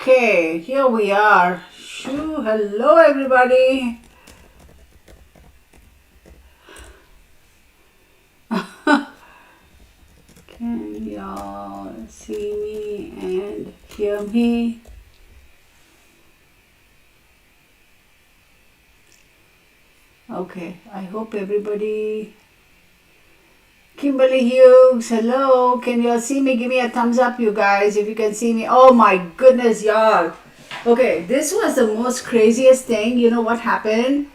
Okay, here we are. Shoo, hello everybody. Can y'all see me and hear me? Okay, I hope everybody. Kimberly Hughes, hello. Can y'all see me? Give me a thumbs up, you guys, if you can see me. Oh my goodness, y'all. Okay, this was the most craziest thing. You know what happened?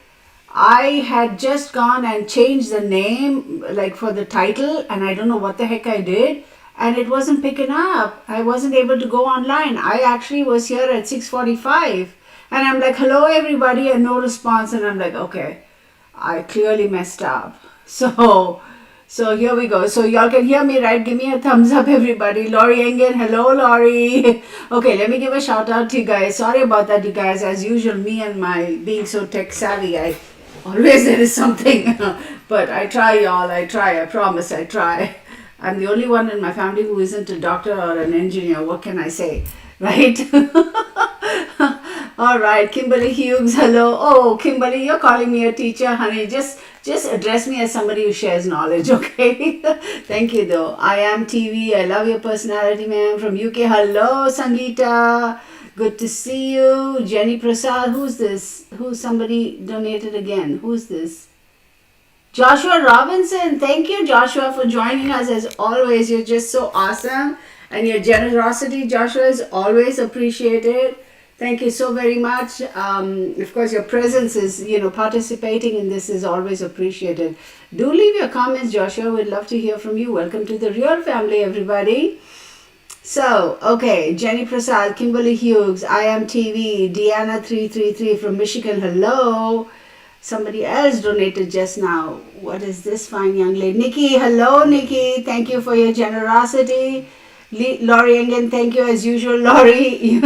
I had just gone and changed the name, like for the title, and I don't know what the heck I did, and it wasn't picking up. I wasn't able to go online. I actually was here at 6:45, and I'm like, hello everybody, and no response, and I'm like, okay, I clearly messed up. So here we go. So y'all can hear me, right? Give me a thumbs up, everybody. Laurie Engen, hello, Laurie. Okay, let me give a shout out to you guys. Sorry about that, you guys. As usual, me and my being so tech savvy, I always there is something. But I try, y'all. I try. I promise. I try. I'm the only one in my family who isn't a doctor or an engineer. What can I say, right? All right, Kimberly Hughes, hello. Oh, Kimberly, you're calling me a teacher, honey. Just address me as somebody who shares knowledge, okay? Thank you, though. I am TV. I love your personality, ma'am. From UK, hello, Sangeeta. Good to see you. Jenny Prasad, who's this? Who's somebody donated again? Who's this? Joshua Robinson. Thank you, Joshua, for joining us as always. You're just so awesome. And your generosity, Joshua, is always appreciated. Thank you so very much. Of course, your presence is, participating in this is always appreciated. Do leave your comments, Joshua. We'd love to hear from you. Welcome to the real family, everybody. So, okay, Jenny Prasad, Kimberly Hughes, I am TV, Deanna333 from Michigan, hello. Somebody else donated just now. What is this fine young lady? Nikki, hello, Nikki. Thank you for your generosity. Laurie again, thank you as usual, Laurie.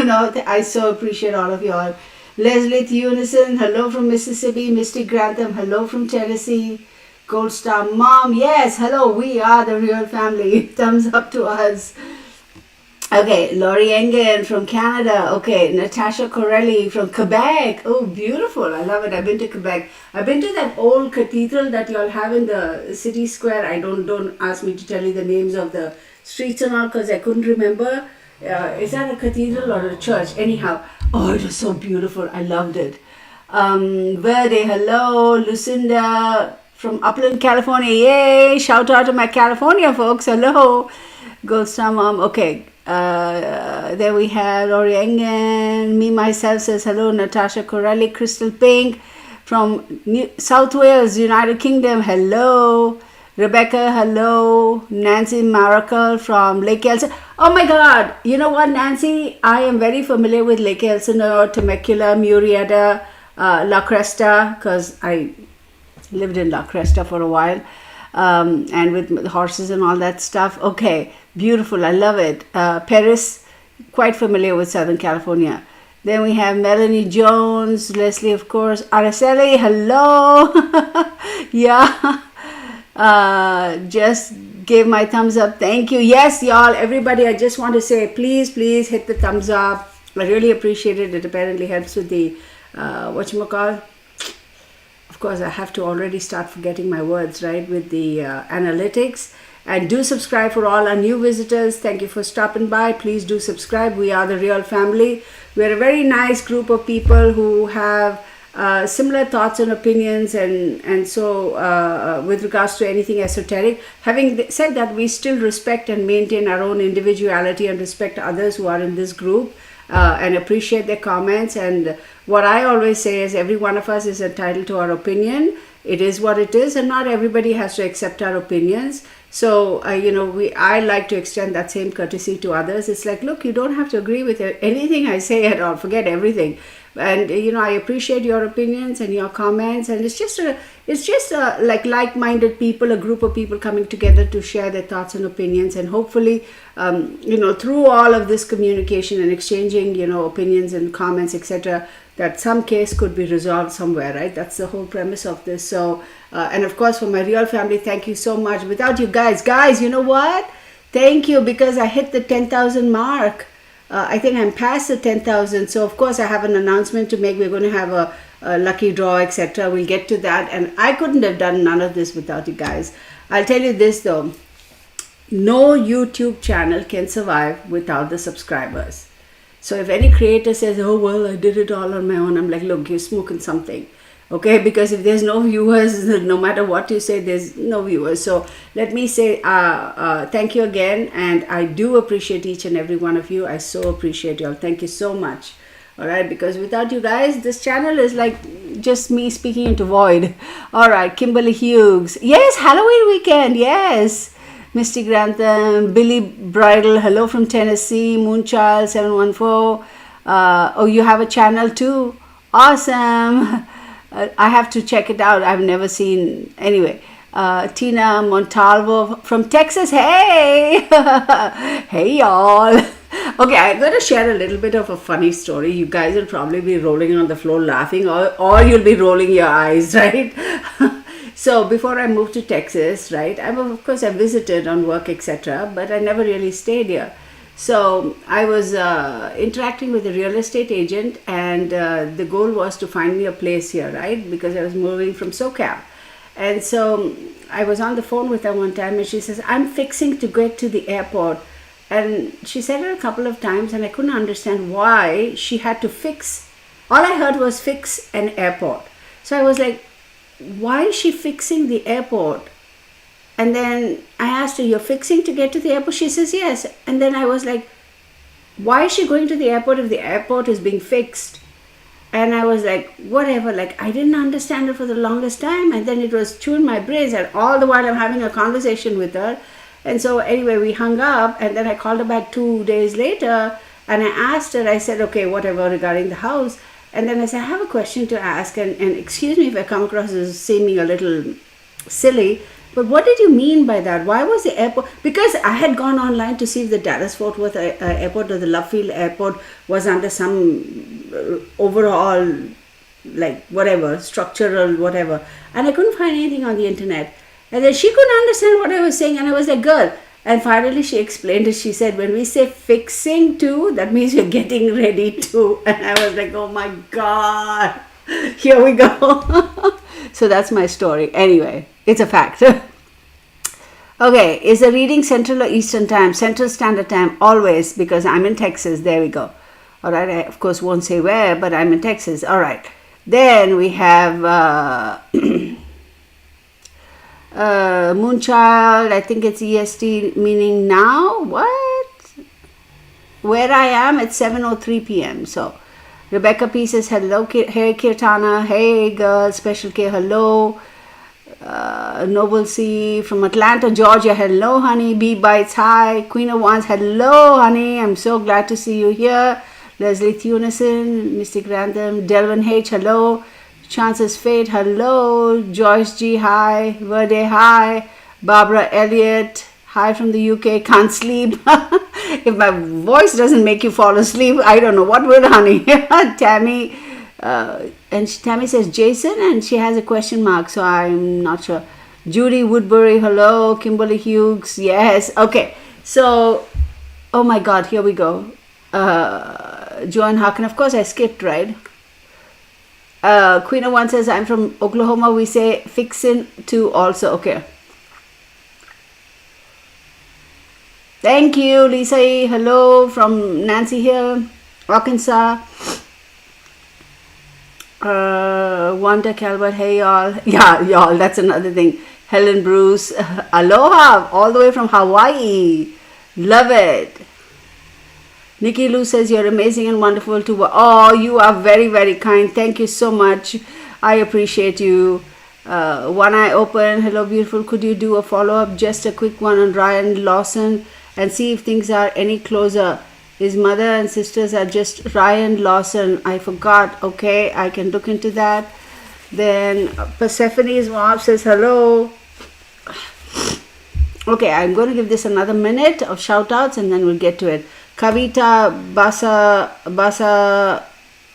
I so appreciate all of y'all. Leslie Unison, hello from Mississippi. Misty Grantham, hello from Tennessee. Gold Star Mom, yes, hello. We are the real family. Thumbs up to us. Okay, Laurie Engen from Canada. Okay, Natasha Corelli from Quebec. Oh, beautiful. I love it. I've been to Quebec. I've been to that old cathedral that y'all have in the city square. I don't ask me to tell you the names of the streets and all because I couldn't remember. Is that a cathedral or a church? Anyhow, oh, it was so beautiful. I loved it. Verde, hello. Lucinda from Upland, California. Yay! Shout out to my California folks. Hello. Gold Star Mom. Okay. There we have Laurie Engen. Me, myself says hello. Natasha Corelli. Crystal Pink from South Wales, United Kingdom. Hello. Rebecca, hello. Nancy Maracle from Lake Elsinore. Oh my God. You know what, Nancy? I am very familiar with Lake Elsinore, Temecula, Murrieta, La Cresta, because I lived in La Cresta for a while. And with horses and all that stuff. Okay, beautiful. I love it. Paris, quite familiar with Southern California. Then we have Melanie Jones, Leslie, of course. Araceli, hello. Yeah. Just gave my thumbs up. Thank you. Yes, y'all, everybody, I just want to say, please hit the thumbs up. I really appreciate it. It apparently helps with the, whatchamacallit. Of course, I have to already start forgetting my words, right, with the analytics. And do subscribe for all our new visitors. Thank you for stopping by. Please do subscribe. We are the real family. We're a very nice group of people who have similar thoughts and opinions and so with regards to anything esoteric. Having said that, we still respect and maintain our own individuality and respect others who are in this group and appreciate their comments. And what I always say is every one of us is entitled to our opinion. It is what it is, and not everybody has to accept our opinions. So, I like to extend that same courtesy to others. It's like, look, you don't have to agree with anything I say at all. Forget everything. And, I appreciate your opinions and your comments. And it's just like-minded people, a group of people coming together to share their thoughts and opinions. And hopefully, through all of this communication and exchanging, opinions and comments, etc., that some case could be resolved somewhere, right? That's the whole premise of this. So, and of course, for my real family, thank you so much. Without you guys, you know what? Thank you, because I hit the 10,000 mark. I think I'm past the 10,000. So of course I have an announcement to make. We're going to have a lucky draw, etc. We'll get to that. And I couldn't have done none of this without you guys. I'll tell you this though. No YouTube channel can survive without the subscribers. So if any creator says, oh, well, I did it all on my own, I'm like, look, you're smoking something. Okay, because if there's no viewers, no matter what you say, there's no viewers. So let me say thank you again, and I do appreciate each and every one of you. I so appreciate you all. Thank you so much. All right, because without you guys, this channel is like just me speaking into void. All right, Kimberly Hughes. Yes, Halloween weekend. Yes. Misty Grantham, Billy Bridal, hello from Tennessee, Moonchild 714. Oh, you have a channel too? Awesome. I have to check it out. I've never seen. Anyway, Tina Montalvo from Texas. Hey! Hey, y'all. Okay, I'm going to share a little bit of a funny story. You guys will probably be rolling on the floor laughing, or you'll be rolling your eyes, right? So before I moved to Texas, right, of course I visited on work, etc., but I never really stayed here. So I was interacting with a real estate agent, and the goal was to find me a place here, right, because I was moving from SoCal. And so I was on the phone with her one time, and she says, I'm fixing to get to the airport. And she said it a couple of times, and I couldn't understand why she had to fix. All I heard was fix an airport. So I was like, why is she fixing the airport? And then I asked her, you're fixing to get to the airport? She says, yes. And then I was like, why is she going to the airport if the airport is being fixed? And I was like, whatever, like I didn't understand it for the longest time. And then it was chewing my brains, and all the while I'm having a conversation with her. And so anyway, we hung up, and then I called her back 2 days later, and I asked her, I said, okay, whatever, regarding the house. And then I said, I have a question to ask, and excuse me if I come across as seeming a little silly, but what did you mean by that? Why was the airport? Because I had gone online to see if the Dallas-Fort Worth airport or the Love Field airport was under some overall, like whatever, structural whatever. And I couldn't find anything on the internet. And then she couldn't understand what I was saying, and I was like, girl. And finally she explained it. She said, when we say fixing to, that means you're getting ready to. And I was like, oh my God, here we go. So that's my story. Anyway, it's a fact. Okay, is the reading Central or Eastern Time? Central Standard Time, always, because I'm in Texas. There we go. All right, I of course won't say where, but I'm in Texas. All right. Then we have... Moonchild, I think it's EST, meaning now. What? Where I am, it's 7:03 p.m. So Rebecca P says hello. Hey Kirtana, hey girl, Special K, hello. Noble C from Atlanta, Georgia, hello honey. B Bites, hi. Queen of Wands, hello honey. I'm so glad to see you here. Leslie Thunison, Mystic Random, Delvin H, hello. Chances Fate, hello. Joyce G, hi. Verde, hi. Barbara Elliott, hi from the UK. Can't sleep. If my voice doesn't make you fall asleep, I don't know what will, honey. Tammy, Tammy says Jason, and she has a question mark, so I'm not sure. Judy Woodbury, hello. Kimberly Hughes, yes. Okay, so, oh my God, here we go. Joan Harkin, of course I skipped, right? Queen of One says, I'm from Oklahoma. We say fixin' to also. Okay. Thank you, Lisa E. Hello from Nancy here, Arkansas. Wanda Calvert, hey y'all. Yeah, y'all, that's another thing. Helen Bruce, aloha, all the way from Hawaii. Love it. Nikki Lou says, you're amazing and wonderful to work. Oh, you are very, very kind. Thank you so much. I appreciate you. One Eye Open, hello beautiful. Could you do a follow-up, just a quick one on Ryan Lawson, and see if things are any closer? His mother and sisters are just Ryan Lawson. I forgot. Okay, I can look into that. Then Persephone's mom says, hello. Okay, I'm going to give this another minute of shout-outs, and then we'll get to it. Kavita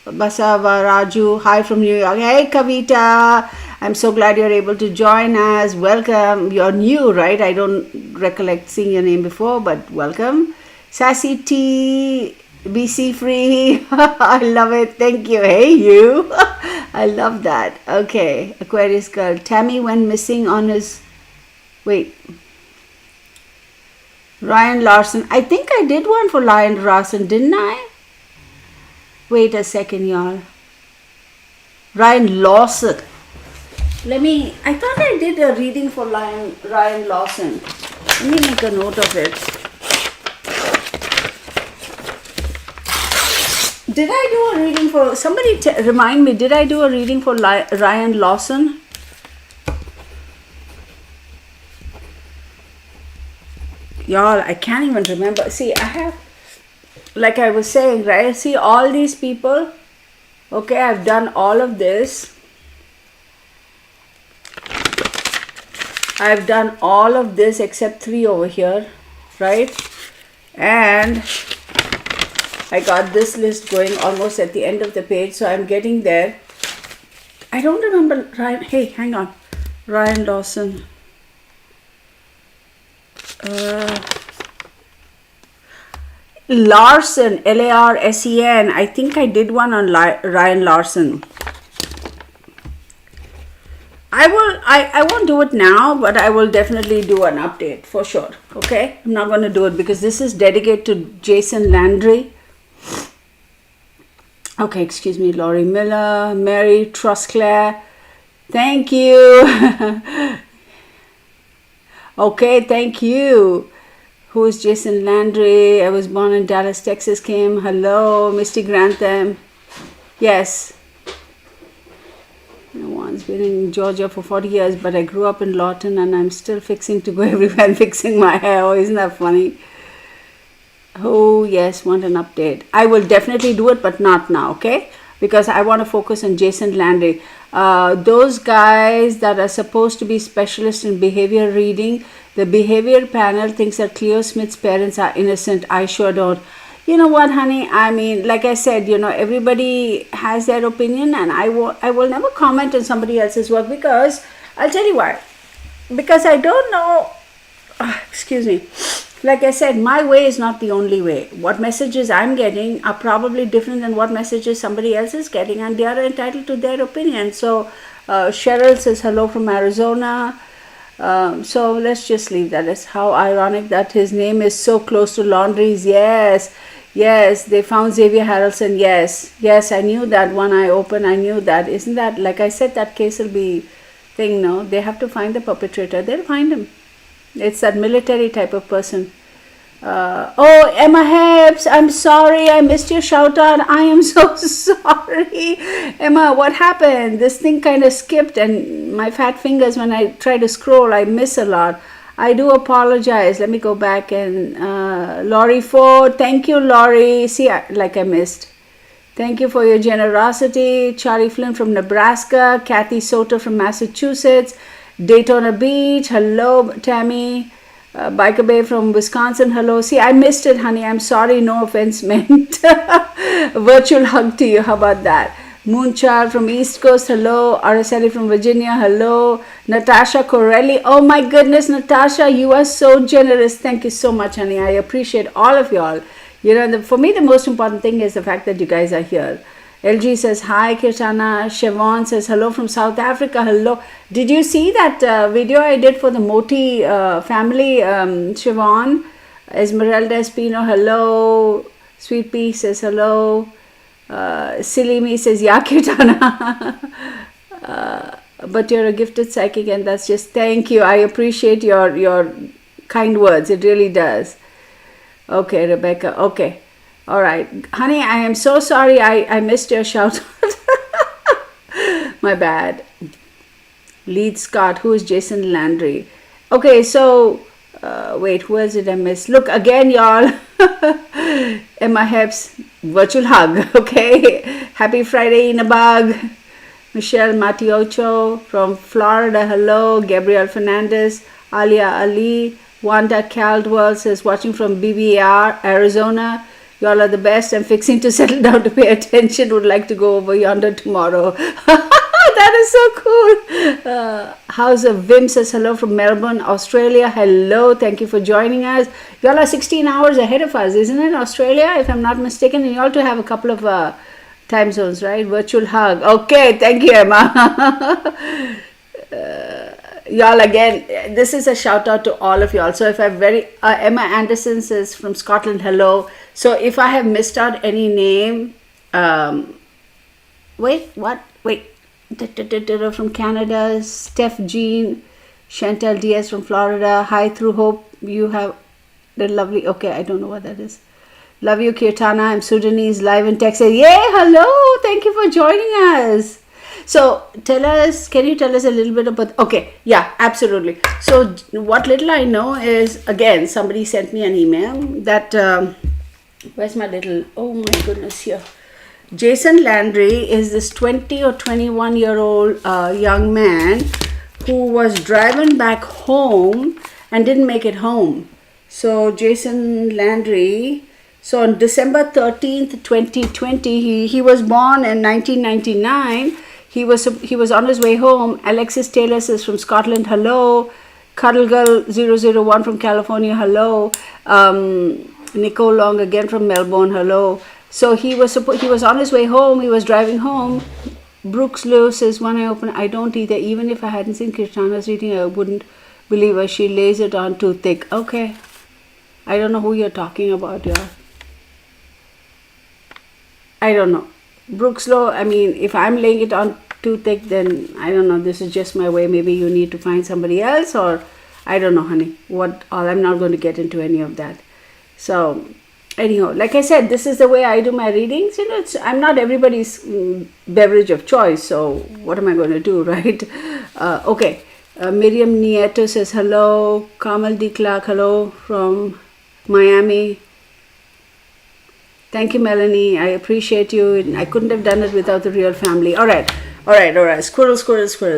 Basavaraju, hi from New York. Hey Kavita, I'm so glad you're able to join us. Welcome. You're new, right? I don't recollect seeing your name before, but welcome. Sassy T, BC free. I love it. Thank you. Hey, you. I love that. Okay. Aquarius girl. Tammy went missing on his... Wait. Ryan Larson. I think I did one for Ryan Larson, didn't I? Wait a second, y'all. Ryan Lawson. I thought I did a reading for Ryan Lawson. Let me make a note of it. Did I do a reading for, somebody remind me, did I do a reading for Ryan Lawson? Y'all, I can't even remember. See, I have, like I was saying, right? See all these people. Okay, I've done all of this. I've done all of this except 3 over here, right? And I got this list going almost at the end of the page, so I'm getting there. I don't remember Ryan. Hey, hang on. Ryan Lawson. Larson, Larsen. I think I did one on Ryan Larson. I won't do it now, but I will definitely do an update for sure. Okay, I'm not going to do it because this is dedicated to Jason Landry. Okay, excuse me, Laurie Miller, Mary Trusclair. Thank you. Okay, thank you. Who is Jason Landry? I was born in Dallas, Texas. Kim. Hello, Misty Grantham. Yes. One's been in Georgia for 40 years, but I grew up in Lawton and I'm still fixing to go everywhere and fixing my hair. Oh, isn't that funny? Oh, yes, want an update. I will definitely do it, but not now, okay? Because I want to focus on Jason Landry. Those guys that are supposed to be specialists in behavior reading, the behavior panel thinks that Cleo Smith's parents are innocent. I sure don't. You know what, honey? I mean, like I said, you know, everybody has their opinion, and I will never comment on somebody else's work because I'll tell you why. Because I don't know. Excuse me. Like I said, my way is not the only way. What messages I'm getting are probably different than what messages somebody else is getting, and they are entitled to their opinion. So, Cheryl says hello from Arizona. So let's just leave that. It's how ironic that his name is so close to Laundrie's. Yes, they found Xavier Harrelson. Yes, I knew that. One eye open, I knew that. Isn't that, like I said, that case will be thing, no? They have to find the perpetrator. They'll find him. It's that military type of person. Oh, Emma Hebbs, I'm sorry, I missed your shout out. I am so sorry. Emma, what happened? This thing kind of skipped, and my fat fingers, when I try to scroll, I miss a lot. I do apologize. Let me go back and Laurie Ford. Thank you, Laurie. See, like I missed. Thank you for your generosity. Charlie Flynn from Nebraska. Kathy Soto from Massachusetts. Daytona Beach. Hello, Tammy. Biker Bay from Wisconsin. Hello. See, I missed it, honey. I'm sorry. No offense meant. Virtual hug to you. How about that? Moonchild from East Coast. Hello. Araceli from Virginia. Hello. Natasha Corelli. Oh my goodness, Natasha, you are so generous. Thank you so much, honey. I appreciate all of y'all. You know, for me, the most important thing is the fact that you guys are here. LG says hi, Kirtana. Siobhan says hello from South Africa. Hello. Did you see that video I did for the Moti family, Siobhan? Esmeralda Espino, hello. Sweet Pea says hello. Silly Me says yeah, Kirtana. But you're a gifted psychic, and that's just, thank you. I appreciate your kind words. It really does. Okay, Rebecca. Okay. All right. Honey, I am so sorry I missed your shout out. My bad. Lead Scott. Who is Jason Landry? Okay, so, wait, who else did I miss? Look, again, y'all. Emma Hebbs, virtual hug. Okay. Happy Friday in a bug. Michelle Matiocho from Florida. Hello. Gabriel Fernandez. Alia Ali. Wanda Caldwell says watching from BBR, Arizona. Y'all are the best. I'm fixing to settle down to pay attention. Would like to go over yonder tomorrow. that is so cool. How's Vim says hello from Melbourne, Australia. Hello, thank you for joining us. Y'all are 16 hours ahead of us, isn't it? Australia, if I'm not mistaken. And you all to have a couple of time zones, right? Virtual hug. Okay, thank you, Emma. Y'all, again, this is a shout out to all of y'all. So if I'm Emma Anderson says from Scotland, hello. So if I have missed out any name, wait, from Canada, Steph Jean, Chantal Diaz from Florida. Hi, through hope you have the lovely, okay, I don't know what that is. Love you, Kirtana. I'm Sudanese, live in Texas. Yay, hello, thank you for joining us. So can you tell us a little bit about, okay, yeah, absolutely. So what little I know is, again, somebody sent me an email that, where's my little, oh my goodness, here. Jason Landry is this 20 or 21-year-old young man who was driving back home and didn't make it home. So Jason Landry, so on December 13th, 2020, he was born in 1999. He was on his way home. Alexis Taylor says from Scotland, hello. Cuddle Girl 001 from California, hello. Nicole Long again from Melbourne, hello. So he was on his way home. He was driving home. Brooks Lewis says, when I open, I don't either. Even if I hadn't seen Kirtana's reading, I wouldn't believe her. She lays it on too thick. Okay. I don't know who you're talking about, y'all. I don't know. Brooks Low, I mean, if I'm laying it on too thick, then I don't know. This is just my way. Maybe you need to find somebody else, or I don't know, honey. I'm not going to get into any of that. So, anyhow, like I said, this is the way I do my readings. You know, I'm not everybody's beverage of choice. So, what am I going to do, right? Okay. Miriam Nieto says hello. Kamal D. Clark, hello from Miami. Thank you, Melanie. I appreciate you. I couldn't have done it without the real family. All right. Squirrel.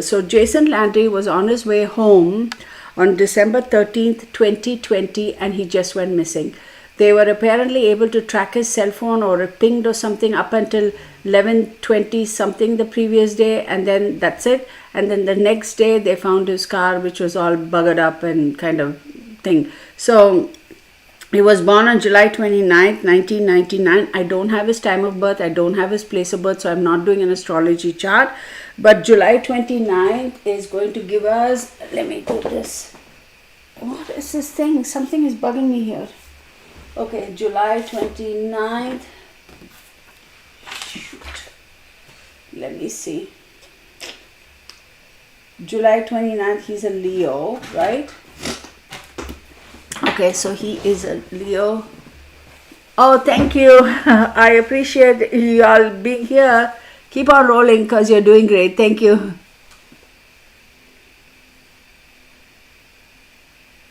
So Jason Landry was on his way home on December 13th, 2020, and he just went missing. They were apparently able to track his cell phone, or it pinged or something up until 11:20 something the previous day, and then that's it. And then the next day they found his car, which was all buggered up and kind of thing. So he was born on July 29th, 1999. I don't have his time of birth. I don't have his place of birth, so I'm not doing an astrology chart. But July 29th is going to give us, let me do this. What is this thing? Something is bugging me here. Okay, July 29th. Shoot. Let me see. July 29th, he's a Leo, right? Okay, so he is a Leo. Oh, thank you. I appreciate you all being here. Keep on rolling because you're doing great. Thank you.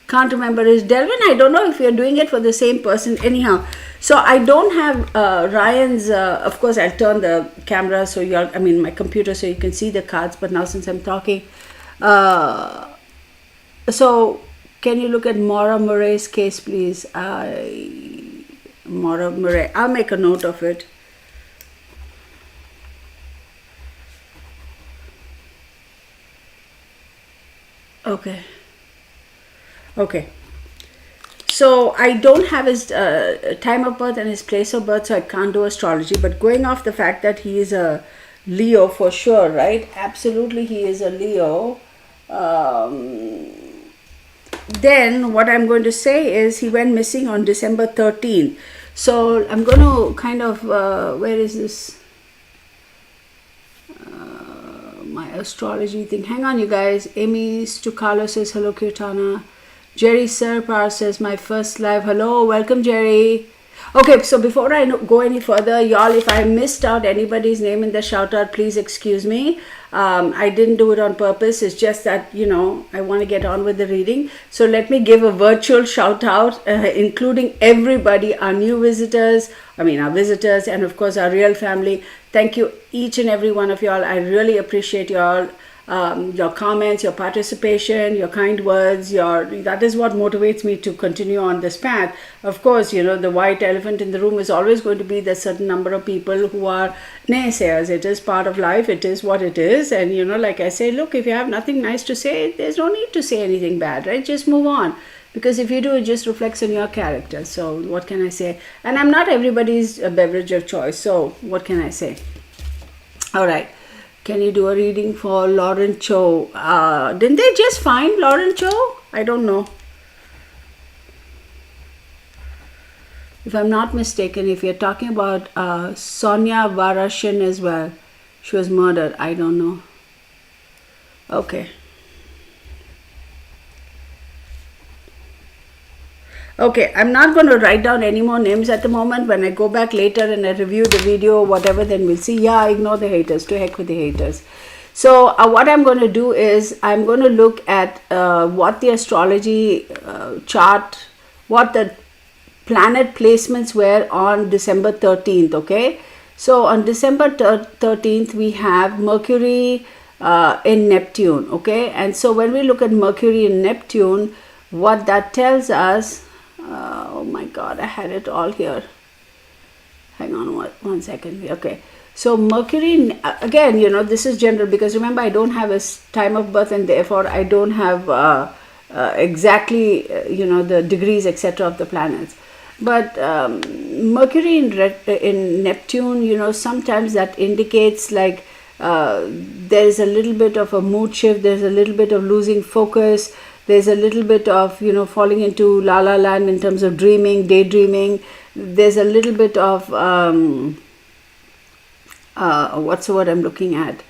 Can't remember. Is Delvin? I don't know if you're doing it for the same person. Anyhow, so I don't have Ryan's. Of course, I'll turn the camera so my computer, so you can see the cards. But now since I'm talking, so can you look at Maura Murray's case, please? Maura Murray. I'll make a note of it. Okay. So I don't have his time of birth and his place of birth, so I can't do astrology. But going off the fact that he is a Leo for sure, right? Absolutely, he is a Leo. Then what I'm going to say is he went missing on December 13th. So I'm going to kind of, where is this? My astrology thing. Hang on, you guys. Amy Stucalo says, hello, Kirtana. Jerry Serpar says, my first live. Hello, welcome, Jerry. Okay, so before I go any further, y'all, if I missed out anybody's name in the shout out, please excuse me. I didn't do it on purpose. It's just that, I want to get on with the reading. So let me give a virtual shout out, including everybody, our new visitors, our visitors, and of course our real family. Thank you, each and every one of y'all. I really appreciate y'all. your comments, your participation, your kind words, that is what motivates me to continue on this path. Of course, the white elephant in the room is always going to be the certain number of people who are naysayers. It is part of life. It is what it is. And, like I say, look, if you have nothing nice to say, there's no need to say anything bad, right? Just move on. Because if you do, it just reflects on your character. So what can I say? And I'm not everybody's beverage of choice. So what can I say? All right. Can you do a reading for Lauren Cho? Didn't they just find Lauren Cho? I don't know. If I'm not mistaken, if you're talking about Sonia Varashin as well, she was murdered. I don't know. Okay. Okay, I'm not going to write down any more names at the moment. When I go back later and I review the video or whatever, then we'll see. Yeah, ignore the haters. To heck with the haters. So what I'm going to do is I'm going to look at what the astrology chart, what the planet placements were on December 13th, okay? So on December 13th, we have Mercury in Neptune, okay? And so when we look at Mercury in Neptune, what that tells us, oh my God, I had it all here. Hang on one second. Okay. So Mercury, again, this is general because remember, I don't have a time of birth and therefore I don't have exactly, the degrees, etc. of the planets. But Mercury in Neptune, sometimes that indicates like there's a little bit of a mood shift, there's a little bit of losing focus, there's a little bit of, falling into la la land in terms of dreaming, daydreaming. There's a little bit of, what's the word I'm looking at?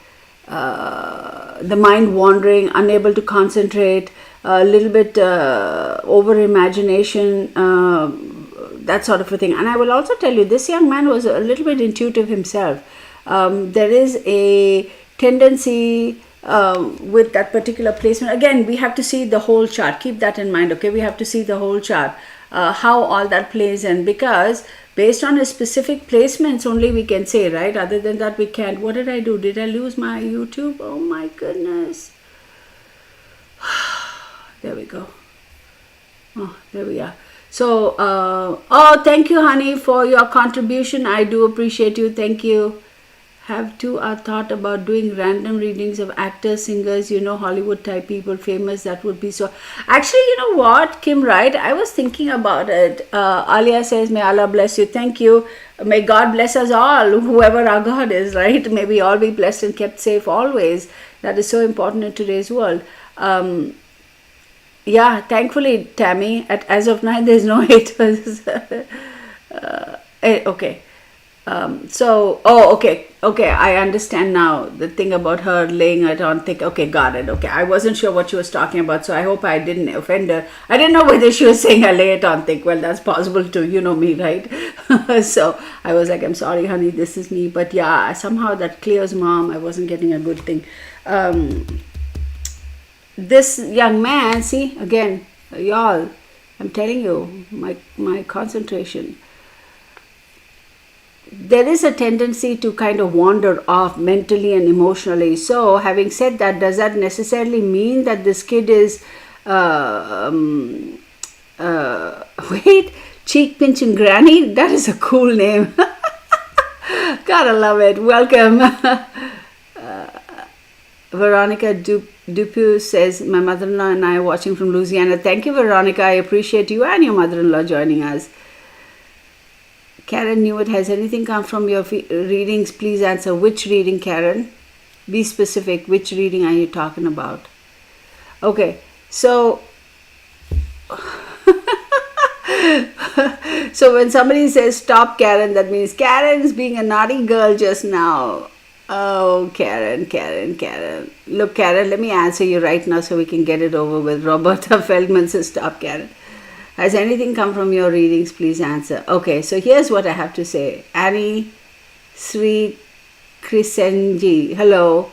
The mind wandering, unable to concentrate, a little bit over imagination, that sort of a thing. And I will also tell you, this young man was a little bit intuitive himself. There is a tendency with that particular placement. Again, we have to see the whole chart. Keep that in mind, okay? We have to see the whole chart, how all that plays in, because based on a specific placements only we can say, right? Other than that, we can't. What did I do? Did I lose my YouTube? Oh my goodness. There we go. Oh, there we are. So, oh, thank you, honey, for your contribution. I do appreciate you. Thank you. Have to thought about doing random readings of actors, singers, Hollywood type people, famous. That would be so. Actually, you know what, Kim, right? I was thinking about it. Alia says, may Allah bless you. Thank you. May God bless us all, whoever our God is, right? May we all be blessed and kept safe always. That is so important in today's world. Yeah, thankfully, Tammy, as of now, there's no haters. Okay. Okay, I understand now the thing about her laying it on thick. Okay, got it. Okay, I wasn't sure what she was talking about, so I hope I didn't offend her. I didn't know whether she was saying I lay it on thick. Well, that's possible too, you know me, right? So I was like, I'm sorry, honey, this is me. But yeah, somehow that clears, mom. I wasn't getting a good thing. This young man, see, again, y'all, I'm telling you, my concentration. There is a tendency to kind of wander off mentally and emotionally. So having said that, does that necessarily mean that this kid is, wait, cheek pinching granny? That is a cool name. Gotta love it. Welcome. Veronica Dupuis says, my mother-in-law and I are watching from Louisiana. Thank you, Veronica. I appreciate you and your mother-in-law joining us. Karen Newitt, has anything come from your readings? Please answer. Which reading, Karen? Be specific. Which reading are you talking about? Okay, so so when somebody says stop, Karen, that means Karen is being a naughty girl just now. Oh, Karen. Look, Karen, let me answer you right now so we can get it over with. Roberta Feldman says stop, Karen. Has anything come from your readings? Please answer. Okay, so here's what I have to say. Annie Sri Krisenji, hello.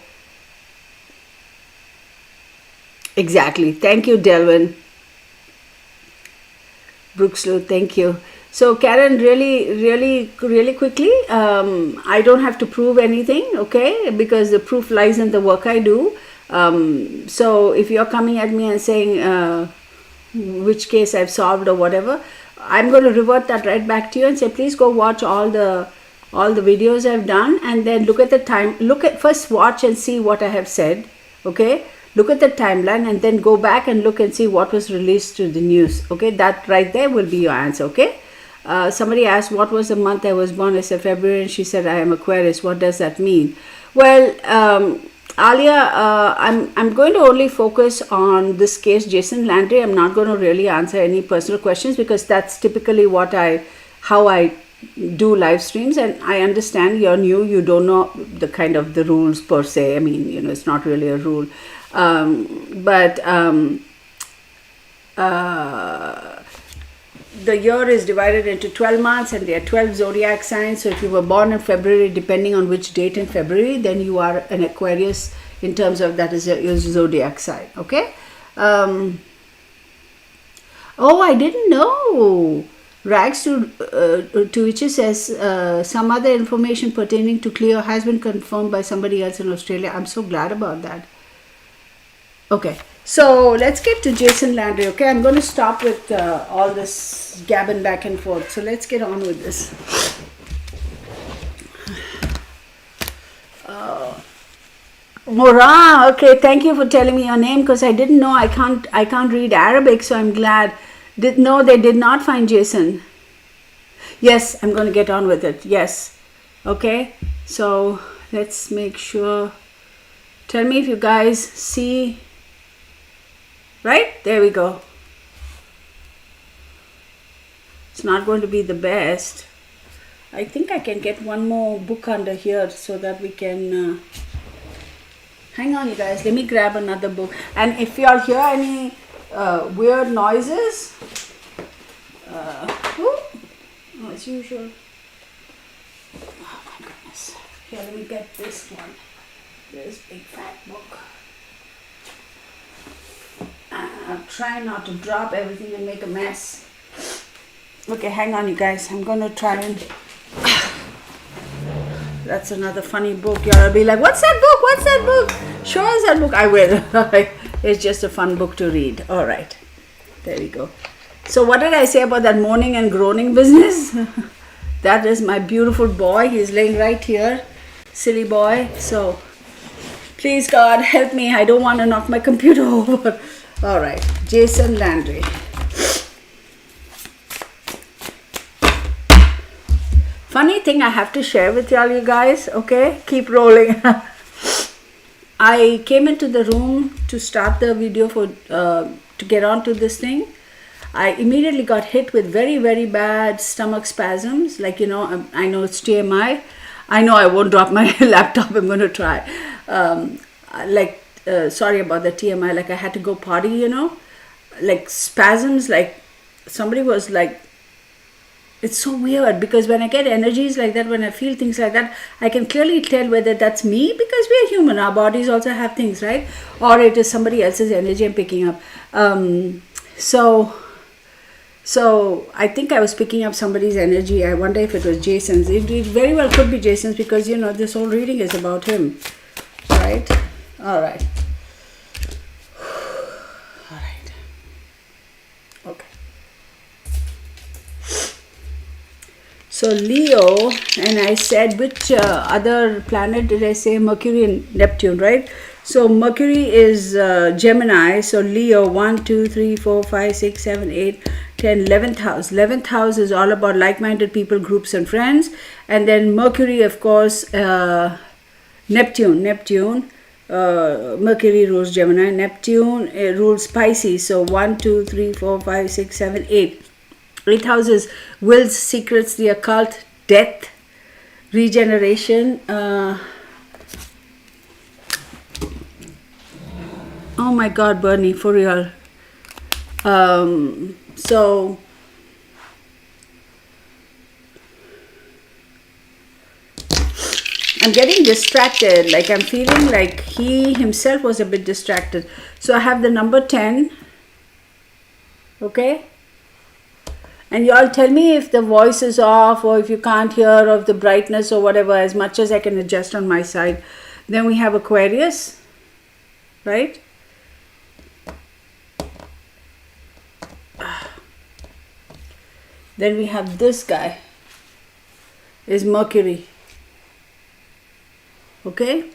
Exactly. Thank you, Delvin. Brookslow, thank you. So, Karen, really quickly, I don't have to prove anything, okay? Because the proof lies in the work I do. So if you're coming at me and saying which case I've solved or whatever, I'm going to revert that right back to you and say, please go watch all the videos I've done, and then look at the time. First watch and see what I have said. Okay, look at the timeline and then go back and look and see what was released to the news. Okay, that right there will be your answer. Okay. Somebody asked what was the month I was born. I said February, and she said I am Aquarius. What does that mean? Well, Alia, I'm going to only focus on this case, Jason Landry. I'm not going to really answer any personal questions because that's typically how I do live streams, and I understand you're new, you don't know the rules per se. I mean, it's not really a rule, but the year is divided into 12 months and there are 12 zodiac signs. So if you were born in February, depending on which date in February, then you are an Aquarius in terms of that is your zodiac sign. Okay. Oh, I didn't know. Rags to which it says some other information pertaining to Cleo has been confirmed by somebody else in Australia. I'm so glad about that. Okay, so let's get to Jason Landry. Okay, I'm going to stop with all this gabbing back and forth. So let's get on with this. Moran, okay, thank you for telling me your name because I didn't know. I can't read Arabic, so I'm glad. No, they did not find Jason. Yes, I'm going to get on with it. Yes. Okay. So let's make sure. Tell me if you guys see. Right? There we go. It's not going to be the best. I think I can get one more book under here so that we can. Hang on, you guys. Let me grab another book. And if you all hear any weird noises, as usual. Oh my goodness. Here, let me get this one. This big fat book. I'll try not to drop everything and make a mess. Okay, hang on, you guys. I'm going to try and... That's another funny book. You'll be like, what's that book? What's that book? Show us that book. I will. It's just a fun book to read. All right. There we go. So what did I say about that moaning and groaning business? That is my beautiful boy. He's laying right here. Silly boy. So please, God, help me. I don't want to knock my computer over. All right. Jason Landry. Funny thing I have to share with y'all, you guys. Okay? Keep rolling. I came into the room to start the video to get onto this thing. I immediately got hit with very, very bad stomach spasms. Like, I know it's TMI. I know I won't drop my laptop. I'm going to try. Sorry about the TMI. Like, I had to go potty, Like, spasms, like, somebody was like, it's so weird because when I get energies like that, when I feel things like that, I can clearly tell whether that's me because we are human. Our bodies also have things, right? Or it is somebody else's energy I'm picking up. So I think I was picking up somebody's energy. I wonder if it was Jason's. It very well could be Jason's because, this whole reading is about him. Right? All right. All right. Okay. So Leo, and I said which other planet did I say? Mercury and Neptune, right? So Mercury is Gemini. So Leo, 1, 2, 3, 4, 5, 6, 7, 8, 10, 11th house. 11th house is all about like-minded people, groups and friends. And then Mercury, of course, Neptune. Mercury rules Gemini. Neptune rules Pisces. So 1, 2, 3, 4, 5, 6, 7, 8. 8 houses: wills, secrets, the occult, death, regeneration. Oh my God, Bernie, for real. So I'm getting distracted. Like I'm feeling like he himself was a bit distracted. So I have the number 10. Okay. And y'all tell me if the voice is off or if you can't hear or if the brightness or whatever, as much as I can adjust on my side. Then we have Aquarius. right? Then we have this guy, is Mercury. Okay?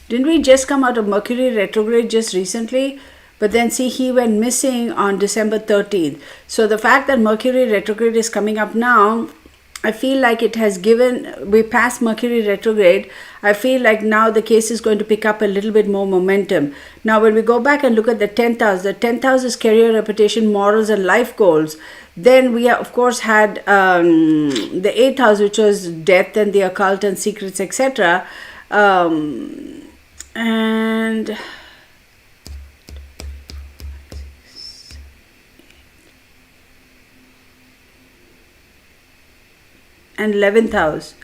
Didn't we just come out of Mercury retrograde just recently? But then see, he went missing on December 13th. So the fact that Mercury retrograde is coming up now, I feel like it has given, we passed Mercury retrograde. I feel like now the case is going to pick up a little bit more momentum. Now when we go back and look at the 10th house, the 10th house is career, reputation, morals and life goals. Then we of course had the 8th house, which was death and the occult and secrets, etc. And 11th house,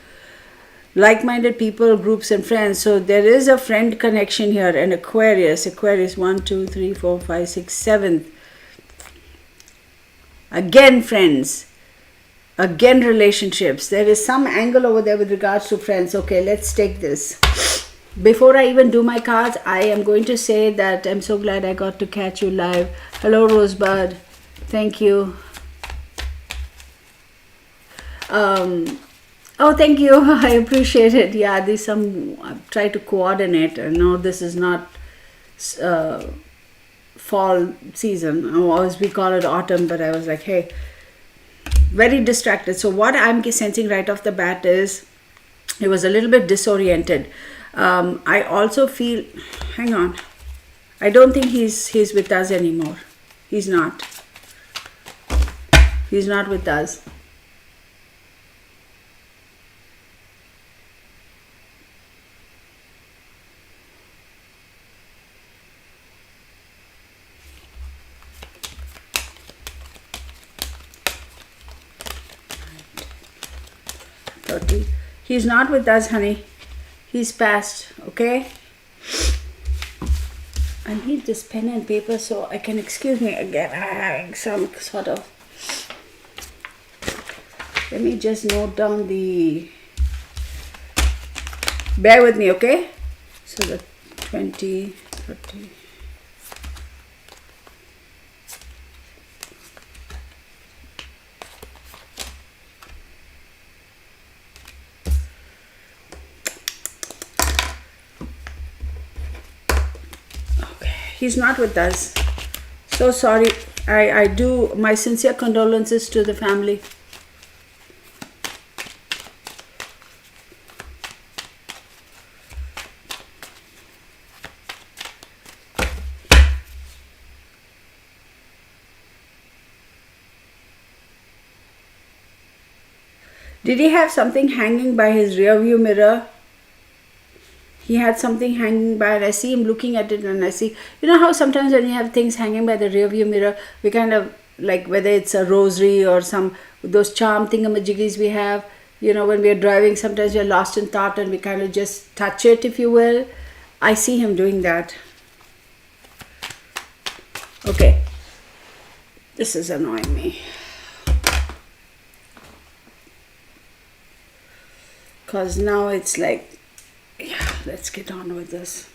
like-minded people, groups and friends. So there is a friend connection here. And Aquarius 1 2 3 4 5 6 7th, again friends, again relationships. There is some angle over there with regards to friends. Okay, let's take this. Before I even do my cards, I am going to say that I'm so glad I got to catch you live. Hello Rosebud, thank you. Oh, thank you. I appreciate it. Yeah, there's some, I try to coordinate. I know this is not fall season. Always we call it autumn, but I was like, hey, very distracted. So what I'm sensing right off the bat is it was a little bit disoriented. I also feel, hang on, I don't think he's with us anymore. He's not with us. He's not with us, honey. He's passed, okay? I need this pen and paper so I can, excuse me again, I'm having some sort of, let me just note down the, bear with me, okay? So the 20, 30. He's not with us. So sorry. I do my sincere condolences to the family. Did he have something hanging by his rear view mirror? He had something hanging by, and I see him looking at it, and I see, you know how sometimes when you have things hanging by the rear view mirror, we kind of, like whether it's a rosary or some, those charm thingamajiggies we have, you know, when we are driving, sometimes we're lost in thought and we kind of just touch it, if you will. I see him doing that. Okay. This is annoying me. Because now it's like, yeah, let's get on with this.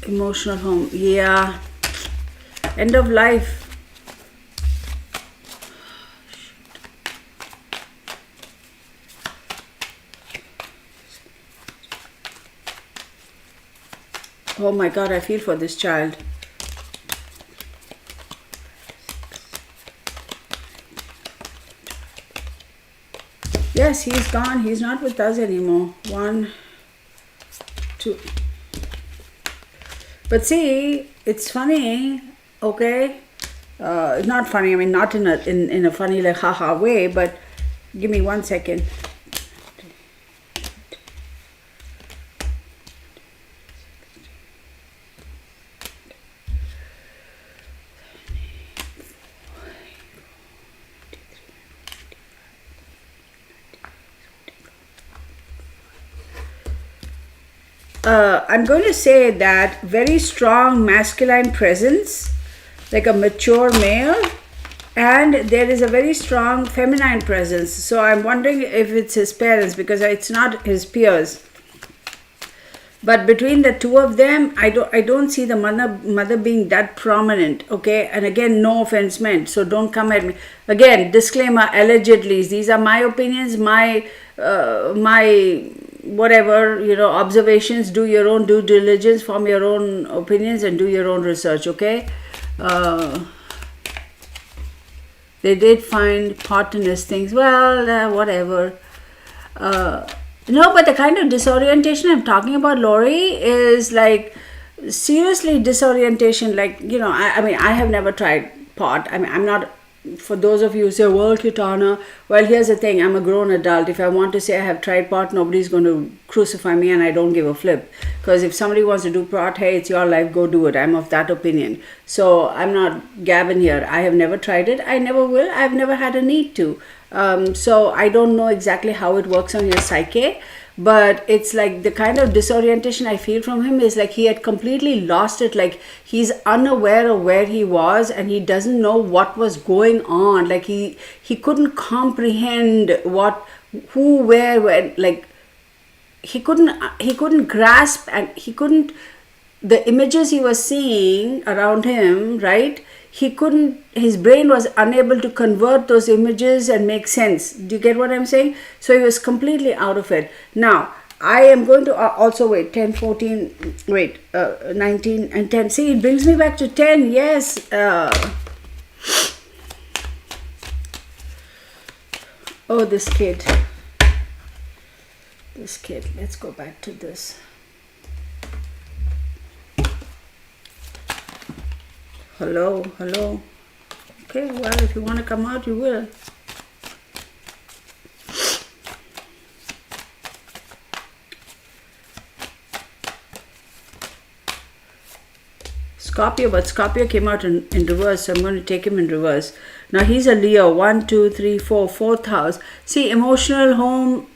Emotional home, yeah. End of life. Oh my God, I feel for this child. Yes, he's gone. He's not with us anymore. 1, 2. But see, it's funny, okay? Not funny, I mean, not in a funny, like, haha way, but give me 1 second. I'm going to say that very strong masculine presence, like a mature male, and there is a very strong feminine presence. So I'm wondering if it's his parents, because it's not his peers. But between the two of them, I don't see the mother being that prominent, okay? And again, no offense meant, so don't come at me. Again, disclaimer, allegedly, these are my opinions, my whatever, observations. Do your own due diligence, form your own opinions, and do your own research, okay? They did find pot in his things. Well, whatever. No, but the kind of disorientation I'm talking about, Lori, is like seriously disorientation. Like, I mean, I have never tried pot. I mean, I'm not, for those of you who say, well, Kitana, well, here's the thing. I'm a grown adult. If I want to say I have tried pot, nobody's going to crucify me, and I don't give a flip. Because if somebody wants to do pot, hey, it's your life, go do it. I'm of that opinion. So I'm not gabbing here. I have never tried it. I never will. I've never had a need to. So I don't know exactly how it works on your psyche, but it's like the kind of disorientation I feel from him is like he had completely lost it. Like he's unaware of where he was, and he doesn't know what was going on. Like he couldn't comprehend who, where, when, like he couldn't grasp, and the images he was seeing around him, right? His brain was unable to convert those images and make sense. Do you get what I'm saying? So he was completely out of it. Now, I am going to also wait, 10, 14, 19 and 10. See, it brings me back to 10. Yes. Oh, this kid. Let's go back to this. Hello. Okay, well, if you want to come out, you will. Scorpio, but Scorpio came out in reverse, so I'm going to take him in reverse. Now he's a Leo. 1, 2, 3, 4, fourth house. See, emotional, home,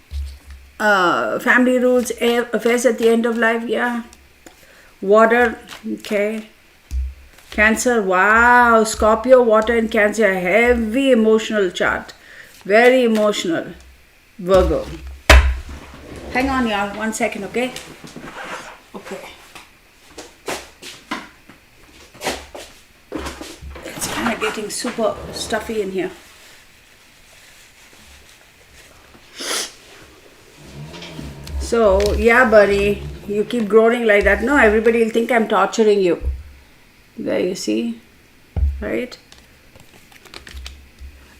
family roots, affairs at the end of life, yeah. Water, okay. Cancer, wow, Scorpio, water and Cancer, heavy emotional chart. Very emotional. Virgo. Hang on, y'all, 1 second, okay? Okay. It's kind of getting super stuffy in here. So, yeah, buddy, you keep groaning like that. No, everybody will think I'm torturing you. There you see, right?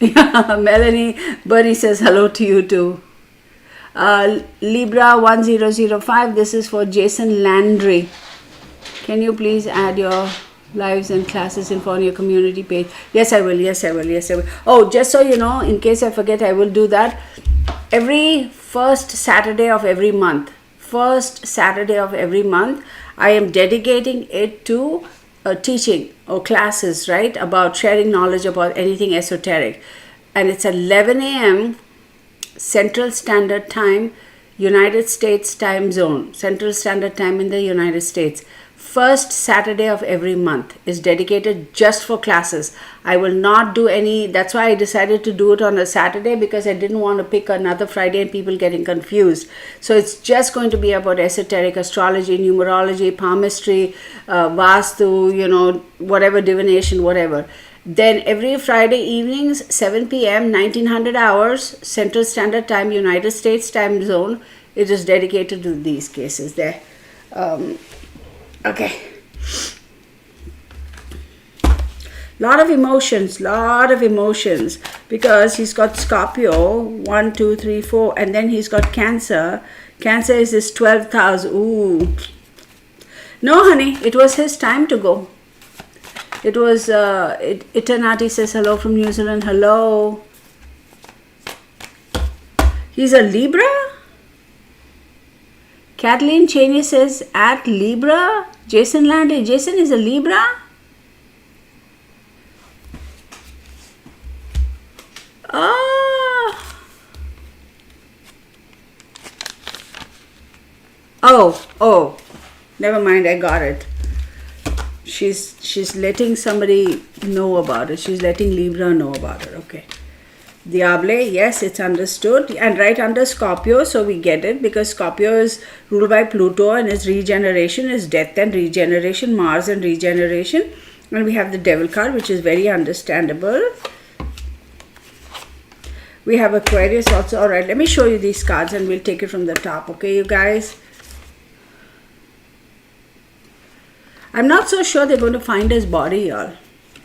Yeah, Melanie Buddy says hello to you too. Libra 1005, this is for Jason Landry. Can you please add your lives and classes info on your community page? Yes, I will. Oh, just so you know, in case I forget, I will do that. Every first Saturday of every month, I am dedicating it to teaching or classes, right, about sharing knowledge about anything esoteric. And it's 11 a.m. Central Standard Time, United States time zone, Central Standard Time in the United States. First Saturday of every month is dedicated just for classes. I will not do any, that's why I decided to do it on a Saturday, because I didn't want to pick another Friday and people getting confused. So it's just going to be about esoteric, astrology, numerology, palmistry, Vastu, whatever, divination, whatever. Then every Friday evenings, 7 p.m., 1900 hours, Central Standard Time, United States time zone, it is dedicated to these cases there. Okay. Lot of emotions, because he's got Scorpio, 1, 2, 3, 4, and then he's got Cancer. Cancer is his 12th house. Ooh. No, honey, it was his time to go. It was, Eternati says hello from New Zealand. Hello. He's a Libra? Kathleen Cheney says at Libra. Jason Landry. Jason is a Libra? Oh, never mind, I got it. She's letting somebody know about it. She's letting Libra know about it. Okay. Diable, yes, it's understood. And right under Scorpio, so we get it, because Scorpio is ruled by Pluto and its regeneration is death and regeneration, Mars and regeneration. And we have the Devil card, which is very understandable. We have Aquarius also. All right, let me show you these cards and we'll take it from the top. Okay, you guys? I'm not so sure they're going to find his body, y'all.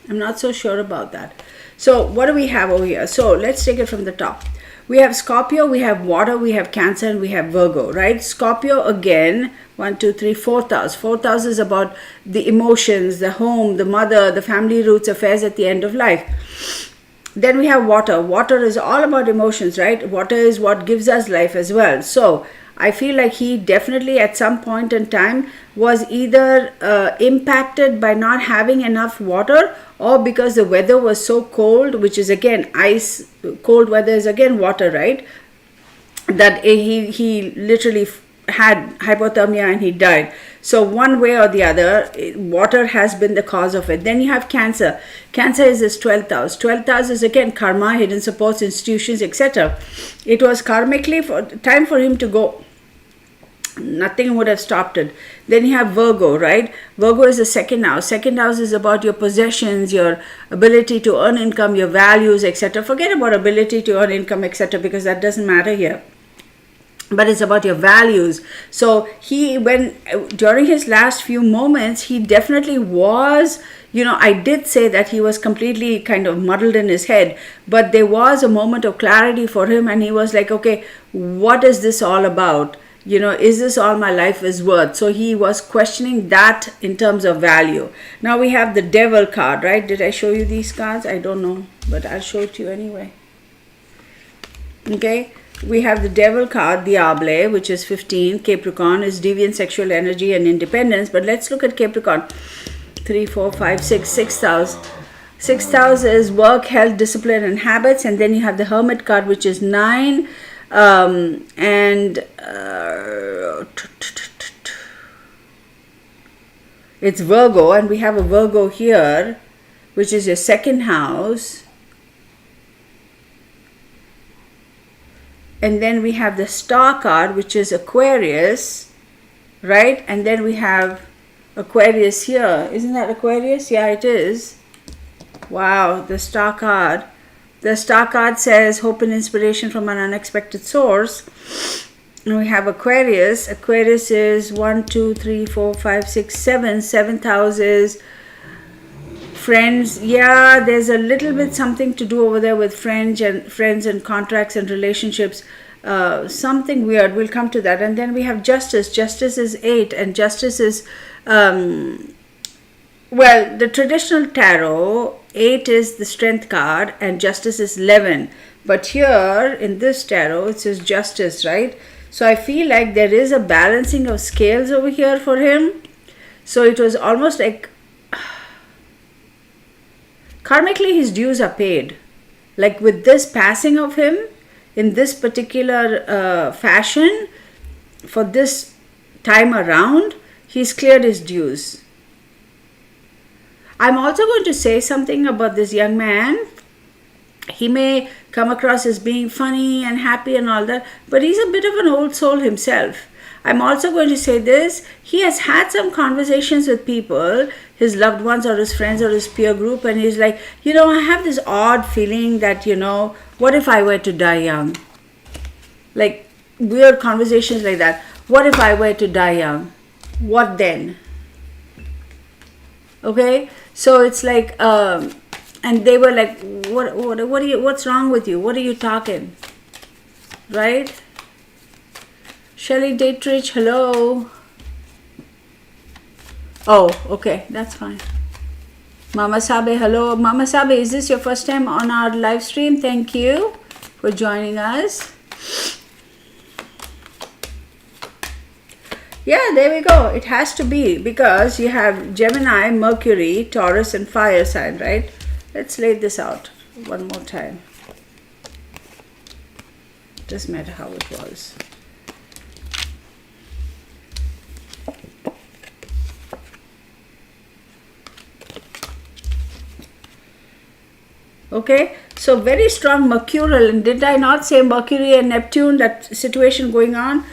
I'm not so sure about that. So what do we have over here? So let's take it from the top. We have Scorpio, we have water, we have Cancer, and we have Virgo, right? Scorpio again, 1, 2, 3, 4th house. 4th house is about the emotions, the home, the mother, the family roots, affairs at the end of life. Then we have water. Water is all about emotions, right? Water is what gives us life as well. So I feel like he definitely at some point in time was either impacted by not having enough water, or because the weather was so cold, which is again ice, cold weather is again water, right? That he literally had hypothermia and he died. So one way or the other, water has been the cause of it. Then you have Cancer. Cancer is his 12th house. 12th house is again karma, hidden supports, institutions, etc. It was karmically time for him to go. Nothing would have stopped it. Then you have Virgo, right? Virgo is the second house. Second house is about your possessions, your ability to earn income, your values, etc. Forget about ability to earn income, etc., because that doesn't matter here. But it's about your values. So during his last few moments, he definitely was, I did say that he was completely kind of muddled in his head, but there was a moment of clarity for him, and he was like, okay, what is this all about? Is this all my life is worth? So he was questioning that in terms of value. Now we have the Devil card, right? Did I show you these cards? I don't know, but I'll show it to you anyway. Okay. We have the Devil card, Diable, which is 15. Capricorn is deviant sexual energy and independence. But let's look at Capricorn. 3, 4, 5, 6, 6th house. 6th house is work, health, discipline, and habits. And then you have the Hermit card, which is 9. It's Virgo, and we have a Virgo here, which is your second house. And then we have the Star card, which is Aquarius, right? And then we have Aquarius here. Isn't that Aquarius? Yeah, it is. Wow, the Star card. The Star card says hope and inspiration from an unexpected source. And we have Aquarius. Aquarius is 1, 2, 3, 4, 5, 6, 7. 7th house is friends. Yeah, there's a little bit something to do over there with friends and contracts and relationships. Something weird. We'll come to that. And then we have Justice. Justice is 8, and Justice is the traditional tarot, 8 is the Strength card and Justice is 11. But here in this tarot, it says Justice, right? So I feel like there is a balancing of scales over here for him. So it was almost like karmically his dues are paid. Like with this passing of him in this particular fashion, for this time around, he's cleared his dues. I'm also going to say something about this young man. He may come across as being funny and happy and all that, but he's a bit of an old soul himself. I'm also going to say this. He has had some conversations with people, his loved ones or his friends or his peer group, and he's like, I have this odd feeling that, what if I were to die young? Like weird conversations like that. What if I were to die young? What then? Okay, so it's like And they were like, what's wrong with you? What are you talking? Right? Shelley Dietrich, hello. Oh, okay, that's fine. Mama Sabe, hello. Mama Sabe, is this your first time on our live stream? Thank you for joining us. Yeah, there we go. It has to be, because you have Gemini, Mercury, Taurus and fire sign, right? Let's lay this out one more time. Doesn't matter how it was. Okay, so very strong Mercurial, and did I not say Mercury and Neptune, that situation going on?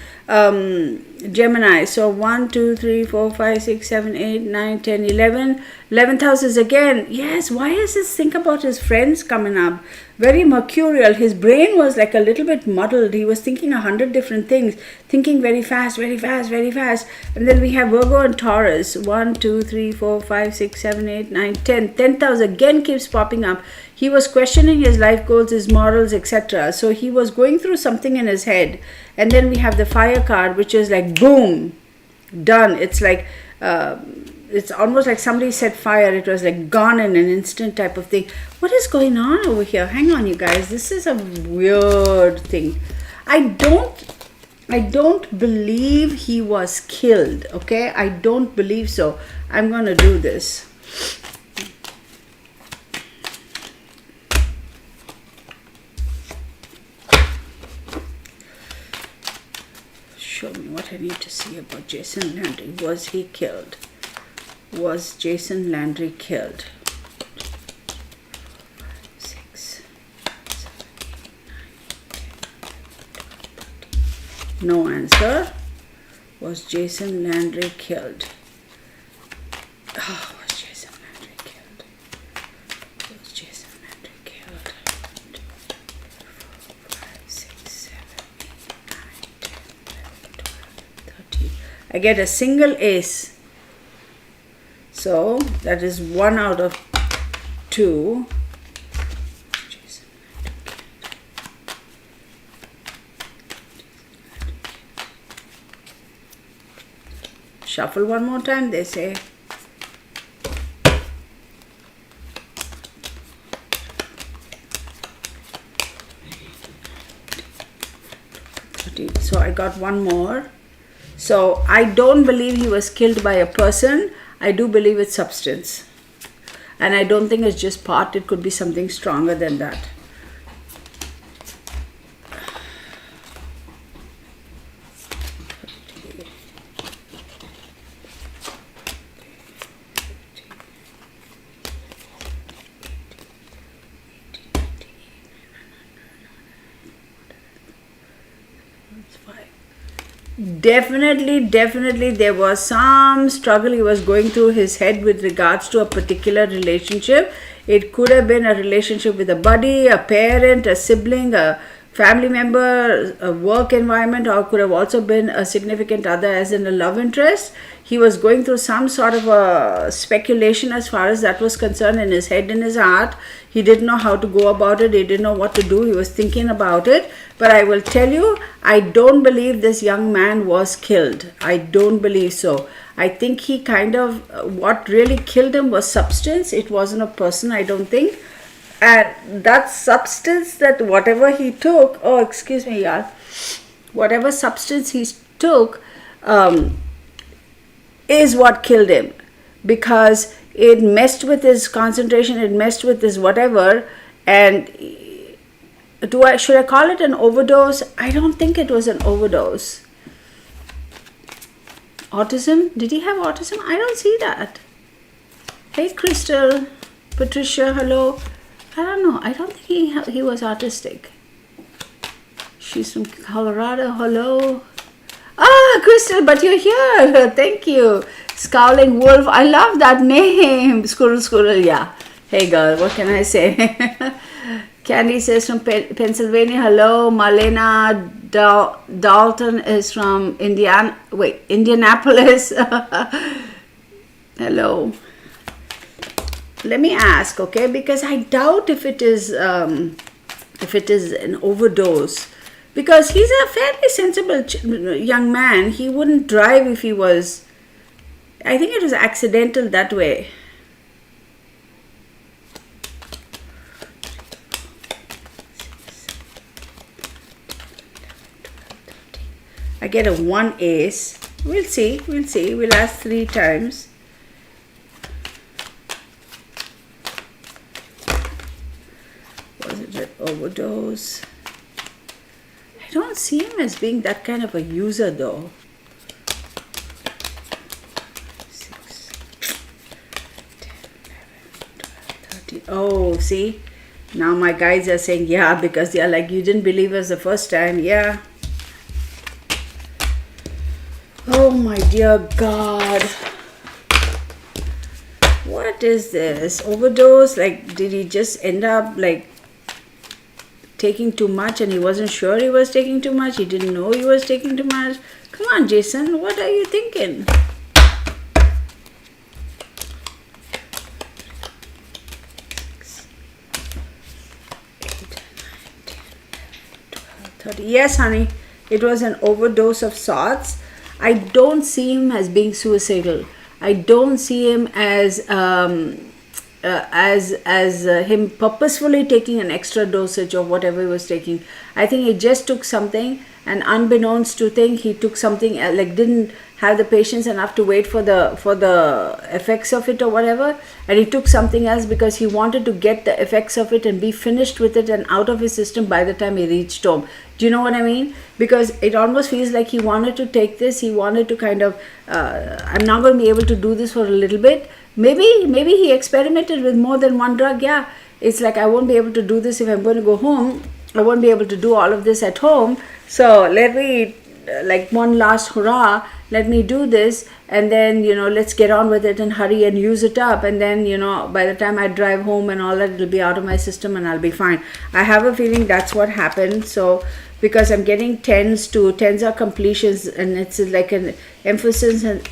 Gemini, so 1, 2, 3, 4, 5, 6, 7, 8, 9, 10, 11. 11th house is again, yes, why is this think about his friends coming up? Very Mercurial. His brain was like a little bit muddled. He was thinking 100 different things, thinking very fast, very fast, very fast. And then we have Virgo and Taurus, 1, 2, 3, 4, 5, 6, 7, 8, 9, 10. 10th house again keeps popping up. He was questioning his life goals, his morals, etc. So he was going through something in his head. And then we have the fire card, which is like boom, done. It's like it's almost like somebody set fire. It was like gone in an instant type of thing. What is going on over here? Hang on, you guys. This is a weird thing. I don't believe he was killed. Okay, I don't believe so. I'm gonna do this. Show me what I need to see about Jason Landry. Was he killed? Was Jason Landry killed? 6, 7, 8, 9, 10, 11, 12, 13. No answer. Was Jason Landry killed? Oh, was Jason Landry killed? Was Jason Landry killed? 1, 2, 3, 4, 5, 6, 7, 8, 9, 10, 11, 12, 13. I get a single ace. So that is 1 out of 2. Shuffle one more time, they say. So I got one more. So I don't believe he was killed by a person. I do believe it's substance. And I don't think it's just pot. It could be something stronger than that. Definitely there was some struggle he was going through his head with regards to a particular relationship. It could have been a relationship with a buddy, a parent, a sibling, a family member, a work environment, or could have also been a significant other as in a love interest. He was going through some sort of a speculation as far as that was concerned in his head and his heart. He didn't know how to go about it. He didn't know what to do. He was thinking about it. But I will tell you, I don't believe this young man was killed. I don't believe so. I think he kind of, what really killed him was substance. It wasn't a person, I don't think. And that substance, that whatever he took, oh, excuse me, yaar, whatever substance he took is what killed him, because it messed with his concentration, it messed with his whatever. And should I call it an overdose? I don't think it was an overdose. Autism? Did he have autism? I don't see that. Hey, Crystal, Patricia, hello. I don't know. I don't think he was autistic. She's from Colorado. Hello. Ah, Crystal, but you're here. Thank you. Scowling Wolf. I love that name. Squirrel, yeah. Hey, girl, what can I say? Candy says from Pennsylvania. Hello. Malena Dalton is from Indianapolis. Hello. let me ask, okay, because I doubt if it is an overdose, because he's a fairly sensible young man. He wouldn't drive if he was. I think it was accidental that way. I get a 1 ace. We'll see. We'll ask 3 times. Was it an overdose? I don't see him as being that kind of a user though. 6, 10, 11, 12, 13. Oh, see? Now my guys are saying yeah, because they are like, you didn't believe us the first time. Yeah. Oh my dear God. What is this? Overdose? Like, did he just end up like taking too much and he wasn't sure he was taking too much? He didn't know he was taking too much? Come on, Jason, what are you thinking? Yes, honey, it was an overdose of sorts. I don't see him as being suicidal. I don't see him as him purposefully taking an extra dosage of whatever he was taking. I think he just took something, and unbeknownst to think, he took something like didn't have the patience enough to wait for the effects of it or whatever, and he took something else because he wanted to get the effects of it and be finished with it and out of his system by the time he reached home. Do you know what I mean? Because it almost feels like he wanted to take this, he wanted to kind of I'm not going to be able to do this for a little bit. Maybe he experimented with more than one drug. Yeah, it's like, I won't be able to do this if I'm going to go home. I won't be able to do all of this at home. So let me, like one last hurrah, let me do this, and then, let's get on with it and hurry and use it up, and then, by the time I drive home and all that, it'll be out of my system and I'll be fine. I have a feeling that's what happened. So because I'm getting tens are completions, and it's like an emphasis and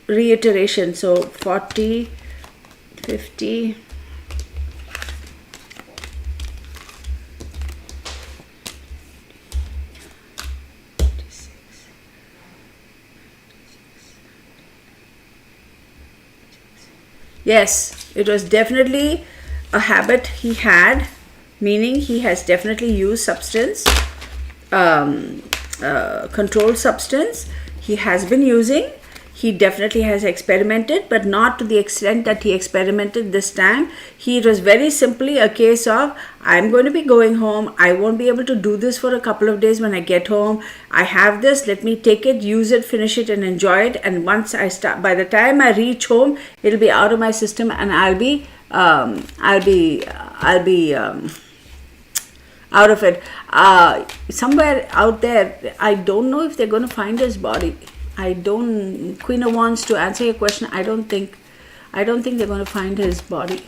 reiteration. So 40, 50, yes, it was definitely a habit he had, meaning he has definitely used substance, controlled substance. He has been using. He definitely has experimented, but not to the extent that he experimented this time. It was very simply a case of, I'm going to be going home. I won't be able to do this for a couple of days when I get home. I have this. Let me take it, use it, finish it, and enjoy it. And once I start, by the time I reach home, it'll be out of my system, and I'll be out of it. Somewhere out there, I don't know if they're going to find his body. Queen of Wands, to answer your question, I don't think they're going to find his body.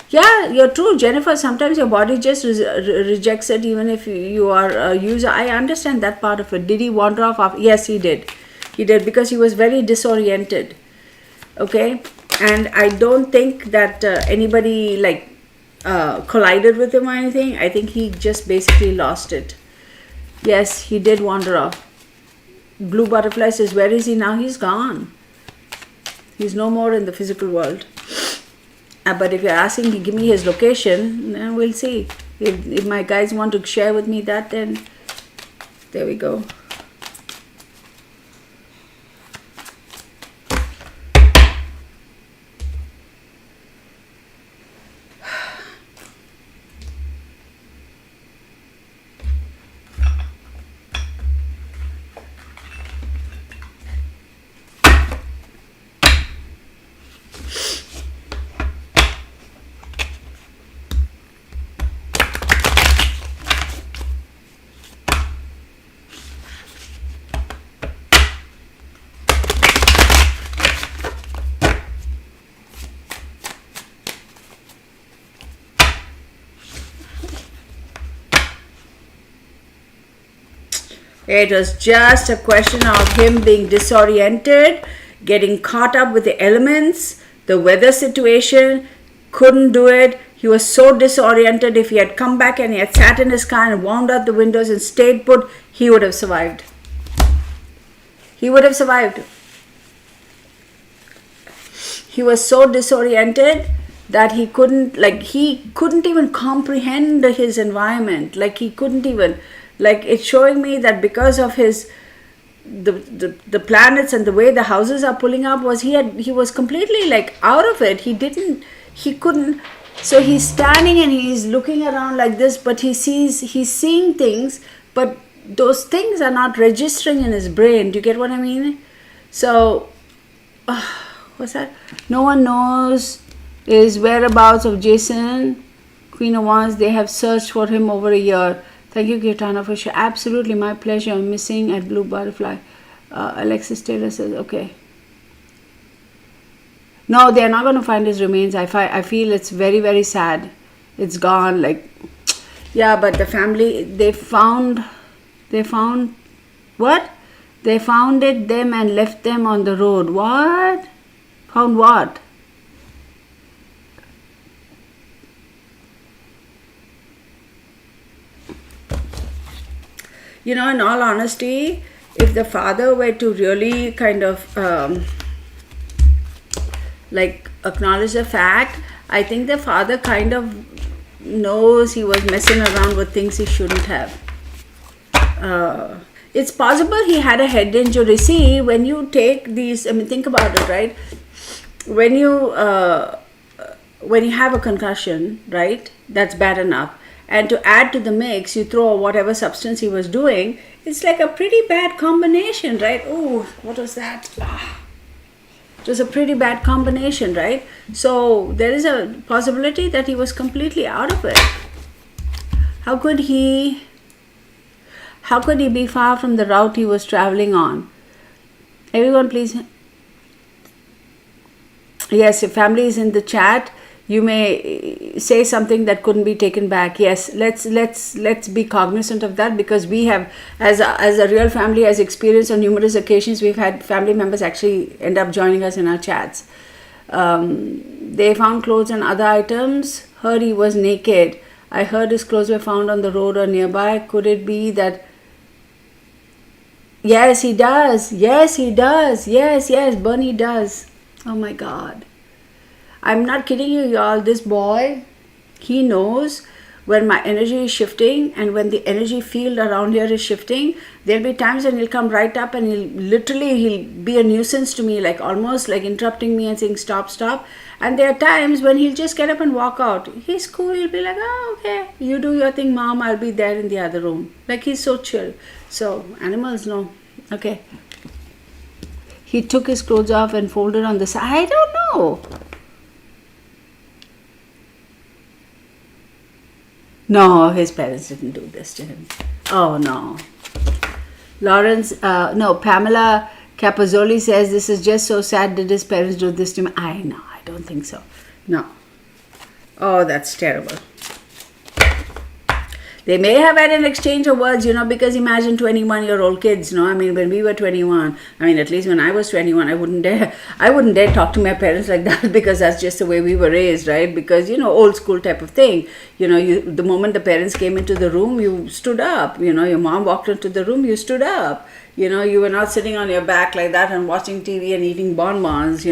Yeah, you're true, Jennifer. Sometimes your body just rejects it, even if you are a user. I understand that part of it. Did he wander off after? Yes, he did. He did, because he was very disoriented. Okay, and I don't think that anybody collided with him or anything. I think he just basically lost it. Yes, he did wander off. Blue Butterfly says, where is he now? He's gone. He's no more in the physical world. But if you're asking, give me his location, then we'll see. If my guys want to share with me that, then there we go. It was just a question of him being disoriented, getting caught up with the elements, The weather situation, couldn't do it. He was so disoriented. If he had come back and he had sat in his car and wound out the windows and stayed put, he would have survived. He would have survived. He was so disoriented that he couldn't even comprehend his environment. Like he couldn't even, like it's showing me that because of his the planets and the way the houses are pulling up, he was completely like out of it. He couldn't. So he's standing and he's looking around like this, but he's seeing things, but those things are not registering in his brain. Do you get what I mean? So what's that? No one knows his whereabouts of Jason, Queen of Wands. They have searched for him over a year. Thank you, Kirtana, for sharing. Absolutely, my pleasure. I'm missing at Blue Butterfly. Alexis Taylor says, okay. No, they're not going to find his remains. I feel it's very, very sad. It's gone. Like, yeah, but the family, they found what? They found them and left them on the road. What? Found what? In all honesty, if the father were to really kind of acknowledge the fact, I think the father kind of knows he was messing around with things he shouldn't have. It's possible he had a head injury. See, when you take these, think about it, right? When you have a concussion, right? That's bad enough. And to add to the mix, you throw whatever substance he was doing. It's like a pretty bad combination, right? Oh, what was that? It was a pretty bad combination, right? So there is a possibility that he was completely out of it. How could he be far from the route he was traveling on? Everyone, please. Yes, if family is in the chat, you may say something that couldn't be taken back. Yes, let's be cognizant of that, because we have, as a real family, has experienced on numerous occasions, we've had family members actually end up joining us in our chats. They found clothes and other items. Heard he was naked. I heard his clothes were found on the road or nearby. Could it be that? Yes, he does. Yes, he does. Yes, Bernie does. Oh my God. I'm not kidding you, y'all. This boy, he knows when my energy is shifting, and when the energy field around here is shifting, there'll be times when he'll come right up and he'll be a nuisance to me, like almost like interrupting me and saying, stop. And there are times when he'll just get up and walk out. He's cool. He'll be like, oh, okay, you do your thing, mom. I'll be there in the other room. Like, he's so chill. So animals know. Okay. He took his clothes off and folded on the side. I don't know. No, his parents didn't do this to him. Oh, no. Pamela Capozzoli says, this is just so sad. Did his parents do this to him? I don't think so. No. Oh, that's terrible. They may have had an exchange of words, because imagine 21-year-old kids, when we were 21, at least when I was 21, I wouldn't dare talk to my parents like that, because that's just the way we were raised, right? Because, old school type of thing, the moment the parents came into the room, you stood up, your mom walked into the room, you stood up, you were not sitting on your back like that and watching TV and eating bonbons,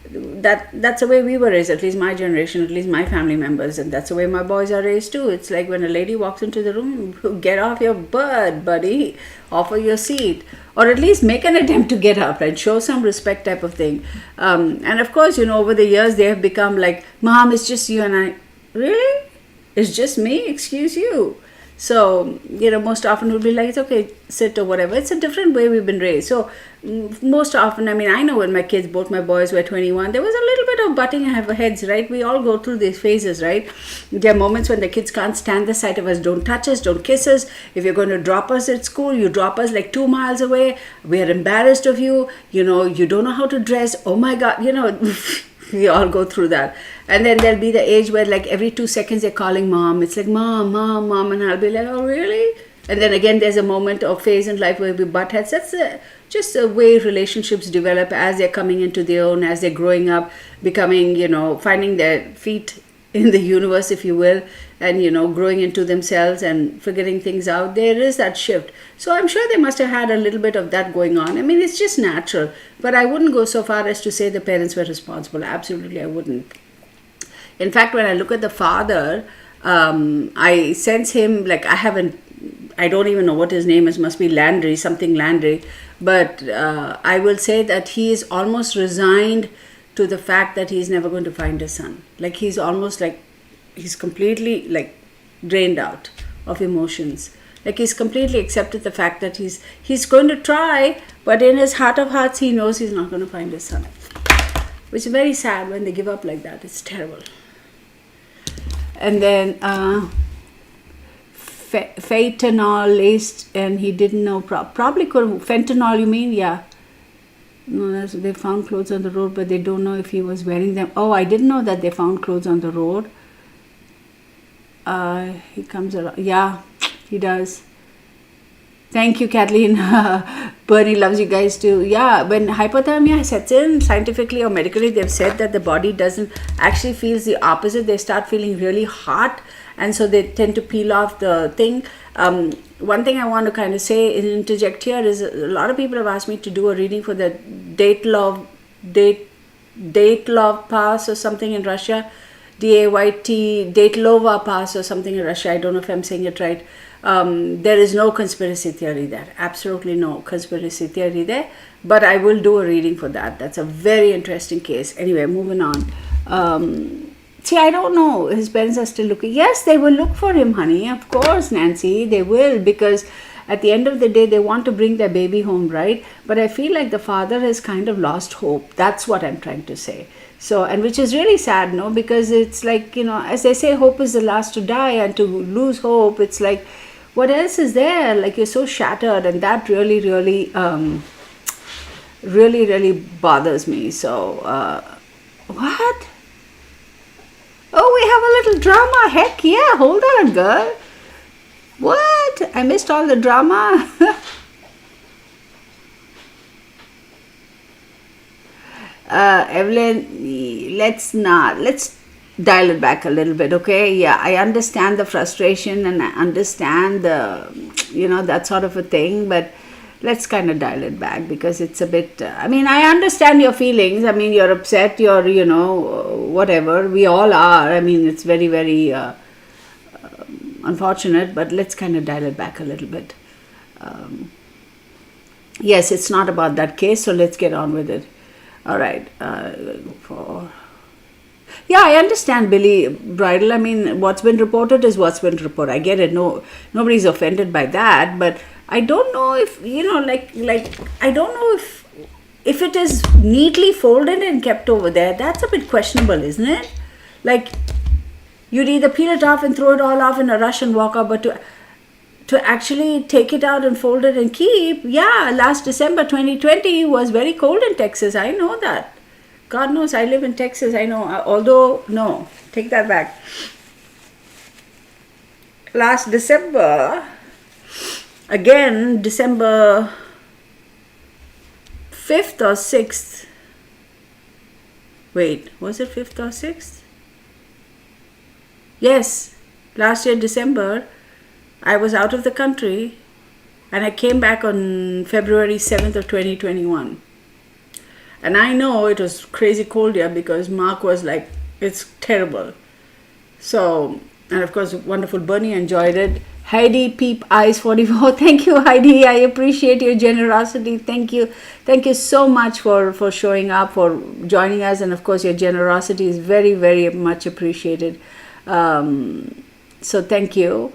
that's the way we were raised, at least my generation, at least my family members, and that's the way my boys are raised too. It's like when a lady walks into the room, get off your butt, buddy, offer your seat, or at least make an attempt to get up and show some respect type of thing. And of course, over the years they have become like, Mom, it's just you and I. Really? It's just me? Excuse you. So, most often we'll be like, it's okay, sit or whatever. It's a different way we've been raised. So, most often, I know when both my boys were 21, there was a little bit of butting of heads, right? We all go through these phases, right? There are moments when the kids can't stand the sight of us. Don't touch us, don't kiss us. If you're going to drop us at school, you drop us like 2 miles away. We are embarrassed of you. You don't know how to dress. Oh my God, we all go through that. And then there'll be the age where like every 2 seconds they're calling mom. It's like, mom. And I'll be like, oh, really? And then again, there's a moment or phase in life where we butt heads. That's just the way relationships develop as they're coming into their own, as they're growing up, becoming, finding their feet in the universe, if you will, and, growing into themselves and figuring things out. There is that shift. So I'm sure they must have had a little bit of that going on. I mean, it's just natural. But I wouldn't go so far as to say the parents were responsible. Absolutely, I wouldn't. In fact, when I look at the father, I sense him like I don't even know what his name is, must be Landry, something Landry. But I will say that he is almost resigned to the fact that he's never going to find his son. Like he's almost like, he's completely like drained out of emotions. Like he's completely accepted the fact that he's going to try, but in his heart of hearts, he knows he's not going to find his son. Which is very sad when they give up like that. It's terrible. And then fentanyl laced, and he didn't know, probably could, fentanyl you mean? Yeah. No, they found clothes on the road, but they don't know if he was wearing them. Oh, I didn't know that they found clothes on the road. He comes around. Yeah, he does. Thank you, Kathleen. Bernie loves you guys too. Yeah, when hypothermia sets in, scientifically or medically, they've said that the body doesn't actually feels the opposite. They start feeling really hot, and so they tend to peel off the thing. One thing I want to kind of say and interject here is a lot of people have asked me to do a reading for the date love pass or something in Russia. DAYT, Datelova pass or something in Russia. I don't know if I'm saying it right. There is no conspiracy theory there. Absolutely no conspiracy theory there. But I will do a reading for that. That's a very interesting case. Anyway, moving on. See, I don't know. His parents are still looking. Yes, they will look for him, honey. Of course, Nancy. They will, because at the end of the day, they want to bring their baby home, right? But I feel like the father has kind of lost hope. That's what I'm trying to say. So, and which is really sad, no? Because it's like, as they say, hope is the last to die, and to lose hope, it's like, what else is there? Like, you're so shattered, and that really, really, really bothers me. So, what? Oh, we have a little drama. Heck yeah, hold on, girl. What? I missed all the drama. Evelyn, let's dial it back a little bit, okay? Yeah, I understand the frustration, and I understand the, that sort of a thing, but let's kind of dial it back, because it's a bit, I understand your feelings. You're upset, you're, whatever. We all are. It's very, very unfortunate, but let's kind of dial it back a little bit. Yes, it's not about that case, so let's get on with it. All right. Yeah, I understand, Billy Bridal. What's been reported is what's been reported. I get it. No, nobody's offended by that. But I don't know if, I don't know if it is neatly folded and kept over there. That's a bit questionable, isn't it? Like, you'd either peel it off and throw it all off in a rush and walk out, but to actually take it out and fold it and keep, yeah, last December 2020 was very cold in Texas. I know that. God knows, I live in Texas. I know. Although, no, take that back. Last December, again, December 5th or 6th. Wait, was it 5th or 6th? Yes, last year, December, I was out of the country, and I came back on February 7th of 2021. And I know it was crazy cold here, because Mark was like, it's terrible. So, and of course, wonderful Bernie enjoyed it. Heidi Peep Eyes 44. Thank you, Heidi. I appreciate your generosity. Thank you. Thank you so much for showing up, for joining us. And of course, your generosity is very, very much appreciated. So thank you.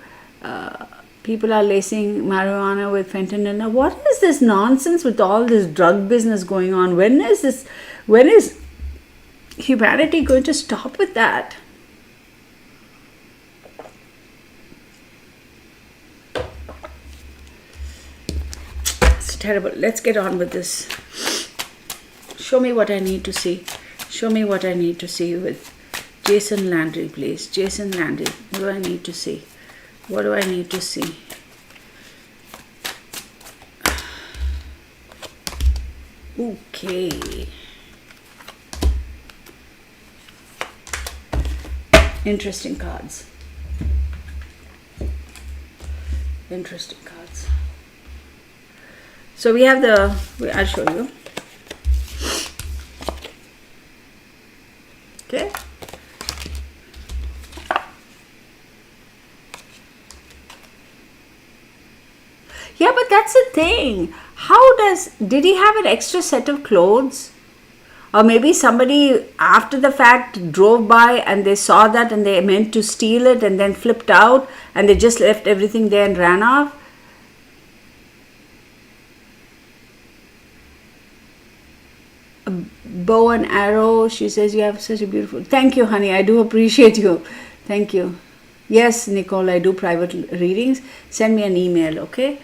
People are lacing marijuana with fentanyl. Now, what is this nonsense with all this drug business going on? When is humanity going to stop with that? It's terrible. Let's get on with this. Show me what I need to see. Show me what I need to see with Jason Landry, please. Jason Landry. What do I need to see? What do I need to see? Okay. Interesting cards. Interesting cards. So we have I'll show you. Okay. Yeah, but that's the thing. Did he have an extra set of clothes? Or maybe somebody after the fact drove by and they saw that and they meant to steal it and then flipped out and they just left everything there and ran off. A bow and arrow. She says you have such a beautiful... Thank you, honey. I do appreciate you. Thank you. Yes, Nicole, I do private readings. Send me an email, okay?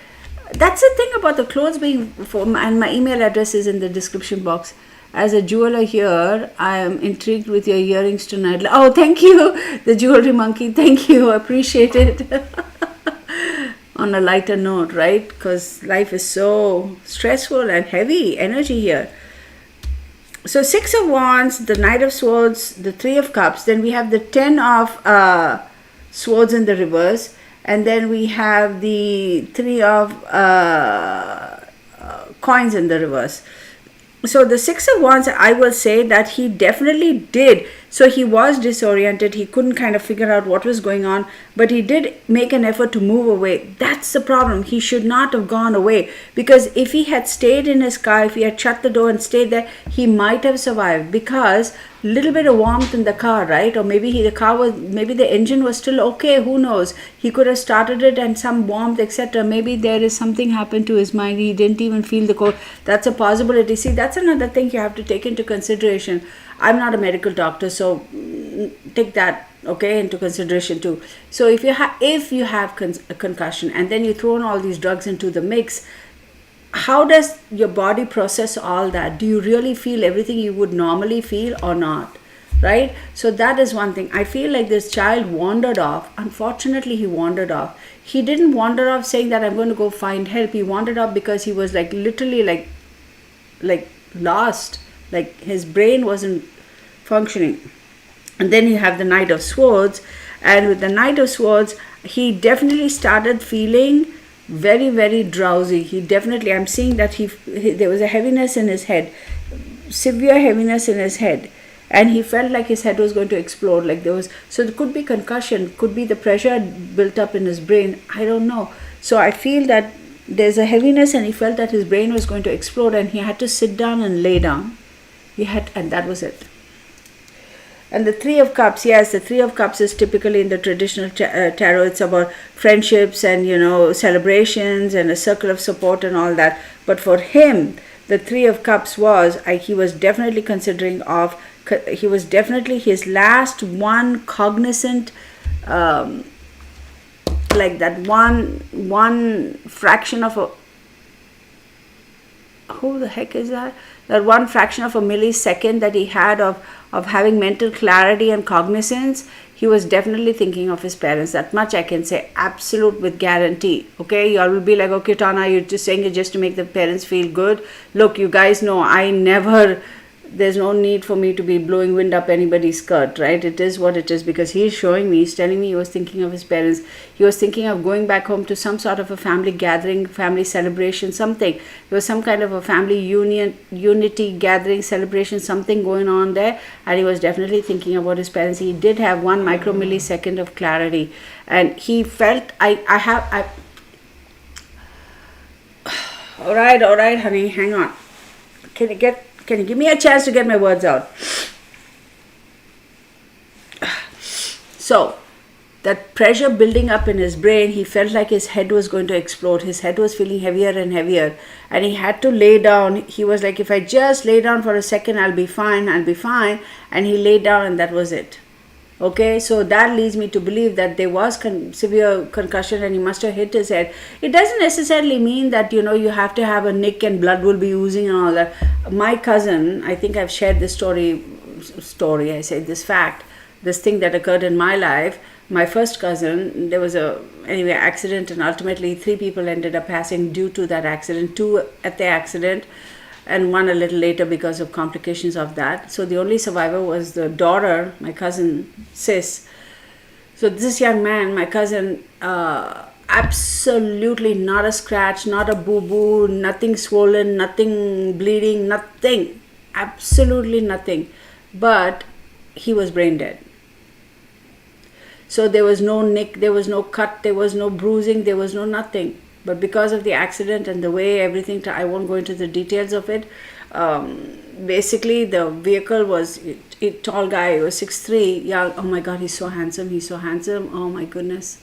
That's the thing about the clothes being... and my email address is in the description box. As a jeweler here, I am intrigued with your earrings tonight. Oh, thank you, the jewelry monkey. Thank you. I appreciate it. On a lighter note, right? Because life is so stressful and heavy energy here. So 6 of Wands, the Knight of Swords, the 3 of Cups. Then we have the 10 of Swords in the reverse. And then we have the 3 of Coins in the reverse. So the 6 of Wands, I will say that he definitely did. So he was disoriented. He couldn't kind of figure out what was going on. But he did make an effort to move away. That's the problem. He should not have gone away. Because if he had stayed in his car, if he had shut the door and stayed there, he might have survived. Because a little bit of warmth in the car, right? Or maybe maybe the engine was still okay. Who knows? He could have started it and some warmth, etc. Maybe there is something happened to his mind. He didn't even feel the cold. That's a possibility. See, that's another thing you have to take into consideration. I'm not a medical doctor, so take that, okay, into consideration too. So if you have a concussion and then you throw in all these drugs into the mix, how does your body process all that? Do you really feel everything you would normally feel or not? Right? So that is one thing. I feel like this child wandered off. Unfortunately, he wandered off. He didn't wander off saying that I'm going to go find help. He wandered off because he was like literally like lost. Like his brain wasn't functioning. And then you have the Knight of Swords. And with the Knight of Swords, he definitely started feeling very, very drowsy. I'm seeing that there was a heaviness in his head, severe heaviness in his head, and he felt like his head was going to explode. So it could be concussion, could be the pressure built up in his brain. I don't know. So I feel that there's a heaviness, and he felt that his brain was going to explode, and he had to sit down and lay down. And that was it. And the 3 of Cups, yes, the 3 of Cups is typically in the traditional tarot. It's about friendships and, celebrations and a circle of support and all that. But for him, the 3 of Cups he was definitely he was definitely his last one cognizant, like that one fraction of a, who the heck is that? That one fraction of a millisecond that he had of having mental clarity and cognizance, he was definitely thinking of his parents. That much I can say, absolute with guarantee. Okay, you all will be like, okay, Tana, you're just saying it just to make the parents feel good. Look, you guys know there's no need for me to be blowing wind up anybody's skirt, right? It is what it is, because he's showing me, he's telling me he was thinking of his parents. He was thinking of going back home to some sort of a family gathering, family celebration, something. There was some kind of a family unity gathering, celebration, something going on there. And he was definitely thinking about his parents. He did have 1 micromillisecond of clarity. And he felt, all right, honey, hang on. Can you give me a chance to get my words out? So, that pressure building up in his brain, he felt like his head was going to explode. His head was feeling heavier and heavier. And he had to lay down. He was like, if I just lay down for a second, I'll be fine. And he laid down and that was it. Okay, so that leads me to believe that there was severe concussion and he must have hit his head. It doesn't necessarily mean that, you have to have a nick and blood will be oozing and all that. My cousin, I think I've shared this this fact, this thing that occurred in my life. My first cousin, there was accident, and ultimately 3 people ended up passing due to that accident. 2 at the accident, and one a little later because of complications of that. So the only survivor was the daughter, my cousin, sis. So this young man, my cousin, absolutely not a scratch, not a boo-boo, nothing swollen, nothing bleeding, nothing. Absolutely nothing. But he was brain dead. So there was no nick, there was no cut, there was no bruising, there was no nothing. But because of the accident and the way everything, I won't go into the details of it. Basically, the vehicle was a tall guy. He was 6'3", young. Oh my God, he's so handsome. He's so handsome. Oh my goodness.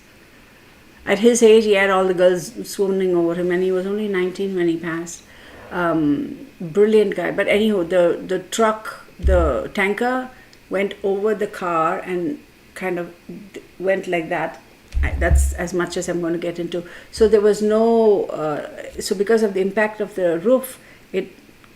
At his age, he had all the girls swooning over him, and he was only 19 when he passed. Brilliant guy. But anyhow, the truck, the tanker, went over the car and kind of went like that. That's as much as I'm going to get into. So there was no, so because of the impact of the roof, it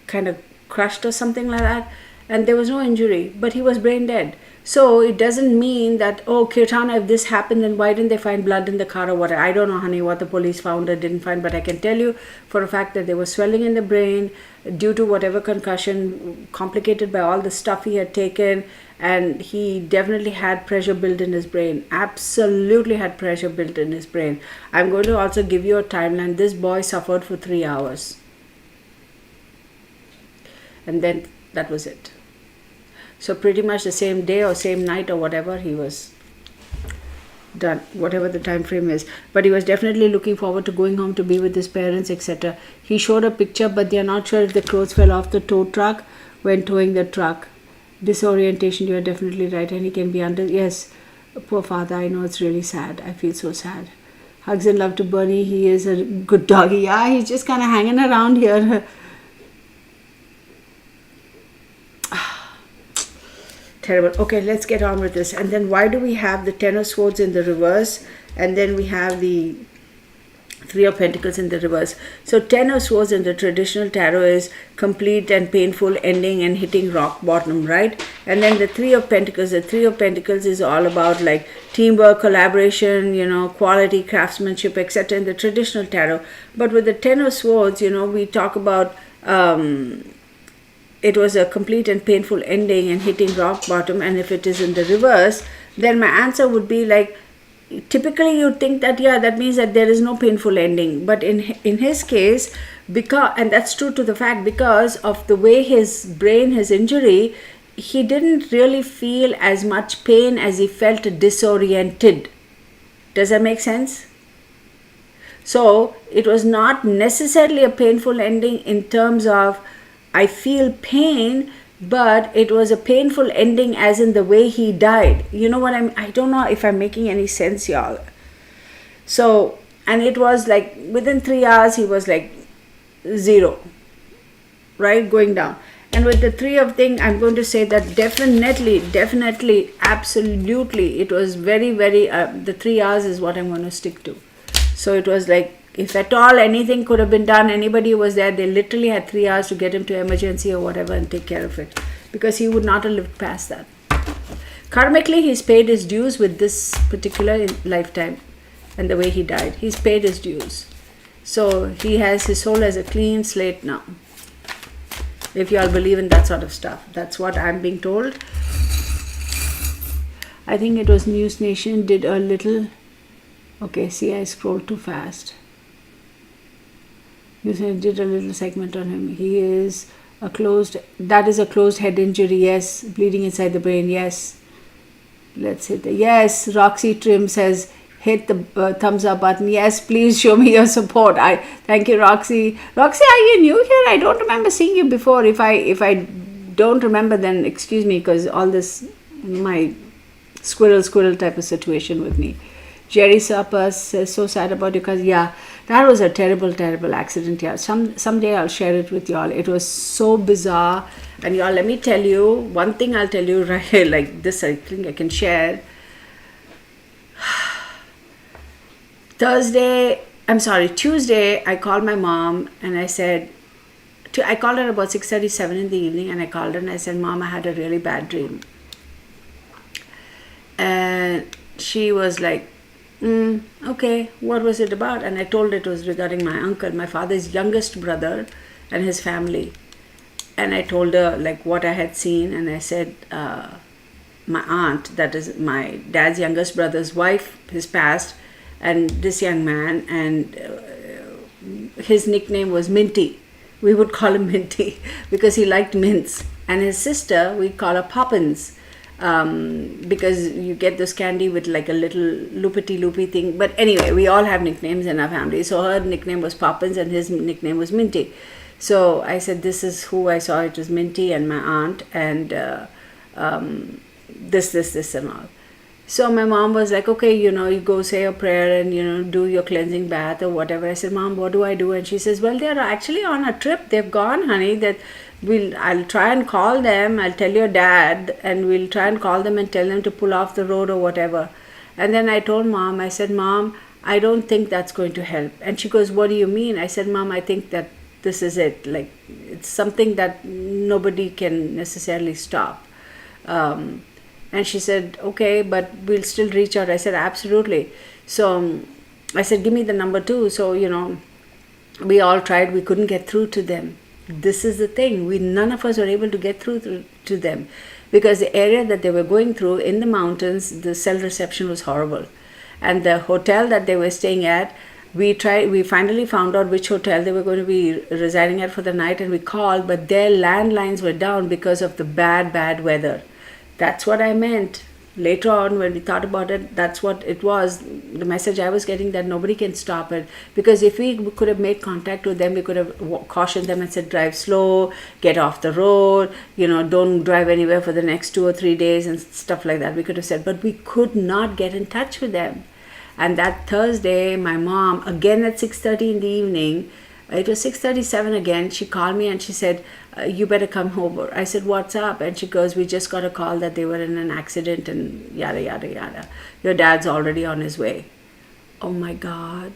kind of crushed or something like that, and there was no injury, but he was brain dead. So it doesn't mean that, oh, Kirtana, if this happened, then why didn't they find blood in the car or what? I don't know, honey, what the police found or didn't find, but I can tell you for a fact that there was swelling in the brain due to whatever concussion, complicated by all the stuff he had taken, and he definitely had pressure built in his brain. Absolutely had pressure built in his brain. I'm going to also give you a timeline. This boy suffered for 3 hours. And then that was it. So pretty much the same day or same night or whatever, he was done, whatever the time frame is. But he was definitely looking forward to going home to be with his parents, etc. He showed a picture, but they are not sure if the clothes fell off the tow truck when towing the truck. Disorientation, you are definitely right, and he can be under. Yes, poor father, I know, it's really sad. I feel so sad. Hugs and love to Bernie. He is a good doggy. Yeah, he's just kind of hanging around here. Terrible. Okay, let's get on with this. And then why do we have the Ten of Swords in the reverse, and then we have the Three of Pentacles in the reverse? So Ten of Swords in the traditional tarot is complete and painful ending and hitting rock bottom, right? And then the Three of Pentacles is all about like teamwork, collaboration, quality, craftsmanship, etc. in the traditional tarot. But with the Ten of Swords, we talk about it was a complete and painful ending and hitting rock bottom. And if it is in the reverse, then my answer would be like, typically you'd think that, yeah, that means that there is no painful ending. But in his case, and that's true to the fact, because of the way his brain, his injury, he didn't really feel as much pain as he felt disoriented. Does that make sense? So it was not necessarily a painful ending in terms of I feel pain, but it was a painful ending as in the way he died. You know what I don't know if I'm making any sense, y'all. So, and it was like within 3 hours he was like 0, right, going down. And with the Three of Thing, I'm going to say that definitely, absolutely, it was very, very, the 3 hours is what I'm going to stick to. So it was like, if at all anything could have been done, anybody who was there, they literally had 3 hours to get him to emergency or whatever and take care of it, because he would not have lived past that. Karmically, he's paid his dues with this particular lifetime and the way he died. He's paid his dues. So he has, his soul as a clean slate now. If you all believe in that sort of stuff. That's what I'm being told. I think it was News Nation did a little... Okay, see, I scrolled too fast. You said did a little segment on him. He is a closed, that is a closed head injury, yes. Bleeding inside the brain, yes. Let's hit the, yes. Roxy Trim says, hit the thumbs up button. Yes, please show me your support. Thank you, Roxy. Roxy, are you new here? I don't remember seeing you before. If I don't remember, then excuse me, because all this, my squirrel type of situation with me. Jerry Sapas says, so sad about you, because yeah, that was a terrible accident. Yeah, someday I'll share it with y'all. It was so bizarre. And y'all, let me tell you one thing. I'll tell you right here, like this, I think I can share. Tuesday, I called my mom and I said, I called her about 6:37 in the evening, and I called her and I said, Mom, I had a really bad dream. And she was like, okay, what was it about? And I told her it was regarding my uncle, my father's youngest brother, and his family. And I told her like what I had seen, and I said, my aunt, that is my dad's youngest brother's wife, has passed, and this young man, and his nickname was Minty. We would call him Minty because he liked mints. And his sister, we call her Poppins, because you get this candy with like a little loopy thing. But anyway, we all have nicknames in our family. So her nickname was Poppins and his nickname was Minty. So I said, this is who I saw. It was Minty and my aunt, and this and all. So my mom was like, okay, you go say a prayer and, do your cleansing bath or whatever. I said, Mom, what do I do? And she says, well, they're actually on a trip. They've gone, honey. I'll try and call them. I'll tell your dad, and we'll try and call them and tell them to pull off the road or whatever. And then I told Mom, I said, Mom, I don't think that's going to help. And she goes, what do you mean? I said, Mom, I think that this is it. Like, it's something that nobody can necessarily stop. And she said, okay, but we'll still reach out. I said, absolutely. So I said, give me the number too. So, we all tried. We couldn't get through to them. This is the thing. None of us were able to get through to them because the area that they were going through in the mountains, the cell reception was horrible. And the hotel that they were staying at, we finally found out which hotel they were going to be residing at for the night, and we called, but their landlines were down because of the bad weather. That's what I meant. Later on, when we thought about it, that's what it was. The message I was getting, that nobody can stop it. Because if we could have made contact with them, we could have cautioned them and said, drive slow, get off the road, don't drive anywhere for the next 2 or 3 days and stuff like that. We could have said, but we could not get in touch with them. And that Thursday, my mom, again at 6:30 in the evening, it was 6:37 again, she called me and she said, you better come over. I said, what's up? And she goes, we just got a call that they were in an accident and yada, yada, yada. Your dad's already on his way. Oh my God.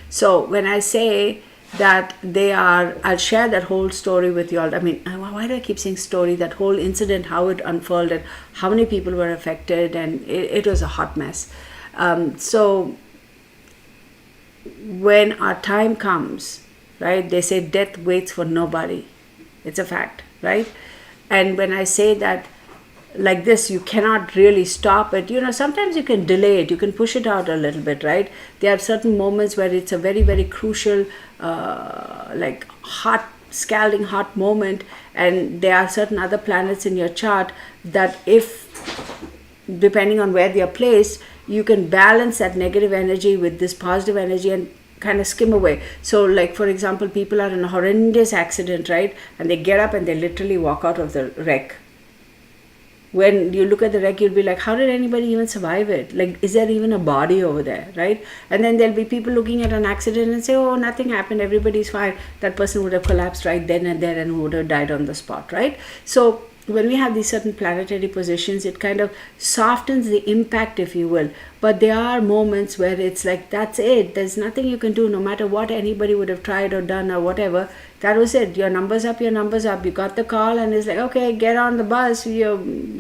So when I say that I'll share that whole story with you all. I mean, why do I keep saying story? That whole incident, how it unfolded, how many people were affected, and it was a hot mess. So when our time comes, right, they say death waits for nobody. It's a fact, right? And when I say that like this, you cannot really stop it. Sometimes you can delay it, you can push it out a little bit, right? There are certain moments where it's a very, very crucial, like hot, scalding hot moment, and there are certain other planets in your chart that, if depending on where they are placed, you can balance that negative energy with this positive energy and kind of skim away. So like, for example, people are in a horrendous accident, right? And they get up and they literally walk out of the wreck. When you look at the wreck, you'll be like, how did anybody even survive it? Like, is there even a body over there, right? And then there'll be people looking at an accident and say, oh, nothing happened, everybody's fine. That person would have collapsed right then and there and would have died on the spot, right? So when we have these certain planetary positions, it kind of softens the impact, if you will. But there are moments where it's like, that's it. There's nothing you can do, no matter what anybody would have tried or done or whatever. That was it. Your number's up, your number's up. You got the call and it's like, okay, get on the bus. We're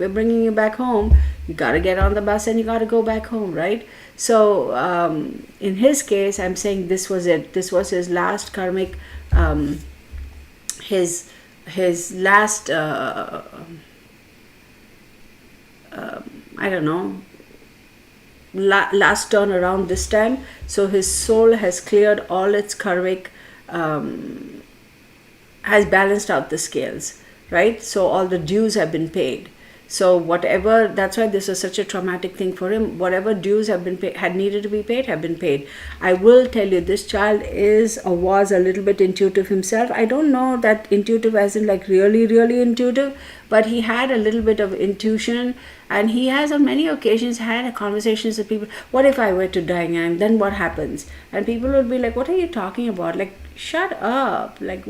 bringing you back home. You got to get on the bus and you got to go back home, right? So in his case, I'm saying this was it. This was his last karmic, his last, I don't know, last turn around this time. So his soul has cleared all its karmic, has balanced out the scales, right? So all the dues have been paid. So whatever, that's why this is such a traumatic thing for him. Whatever dues have been paid, had needed to be paid, have been paid. I will tell you, this child is or was a little bit intuitive himself. I don't know that intuitive as in like really, really intuitive, but he had a little bit of intuition, and he has on many occasions had conversations with people. What if I were to die and then what happens? And people would be like, what are you talking about? Like, shut up. Like,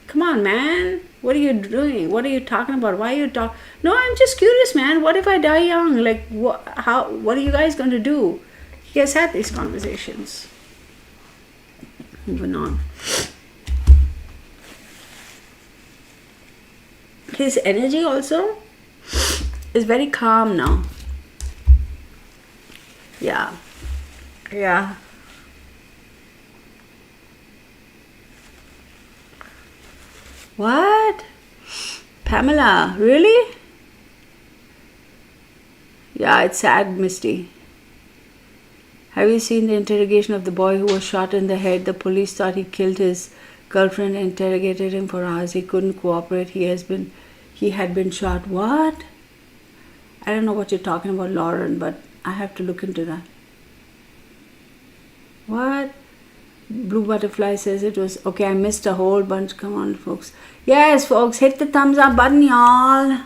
come on, man. What are you doing? What are you talking about? Why are you talking? No, I'm just curious, man. What if I die young? Like, what are you guys going to do? He has had these conversations. Moving on. His energy also is very calm now. Yeah. What? Pamela, really? Yeah, it's sad, Misty. Have you seen the interrogation of the boy who was shot in the head? The police thought he killed his girlfriend and interrogated him for hours. He couldn't cooperate. He had been shot. What? I don't know what you're talking about, Lauren, but I have to look into that. What? Blue Butterfly says it was okay. I missed a whole bunch. Come on, folks. Yes, folks, hit the thumbs up button, y'all.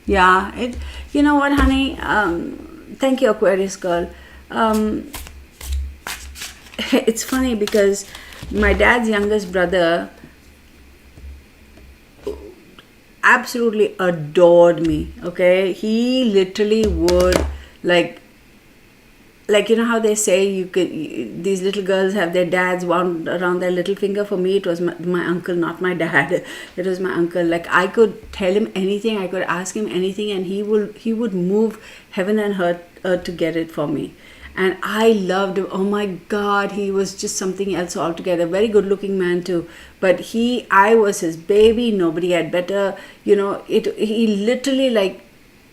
Yeah, you know what, honey? Thank you, Aquarius girl. It's funny because my dad's youngest brother absolutely adored me. Okay, he literally would like you know how they say these little girls have their dads wound around their little finger. For me, it was my uncle, not my dad. It was my uncle. Like, I could tell him anything, I could ask him anything, and he would move heaven and earth to get it for me. And I loved him. Oh my God, he was just something else altogether. Very good looking man too. But I was his baby. Nobody had better. He literally, like,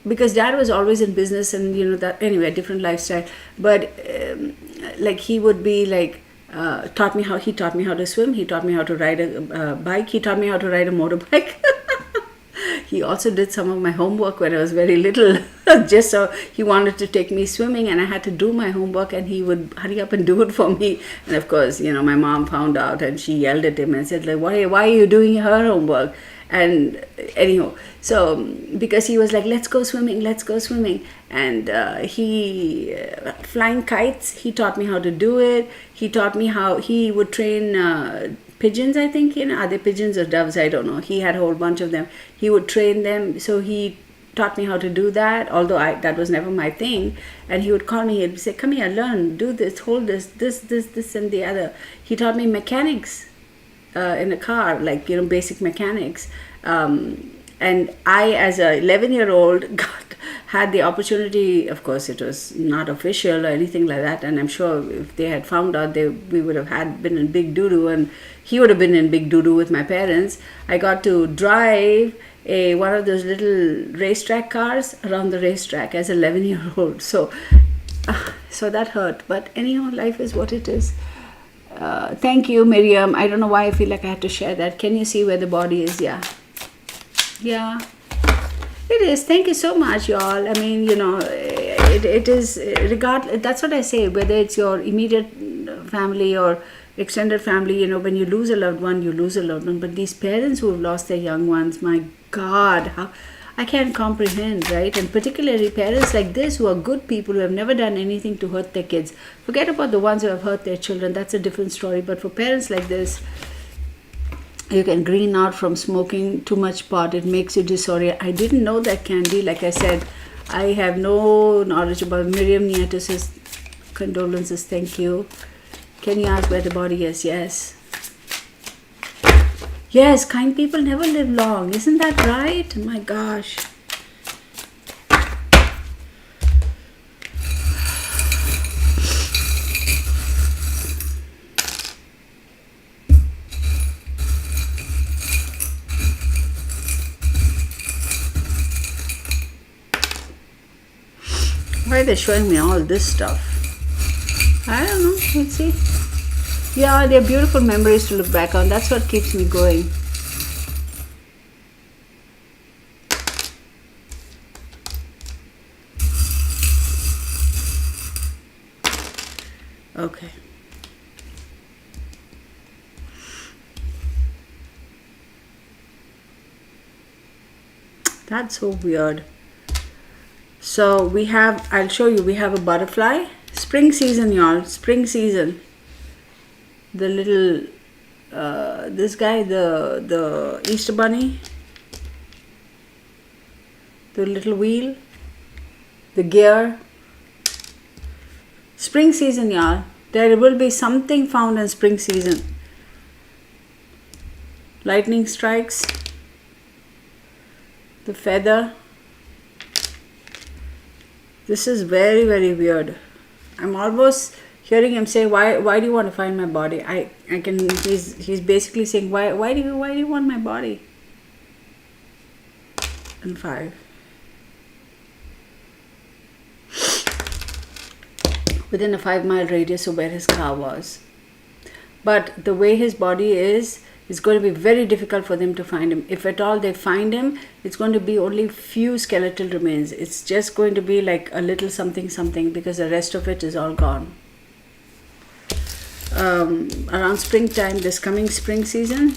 because dad was always in business and that, anyway, different lifestyle, but like, he would be like, he taught me how to swim, he taught me how to ride a bike, he taught me how to ride a motorbike. He also did some of my homework when I was very little. Just so he wanted to take me swimming, and I had to do my homework, and he would hurry up and do it for me. And of course, my mom found out, and she yelled at him and said, like, why are you doing her homework? And anyhow, so because he was like, let's go swimming, and he flying kites, he taught me how to do it. He taught me how he would train pigeons, I think, are they pigeons or doves, I don't know. He had a whole bunch of them. He would train them, so he taught me how to do that, although that was never my thing. And he would call me, he'd say, come here, learn, do this, hold this and the other. He taught me mechanics in a car, like, basic mechanics. And I, as a 11-year-old, had the opportunity. Of course, it was not official or anything like that, and I'm sure if they had found out, we would have been in big doo-doo, and he would have been in big doo-doo with my parents. I got to drive one of those little racetrack cars around the racetrack as an 11-year-old. So that hurt, but anyhow, life is what it is. Thank you, Miriam. I don't know why I feel like I had to share that. Can you see where the body is? Yeah, it is. Thank you so much, y'all. I mean, it is, that's what I say, whether it's your immediate family or extended family, when you lose a loved one, you lose a loved one. But these parents who have lost their young ones, my God, how I can't comprehend, right? And particularly parents like this who are good people, who have never done anything to hurt their kids. Forget about the ones who have hurt their children. That's a different story. But for parents like this, you can green out from smoking too much pot. It makes you disoriented. I didn't know that, Candy. Like I said, I have no knowledge about. Miriam Nieto says, condolences, thank you. Can you ask where the body is? Yes. Yes, kind people never live long. Isn't that right? My gosh. Why are they showing me all this stuff? I don't know. Let's see. Yeah, they're beautiful memories to look back on. That's what keeps me going. Okay. That's so weird. So we have, I'll show you, we have a butterfly. Spring season, y'all. Spring season. The little, this guy, the Easter bunny. The little wheel. The gear. Spring season, y'all. There will be something found in spring season. Lightning strikes. The feather. This is very, very weird. I'm almost hearing him say, why do you want to find my body? He's basically saying, why do you want my body? And 5. Within a 5-mile radius of where his car was. But the way his body is, it's going to be very difficult for them to find him. If at all they find him, it's going to be only few skeletal remains. It's just going to be like a little something something, because the rest of it is all gone. Around springtime, this coming spring season,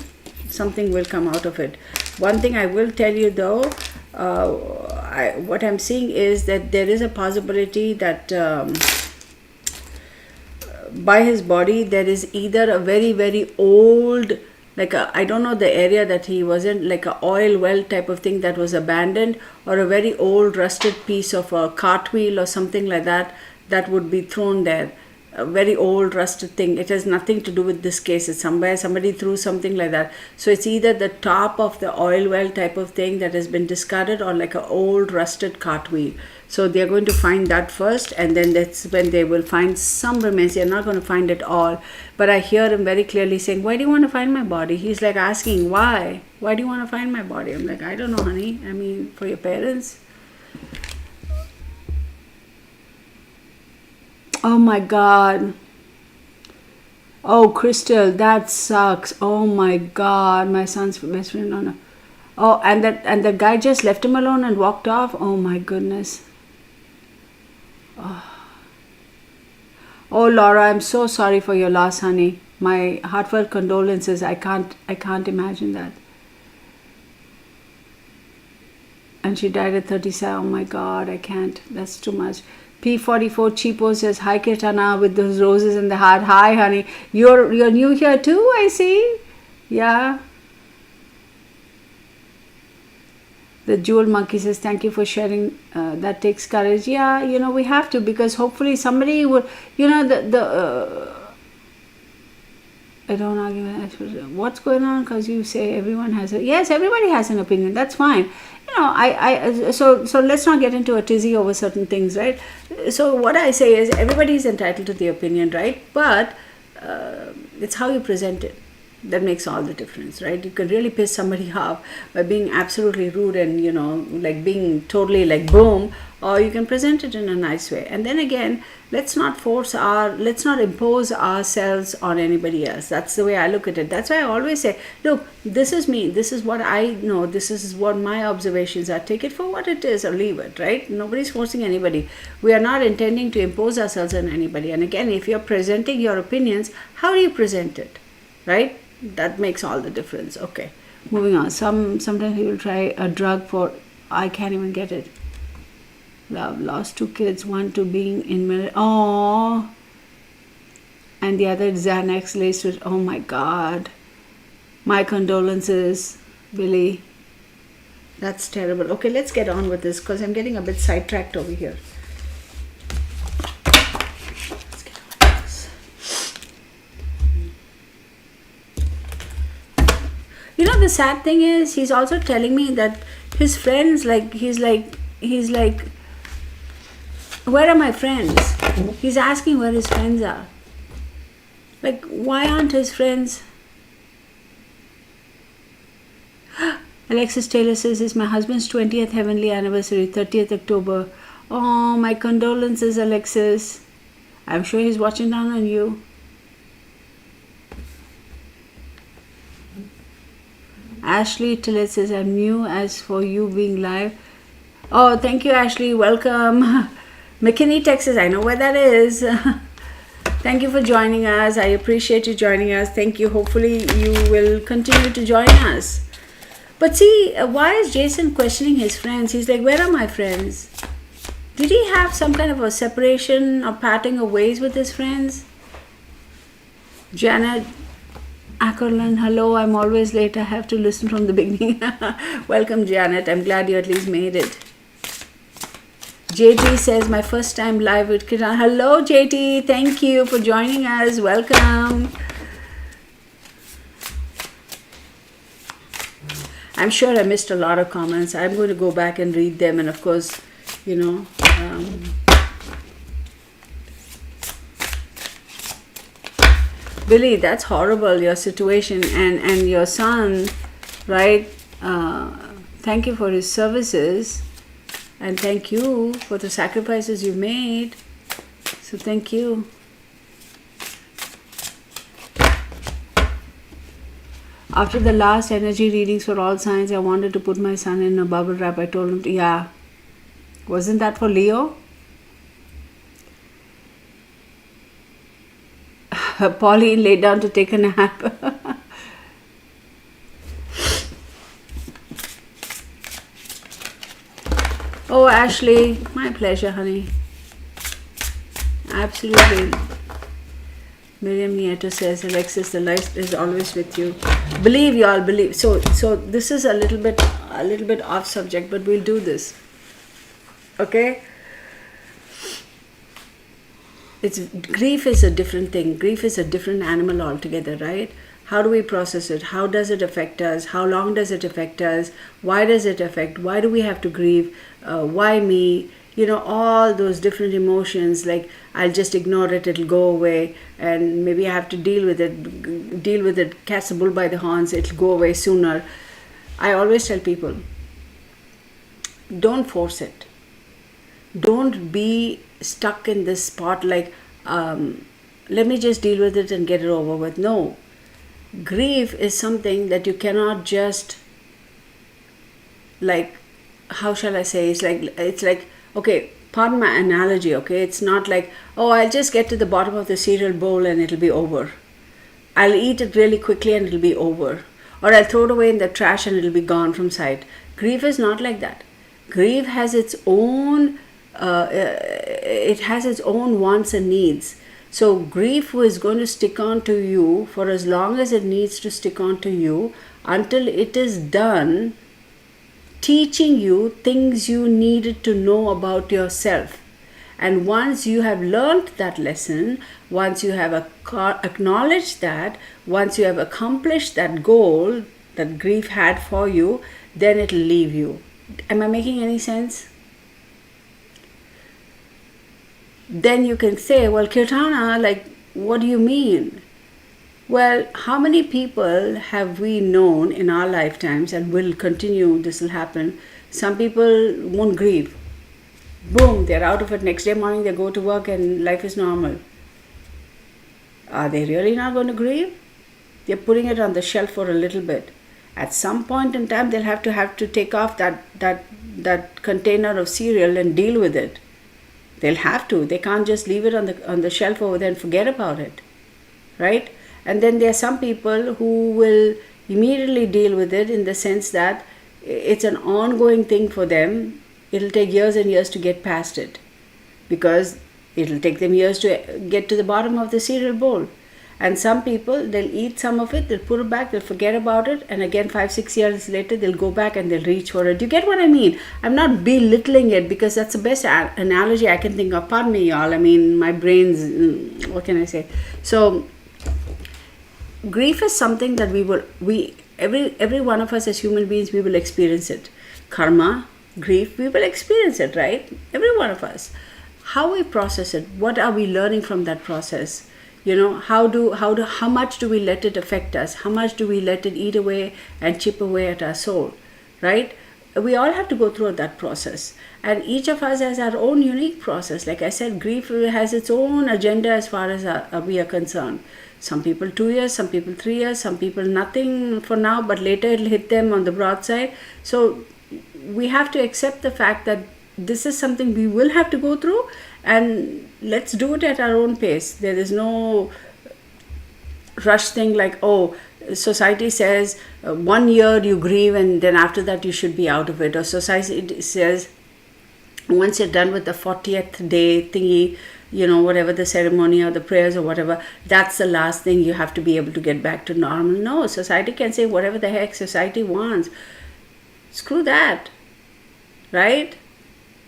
something will come out of it. One thing I will tell you though, what I'm seeing is that there is a possibility that by his body there is either a very, very old, like I don't know the area that he was in, like a oil well type of thing that was abandoned, or a very old rusted piece of a cartwheel or something like that would be thrown there. A very old rusted thing. It has nothing to do with this case. It's somewhere somebody threw something like that. So it's either the top of the oil well type of thing that has been discarded, or like an old rusted cartwheel. So they're going to find that first, and then that's when they will find some remains. They're not going to find it all. But I hear him very clearly saying, why do you want to find my body? He's like asking, why? Why do you want to find my body? I'm like, I don't know, honey. I mean, for your parents. Oh my God. Oh, Crystal, that sucks. Oh my God, my son's best friend. No. Oh, and the guy just left him alone and walked off. Oh my goodness. Oh, Laura, I'm so sorry for your loss, honey. My heartfelt condolences. I can't imagine that. And she died at 37. Oh my God, I can't. That's too much. P44 Cheapo says, hi Kirtana, with those roses in the heart. Hi honey, you're new here too, I see. Yeah. The Jewel Monkey says, thank you for sharing. That takes courage. Yeah, we have to, because hopefully somebody will, I don't argue with what's going on, because you say everyone has yes, everybody has an opinion. That's fine. So let's not get into a tizzy over certain things, right? So what I say is everybody is entitled to their opinion, right? But it's how you present it that makes all the difference, right? You can really piss somebody off by being absolutely rude and like being totally like boom, or you can present it in a nice way. And then again, let's not impose ourselves on anybody else. That's the way I look at it. That's why I always say, look, this is me, this is what I know, this is what my observations are. Take it for what it is or leave it, right? Nobody's forcing anybody. We are not intending to impose ourselves on anybody. And again, if you're presenting your opinions, how do you present it, right? That makes all the difference. Okay, moving on. Sometimes he will try a drug for, I can't even get it. Love, lost 2 kids, one to being in military. Oh, and the other Xanax laced with, oh my God. My condolences, Billy. That's terrible. Okay, let's get on with this, because I'm getting a bit sidetracked over here. Let's get on with this. The sad thing is, he's also telling me that his friends, he's like, where are my friends? He's asking where his friends are. Like, why aren't his friends? Alexis Taylor says, it's my husband's 20th heavenly anniversary, 30th October. Oh, my condolences, Alexis. I'm sure he's watching down on you. Ashley Tillett says, I'm new as for you being live. Oh, thank you, Ashley. Welcome. McKinney, Texas. I know where that is. Thank you for joining us. I appreciate you joining us. Thank you. Hopefully you will continue to join us. But see, why is Jason questioning his friends? He's like, where are my friends? Did he have some kind of a separation or parting of ways with his friends? Janet Ackerland, hello, I'm always late. I have to listen from the beginning. Welcome, Janet. I'm glad you at least made it. JT says, my first time live with Kiran. Hello, JT. Thank you for joining us. Welcome. I'm sure I missed a lot of comments. I'm going to go back and read them. And of course, Billy, that's horrible, your situation, and your son, right? Thank you for his services, and thank you for the sacrifices you made. So thank you. After the last energy readings for all signs, I wanted to put my son in a bubble wrap. I told him to, yeah. Wasn't that for Leo? Pauline laid down to take a nap. Oh, Ashley, my pleasure, honey. Absolutely. Miriam Nieto says, Alexis, the light is always with you. Believe, y'all, believe. So this is a little bit off subject, but we'll do this. Okay? Grief is a different thing. Grief is a different animal altogether, right? How do we process it? How does it affect us? How long does it affect us? Why does it affect? Why do we have to grieve? Why me? You know, all those different emotions, like I'll just ignore it, it'll go away, and maybe I have to deal with it, catch the bull by the horns, it'll go away sooner. I always tell people, don't force it. Don't be stuck in this spot like, let me just deal with it and get it over with. No. Grief is something that you cannot just, like, how shall I say, it's like, okay, pardon my analogy, okay, it's not like, oh, I'll just get to the bottom of the cereal bowl and it'll be over. I'll eat it really quickly and it'll be over. Or I'll throw it away in the trash and it'll be gone from sight. Grief is not like that. Grief has its own, wants and needs. So grief is going to stick on to you for as long as it needs to stick on to you until it is done teaching you things you needed to know about yourself. And once you have learned that lesson, once you have acknowledged that, once you have accomplished that goal that grief had for you, then it will leave you. Am I making any sense? Then you can say, well, Kirtana, like, what do you mean? Well, how many people have we known in our lifetimes, and will continue, this will happen, some people won't grieve. Boom, they're out of it. Next day morning they go to work and life is normal. Are they really not going to grieve? They're putting it on the shelf for a little bit. At some point in time, they'll have to take off that container of cereal and deal with it. They'll have to. They can't just leave it on the shelf over there and forget about it, right? And then there are some people who will immediately deal with it in the sense that it's an ongoing thing for them. It'll take years and years to get past it because it'll take them years to get to the bottom of the cereal bowl. And some people, they'll eat some of it, they'll put it back, they'll forget about it, and again 5-6 years later they'll go back and they'll reach for it. You get what I mean? I'm not belittling it because that's the best analogy I can think of. Pardon me, y'all. I mean, my brain's, what can I say? So grief is something that every one of us as human beings, we will experience it. Karma, grief, we will experience it, right? Every one of us. How we process it, what are we learning from that process? You know, how much do we let it affect us? How much do we let it eat away and chip away at our soul, right? We all have to go through that process. And each of us has our own unique process. Like I said, grief has its own agenda as far as we are concerned. Some people 2 years, some people 3 years, some people nothing for now, but later it'll hit them on the broadside. So we have to accept the fact that this is something we will have to go through, and let's do it at our own pace. There is no rush thing like, oh, society says 1 year you grieve and then after that you should be out of it. Or society says once you're done with the 40th day thingy, you know, whatever the ceremony or the prayers or whatever, that's the last thing, you have to be able to get back to normal. No, society can say whatever the heck society wants. Screw that, right?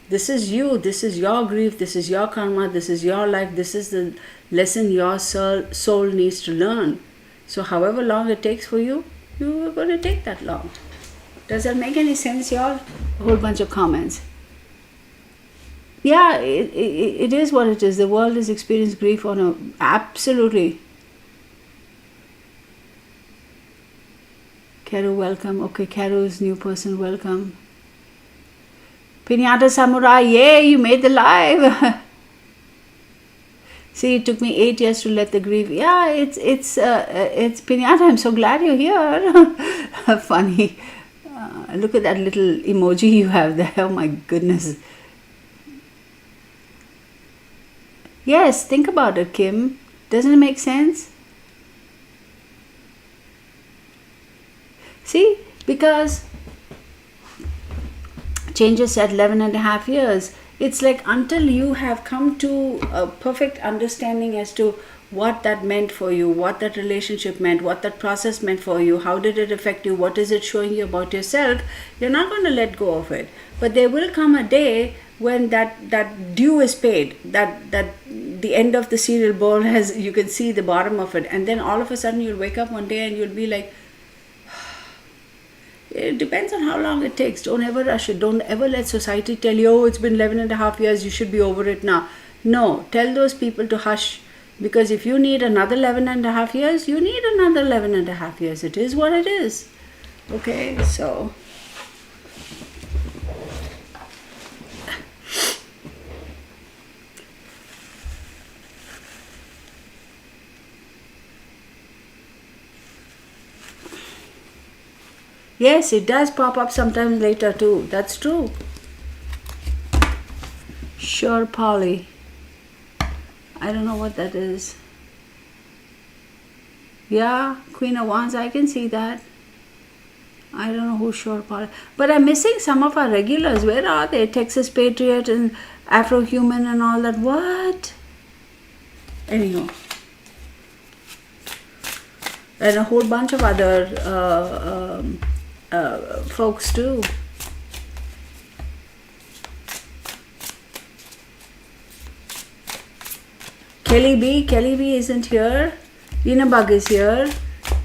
This is you, this is your grief, this is your karma, this is your life, this is the lesson your soul needs to learn. So however long it takes for you, you're going to take that long. Does that make any sense, y'all? A whole bunch of comments. Yeah, it is what it is. The world is experiencing grief on a, absolutely. Karu, welcome. Okay, Karu's new person, welcome. Pinata Samurai, yay, you made the live. See, it took me 8 years to let the grief. Yeah, it's Pinata. I'm so glad you're here. Funny. Look at that little emoji you have there. Oh my goodness. Yes, think about it, Kim. Doesn't it make sense? See, because changes at 11.5 years. It's like until you have come to a perfect understanding as to what that meant for you, what that relationship meant, what that process meant for you, how did it affect you, what is it showing you about yourself, you're not going to let go of it. But there will come a day when that due is paid, that the end of the cereal bowl has, you can see the bottom of it, and then all of a sudden you'll wake up one day and you'll be like, it depends on how long it takes. Don't ever rush it. Don't ever let society tell you, oh, it's been 11.5 years, you should be over it now. No, tell those people to hush. Because if you need another 11.5 years, you need another 11.5 years. It is what it is. Okay, so. Yes, it does pop up sometime later too. That's true. Sure, Polly. I don't know what that is. Yeah, Queen of Wands, I can see that. I don't know who Sure Polly. But I'm missing some of our regulars. Where are they? Texas Patriot and Afro-Human and all that. What? Anyhow. And a whole bunch of other folks too. Kelly B isn't here. Inabug is here.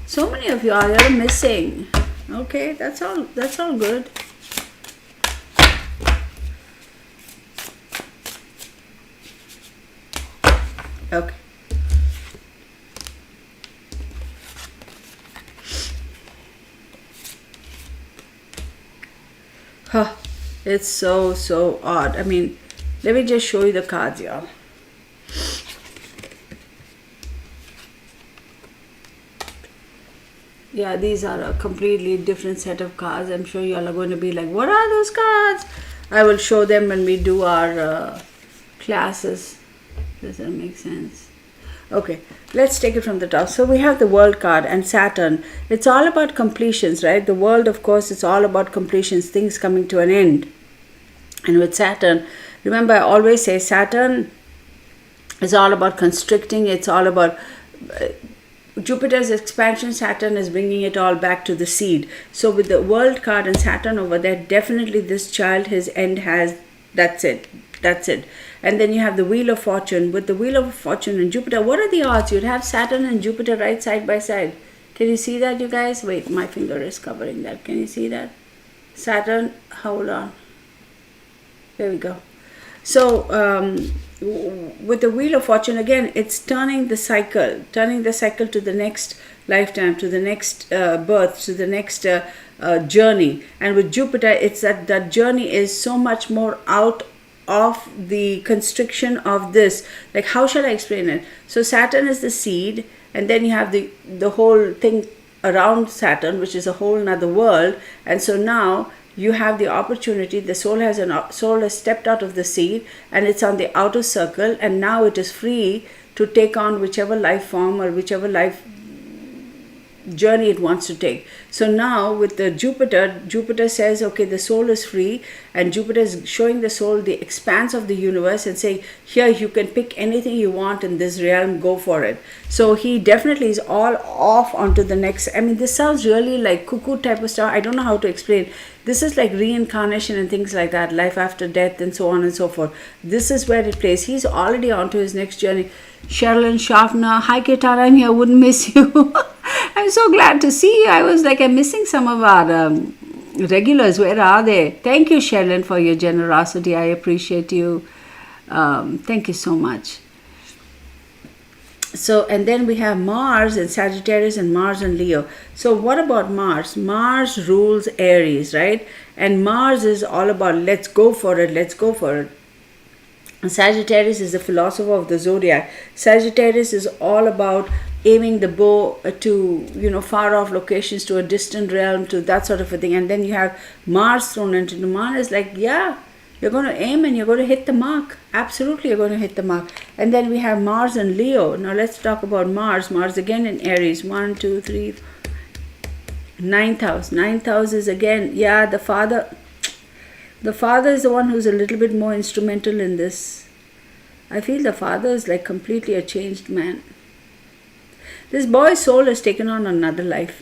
So many of you are missing. Okay, that's all good. Okay. Huh. It's so odd. I mean, let me just show you the cards, y'all. Yeah, these are a completely different set of cards. I'm sure y'all are going to be like, what are those cards? I will show them when we do our classes. Does that make sense? Okay, let's take it from the top. So we have the World card and Saturn. It's all about completions, right? The World, of course, it's all about completions, things coming to an end. And with Saturn, remember I always say Saturn is all about constricting. It's all about Jupiter's expansion. Saturn is bringing it all back to the seed. So with the World card and Saturn over there, definitely this child, his end has, that's it. And then you have the Wheel of Fortune. With the Wheel of Fortune and Jupiter, what are the odds? You'd have Saturn and Jupiter right side by side. Can you see that, you guys? Wait, my finger is covering that. Can you see that? Saturn, hold on. There we go. So, with the Wheel of Fortune, again, it's turning the cycle to the next lifetime, to the next birth, to the next journey. And with Jupiter, it's that journey is so much more out of the constriction of this. Like, how shall I explain it? So Saturn is the seed, and then you have the whole thing around Saturn, which is a whole nother world. And so now you have the opportunity, the soul has stepped out of the seed and it's on the outer circle, and now it is free to take on whichever life form or whichever life journey it wants to take. So now with the Jupiter says, okay, the soul is free, and Jupiter is showing the soul the expanse of the universe and saying, here, you can pick anything you want in this realm, go for it. So he definitely is all off onto the next. I mean, this sounds really like cuckoo type of stuff. I don't know how to explain. This is like reincarnation and things like that, life after death and so on and so forth. This is where it plays. He's already onto his next journey. Sherilyn Schaffner, hi Ketara, I'm here, wouldn't miss you. I'm so glad to see you. I was like, I'm missing some of our regulars. Where are they? Thank you, Sherilyn, for your generosity. I appreciate you. Thank you so much. So, and then we have Mars in Sagittarius and Mars in Leo. So what about Mars? Mars rules Aries, right? And Mars is all about let's go for it, let's go for it. And Sagittarius is the philosopher of the zodiac. Sagittarius is all about aiming the bow to far off locations, to a distant realm, to that sort of a thing. And then you have Mars thrown into the Mars is like, yeah, you're going to aim and you're going to hit the mark. Absolutely, you're going to hit the mark. And then we have Mars and Leo. Now let's talk about Mars. Mars again in Aries. 1, 2, 3, 9th house. 9th house is again, yeah, the father. The father is the one who's a little bit more instrumental in this. I feel the father is like completely a changed man. This boy's soul has taken on another life.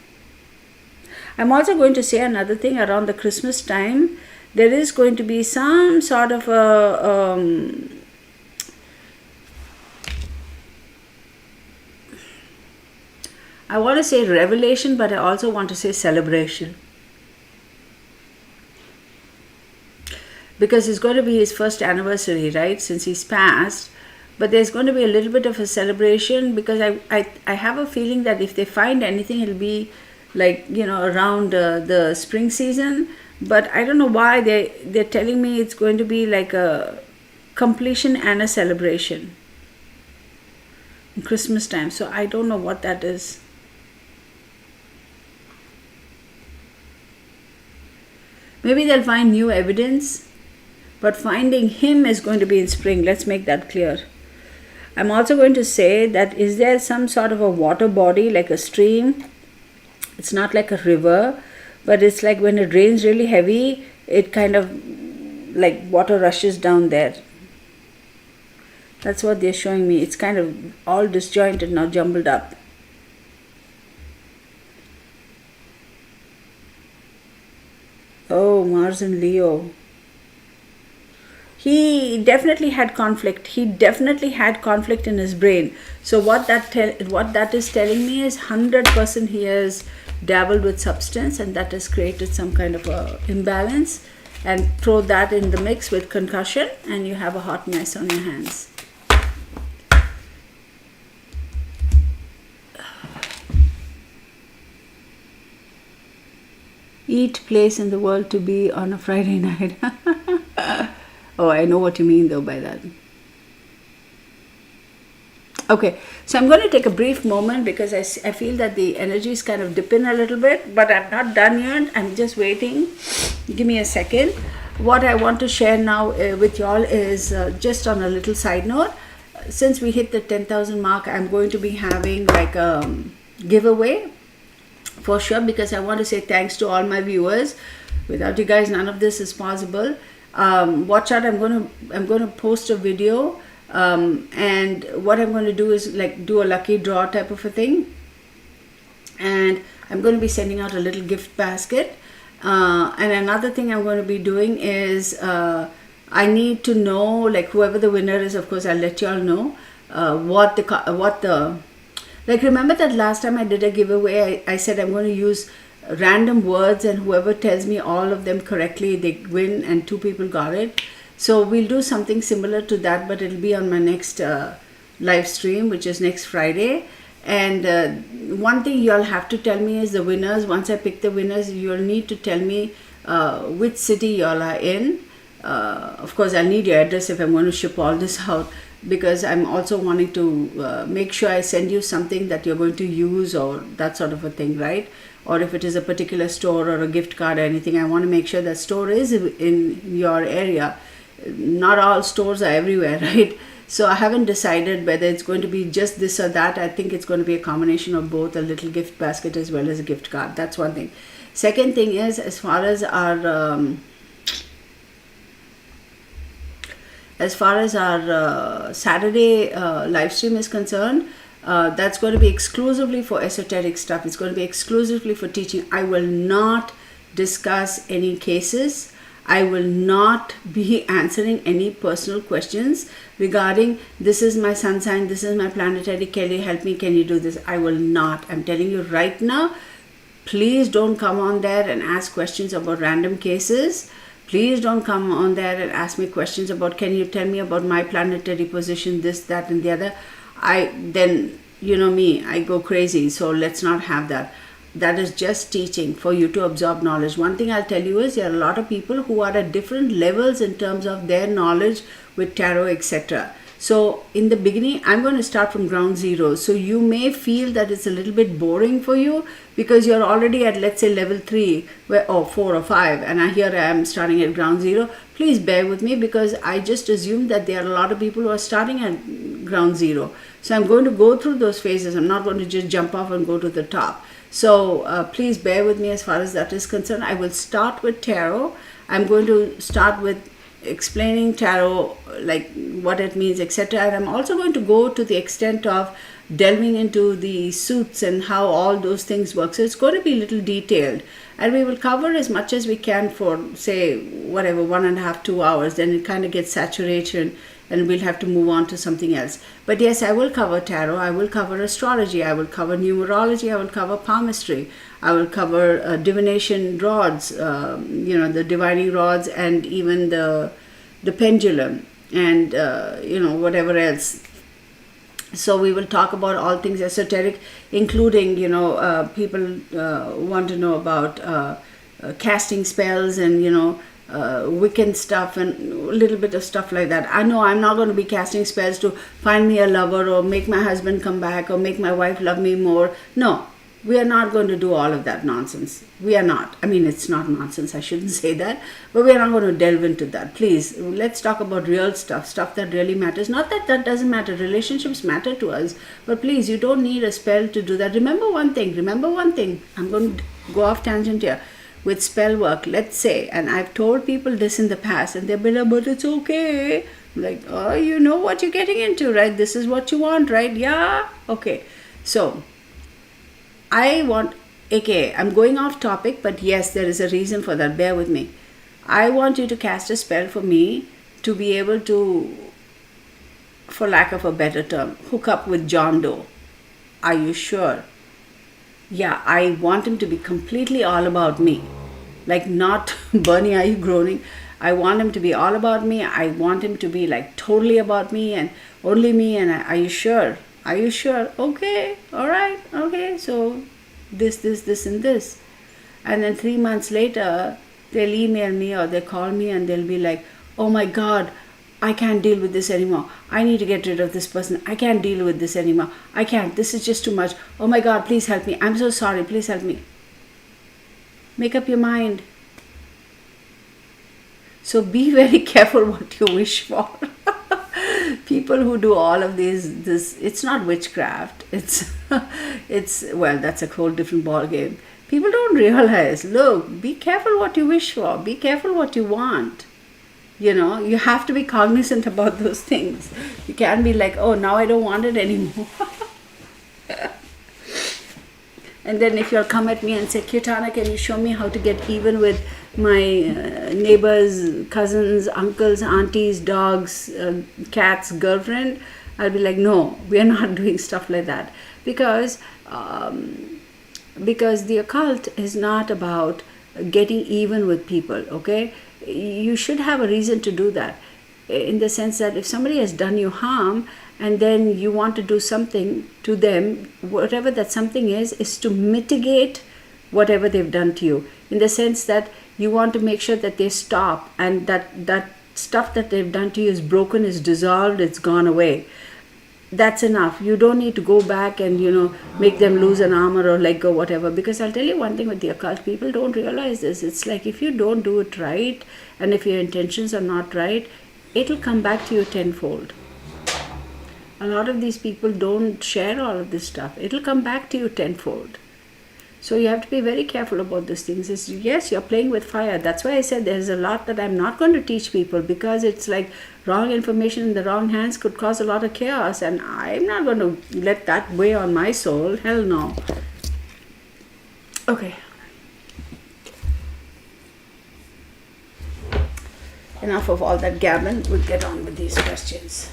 I'm also going to say another thing around the Christmas time. There is going to be some sort of a I want to say revelation, but I also want to say celebration. Because it's going to be his first anniversary, right, since he's passed. But there's going to be a little bit of a celebration, because I have a feeling that if they find anything, it'll be like, around the spring season. But I don't know why they're telling me it's going to be like a completion and a celebration in Christmas time. So I don't know what that is. Maybe they'll find new evidence, but finding him is going to be in spring. Let's make that clear. I'm also going to say that is there some sort of a water body, like a stream? It's not like a river, but it's like when it rains really heavy, it kind of like water rushes down there. That's what they're showing me. It's kind of all disjointed now, jumbled up. Oh, Mars and Leo. He definitely had conflict. He definitely had conflict in his brain. So what that is telling me is 100% he has dabbled with substance, and that has created some kind of a imbalance. And throw that in the mix with concussion, and you have a hot mess on your hands. Eat place in the world to be on a Friday night. Oh, I know what you mean though by that. Okay, so I'm going to take a brief moment because I feel that the energy is kind of dipping a little bit, but I'm not done yet. I'm just waiting. Give me a second. What I want to share now with y'all is just on a little side note. Since we hit the 10,000 mark, I'm going to be having like a giveaway for sure, because I want to say thanks to all my viewers. Without you guys, none of this is possible. Watch out, I'm going to post a video. And what I'm going to do is like do a lucky draw type of a thing, and I'm going to be sending out a little gift basket, and another thing I'm going to be doing is I need to know, like, whoever the winner is, of course I'll let you all know what the like, remember that last time I did a giveaway, I said I'm going to use random words, and whoever tells me all of them correctly, they win, and 2 people got it. So we'll do something similar to that, but it'll be on my next live stream, which is next Friday. And one thing you'll have to tell me is the winners. Once I pick the winners, you'll need to tell me which city y'all are in. Of course, I'll need your address if I'm going to ship all this out, because I'm also wanting to make sure I send you something that you're going to use, or that sort of a thing, right? Or if it is a particular store or a gift card or anything, I want to make sure that store is in your area. Not all stores are everywhere, right? So I haven't decided whether it's going to be just this or that. I think it's going to be a combination of both, a little gift basket as well as a gift card. That's one thing. Second thing is, as far as our Saturday live stream is concerned, that's going to be exclusively for esoteric stuff. It's going to be exclusively for teaching. I will not discuss any cases. I will not be answering any personal questions regarding this is my sun sign, this is my planetary, can you help me, can you do this? I will not. I'm telling you right now, please don't come on there and ask questions about random cases. Please don't come on there and ask me questions about, can you tell me about my planetary position, this, that, and the other. then you know me, I go crazy. So let's not have that. That is just teaching for you to absorb knowledge. One thing I'll tell you is there are a lot of people who are at different levels in terms of their knowledge with tarot, etc. So in the beginning, I'm going to start from ground zero. So you may feel that it's a little bit boring for you because you're already at, let's say, level 3 or 4 or 5, and here I am starting at ground zero. Please bear with me because I just assume that there are a lot of people who are starting at ground zero. So I'm going to go through those phases. I'm not going to just jump off and go to the top. So please bear with me as far as that is concerned. I will start with tarot. I'm going to start with explaining tarot, like what it means, etc. And I'm also going to go to the extent of delving into the suits and how all those things work. So it's going to be a little detailed, and we will cover as much as we can for, say, whatever, 1.5, 2 hours. Then it kind of gets saturation and we'll have to move on to something else. But yes, I will cover tarot, I will cover astrology, I will cover numerology, I will cover palmistry, I will cover divination rods, the divining rods, and even the pendulum, and whatever else. So we will talk about all things esoteric, including people want to know about casting spells and Wiccan stuff and a little bit of stuff like that. I know I'm not going to be casting spells to find me a lover or make my husband come back or make my wife love me more. No, we are not going to do all of that nonsense. We are not. I mean, it's not nonsense, I shouldn't say that, but we are not going to delve into that. Please, let's talk about real stuff that really matters. Not that that doesn't matter. Relationships matter to us, but please, you don't need a spell to do that. Remember one thing. I'm going to go off tangent here. With spell work, let's say, and I've told people this in the past, and they've been like, but it's okay. I'm like, oh, you know what you're getting into, right? This is what you want, right? Yeah, okay. So, I'm going off topic, but yes, there is a reason for that. Bear with me. I want you to cast a spell for me to be able to, for lack of a better term, hook up with John Doe. Are you sure? Yeah, I want him to be completely all about me. Like, not, Bernie, are you groaning? I want him to be all about me. I want him to be like totally about me and only me. And are you sure? Are you sure? Okay, all right, okay. So this, and this. And then 3 months later, they'll email me or they call me and they'll be like, oh my God, I can't deal with this anymore. I need to get rid of this person. I can't deal with this anymore. I can't. This is just too much. Oh my God, please help me. I'm so sorry. Please help me. Make up your mind. So be very careful what you wish for. People who do all of this, it's not witchcraft. It's, well, that's a whole different ball game. People don't realize, look, be careful what you wish for. Be careful what you want. You have to be cognizant about those things. You can't be like, oh, now I don't want it anymore. And then if you'll come at me and say, Kirtana, can you show me how to get even with my neighbors, cousins, uncles, aunties, dogs, cats, girlfriend? I'll be like, no, we are not doing stuff like that. Because the occult is not about getting even with people, okay? You should have a reason to do that, in the sense that if somebody has done you harm and then you want to do something to them, whatever that something is to mitigate whatever they've done to you, in the sense that you want to make sure that they stop and that stuff that they've done to you is broken, is dissolved, it's gone away. That's enough. You don't need to go back and make them lose an arm or a leg or whatever. Because I'll tell you one thing with the occult, people don't realize this. It's like if you don't do it right and if your intentions are not right, it'll come back to you tenfold. A lot of these people don't share all of this stuff. It'll come back to you tenfold. So you have to be very careful about these things. Yes, you're playing with fire. That's why I said there's a lot that I'm not going to teach people, because it's like wrong information in the wrong hands could cause a lot of chaos, and I'm not going to let that weigh on my soul. Hell no. Okay. Enough of all that gammon. We'll get on with these questions.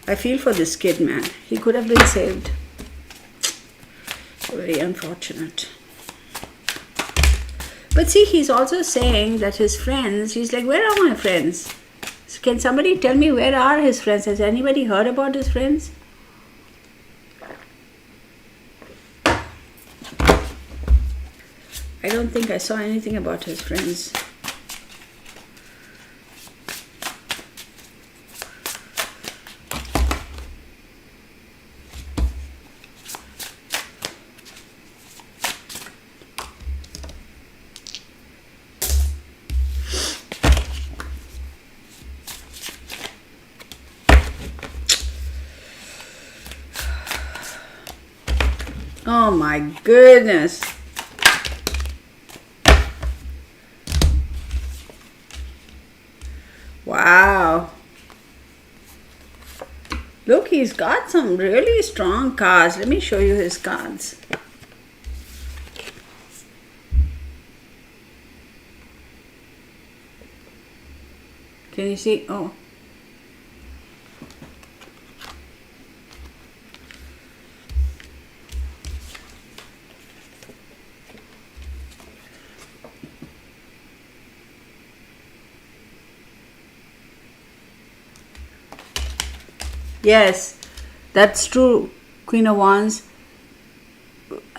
I feel for this kid, man. He could have been saved. Very unfortunate. But see, he's also saying that his friends, he's like, where are my friends? Can somebody tell me where are his friends? Has anybody heard about his friends? I don't think I saw anything about his friends. Oh my goodness. Wow. Look, he's got some really strong cards. Let me show you his cards. Can you see? Oh. Yes, that's true, Queen of Wands.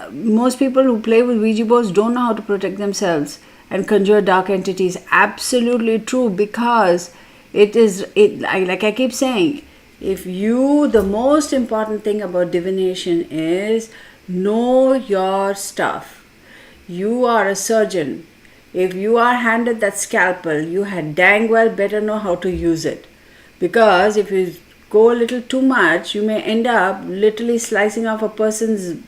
Most people who play with Ouija boards don't know how to protect themselves and conjure dark entities. Absolutely true, because like I keep saying, the most important thing about divination is know your stuff. You are a surgeon. If you are handed that scalpel, you had dang well better know how to use it. Because if you go a little too much, you may end up literally slicing off a person's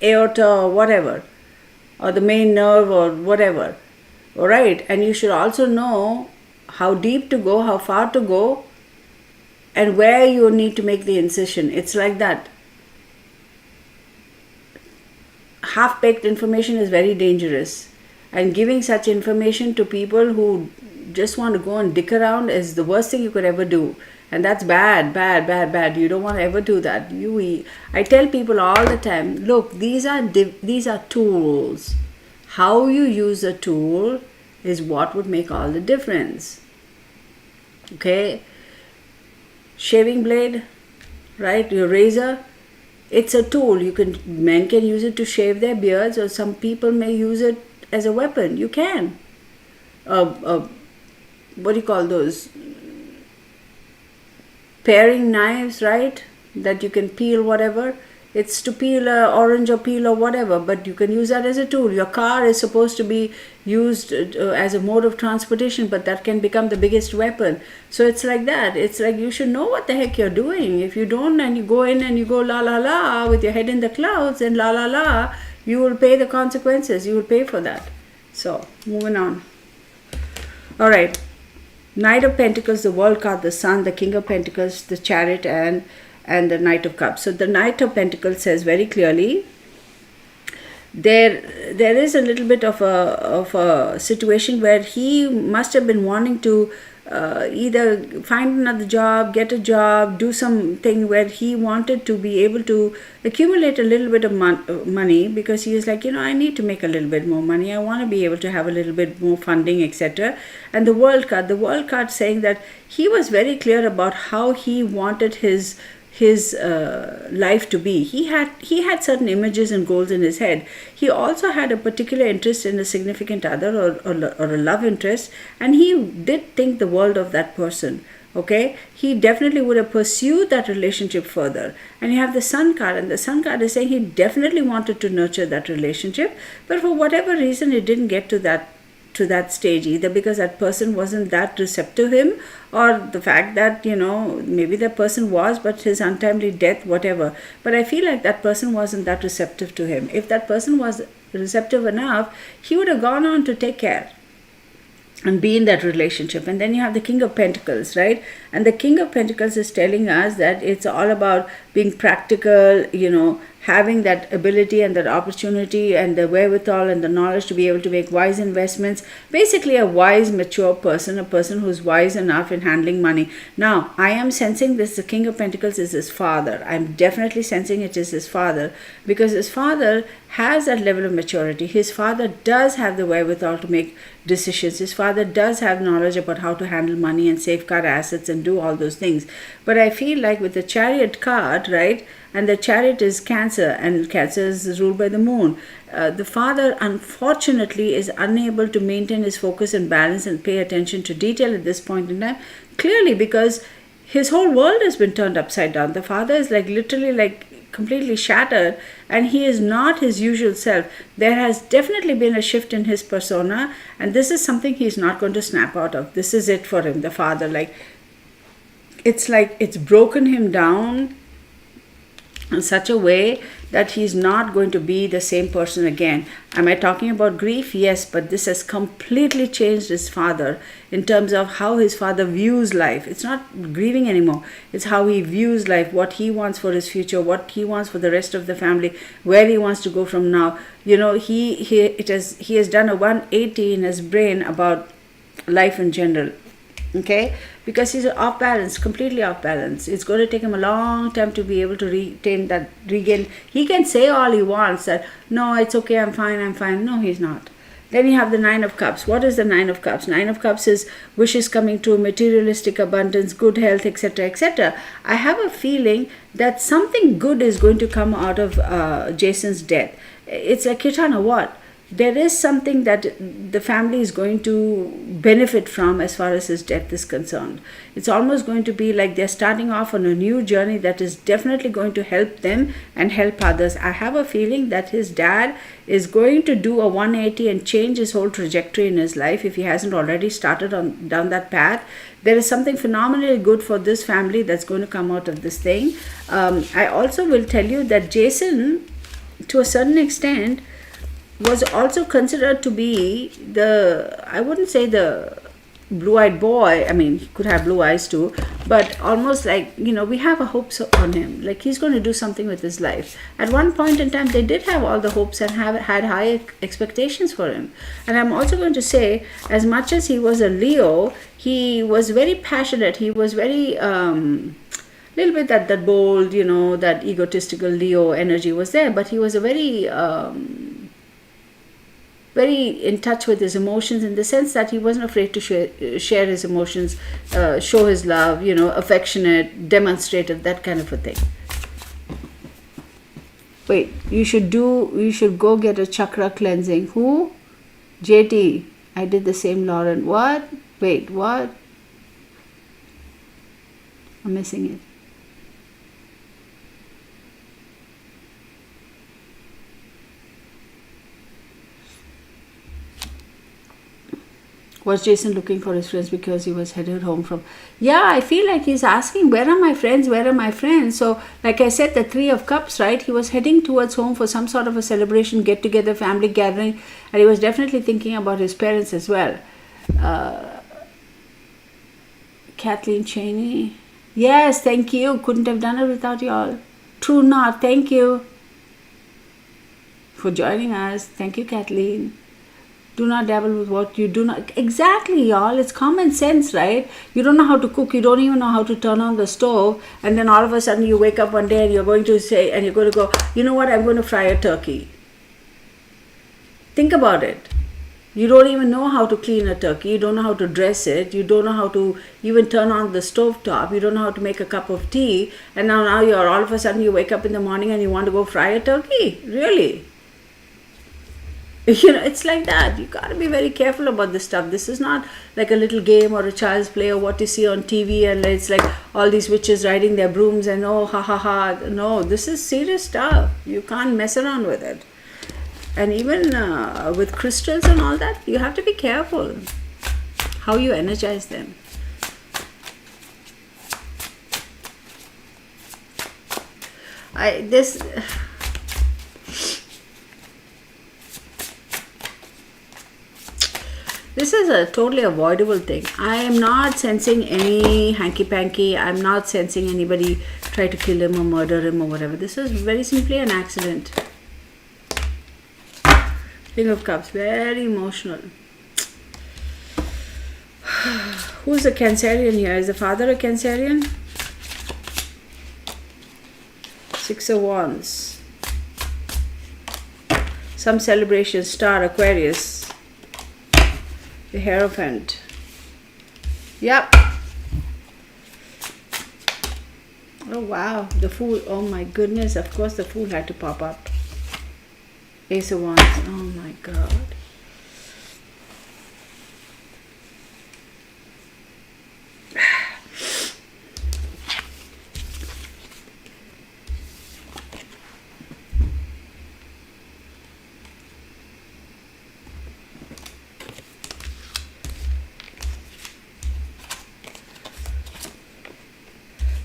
aorta or whatever, or the main nerve or whatever. Alright, and you should also know how deep to go, how far to go, and where you need to make the incision. It's like that. Half-baked information is very dangerous, and giving such information to people who just want to go and dick around is the worst thing you could ever do. And that's bad, bad, bad, bad. You don't want to ever do that. I tell people all the time, look, these are tools. How you use a tool is what would make all the difference. Okay? Shaving blade, right? Your razor, it's a tool. Men can use it to shave their beards, or some people may use it as a weapon. You can. What do you call those? Paring knives, right? That you can peel whatever. It's to peel an orange or peel or whatever, but you can use that as a tool. Your car is supposed to be used as a mode of transportation, but that can become the biggest weapon. So it's like that. It's like you should know what the heck you're doing. If you don't, and you go in and you go la la la with your head in the clouds and la la la, you will pay the consequences. You will pay for that. So, moving on. All right. Knight of Pentacles, the World card, the Sun, the King of Pentacles, the Chariot, and the Knight of Cups. So the Knight of Pentacles says very clearly, there is a little bit of a situation where he must have been wanting to either find another job, get a job, do something where he wanted to be able to accumulate a little bit of money, because he is like, I need to make a little bit more money. I want to be able to have a little bit more funding, etc. And the World card saying that he was very clear about how he wanted his life to be. He had certain images and goals in his head. He also had a particular interest in a significant other or a love interest, and he did think the world of that person. Okay, he definitely would have pursued that relationship further. And you have the Sun card, and the Sun card is saying he definitely wanted to nurture that relationship, but for whatever reason it didn't get to that stage, either because that person wasn't that receptive to him, or the fact that maybe that person was, but his untimely death, whatever. But I feel like that person wasn't that receptive to him. If that person was receptive enough, he would have gone on to take care and be in that relationship. And then you have the King of Pentacles, right? And the King of Pentacles is telling us that it's all about being practical, having that ability and that opportunity and the wherewithal and the knowledge to be able to make wise investments. Basically, a wise, mature person, a person who's wise enough in handling money. Now, I am sensing this, the King of Pentacles is his father. I'm definitely sensing it is his father, because his father has that level of maturity. His father does have the wherewithal to make decisions. His father does have knowledge about how to handle money and safeguard assets and do all those things. But I feel like with the Chariot card, right, and the Chariot is Cancer, and Cancer is ruled by the moon. The father, unfortunately, is unable to maintain his focus and balance and pay attention to detail at this point in time. Clearly, because his whole world has been turned upside down. The father is like literally like completely shattered, and he is not his usual self. There has definitely been a shift in his persona, and this is something he's not going to snap out of. This is it for him, the father. Like it's broken him down in such a way that he's not going to be the same person again. Am I talking about grief? Yes, but this has completely changed his father in terms of how his father views life. It's not grieving anymore. It's how he views life, what he wants for his future, what he wants for the rest of the family, where he wants to go from now. You know, he has done a 180 in his brain about life in general. Okay, because he's off balance, completely off balance. It's going to take him a long time to be able to regain. He can say all he wants that, no, it's okay, I'm fine. No, he's not. Then you have the Nine of Cups. What is the Nine of Cups? Nine of Cups is wishes coming true, materialistic abundance, good health, etc., etc. I have a feeling that something good is going to come out of Jason's death. It's like, Kitana, what? There is something that the family is going to benefit from as far as his death is concerned. It's almost going to be like they're starting off on a new journey that is definitely going to help them and help others. I have a feeling that his dad is going to do a 180 and change his whole trajectory in his life if he hasn't already started down that path. There is something phenomenally good for this family that's going to come out of this thing. I also will tell you that Jason, to a certain extent, was also considered to be I wouldn't say the blue-eyed boy. I mean, he could have blue eyes too, but almost like, we have a hopes on him. Like he's going to do something with his life. At one point in time, they did have all the hopes and had high expectations for him. And I'm also going to say, as much as he was a Leo, he was very passionate. He was very little bit that bold, that egotistical Leo energy was there, but he was a very in touch with his emotions, in the sense that he wasn't afraid to share his emotions, show his love, affectionate, demonstrative, that kind of a thing. Wait, you should go get a chakra cleansing. Who? JT. I did the same, Lauren. What? Wait, what? I'm missing it. Was Jason looking for his friends because he was headed home from... Yeah, I feel like he's asking, where are my friends? Where are my friends? So, like I said, the Three of Cups, right? He was heading towards home for some sort of a celebration, get-together, family gathering. And he was definitely thinking about his parents as well. Kathleen Cheney. Yes, thank you. Couldn't have done it without you all. True not. Thank you for joining us. Thank you, Kathleen. Do not dabble with what you do not... Exactly, y'all. It's common sense, right? You don't know how to cook. You don't even know how to turn on the stove. And then all of a sudden you wake up one day and you're going to say... And you're going to go, you know what? I'm going to fry a turkey. Think about it. You don't even know how to clean a turkey. You don't know how to dress it. You don't know how to even turn on the stove top. You don't know how to make a cup of tea. And now you're all of a sudden you wake up in the morning and you want to go fry a turkey. Really? It's like that. You got to be very careful about this stuff. This is not like a little game or a child's play or what you see on TV and it's like all these witches riding their brooms and oh, ha, ha, ha. No, this is serious stuff. You can't mess around with it. And even with crystals and all that, you have to be careful how you energize them. This is a totally avoidable thing. I am not sensing any hanky-panky. I'm not sensing anybody try to kill him or murder him or whatever. This was very simply an accident. King of Cups, very emotional. Who's a Cancerian here? Is the father a Cancerian? Six of Wands. Some celebration, star, Aquarius. The Hierophant. Yep. Oh wow, the Fool. Oh my goodness, of course the Fool had to pop up. Ace of Wands. Oh my God.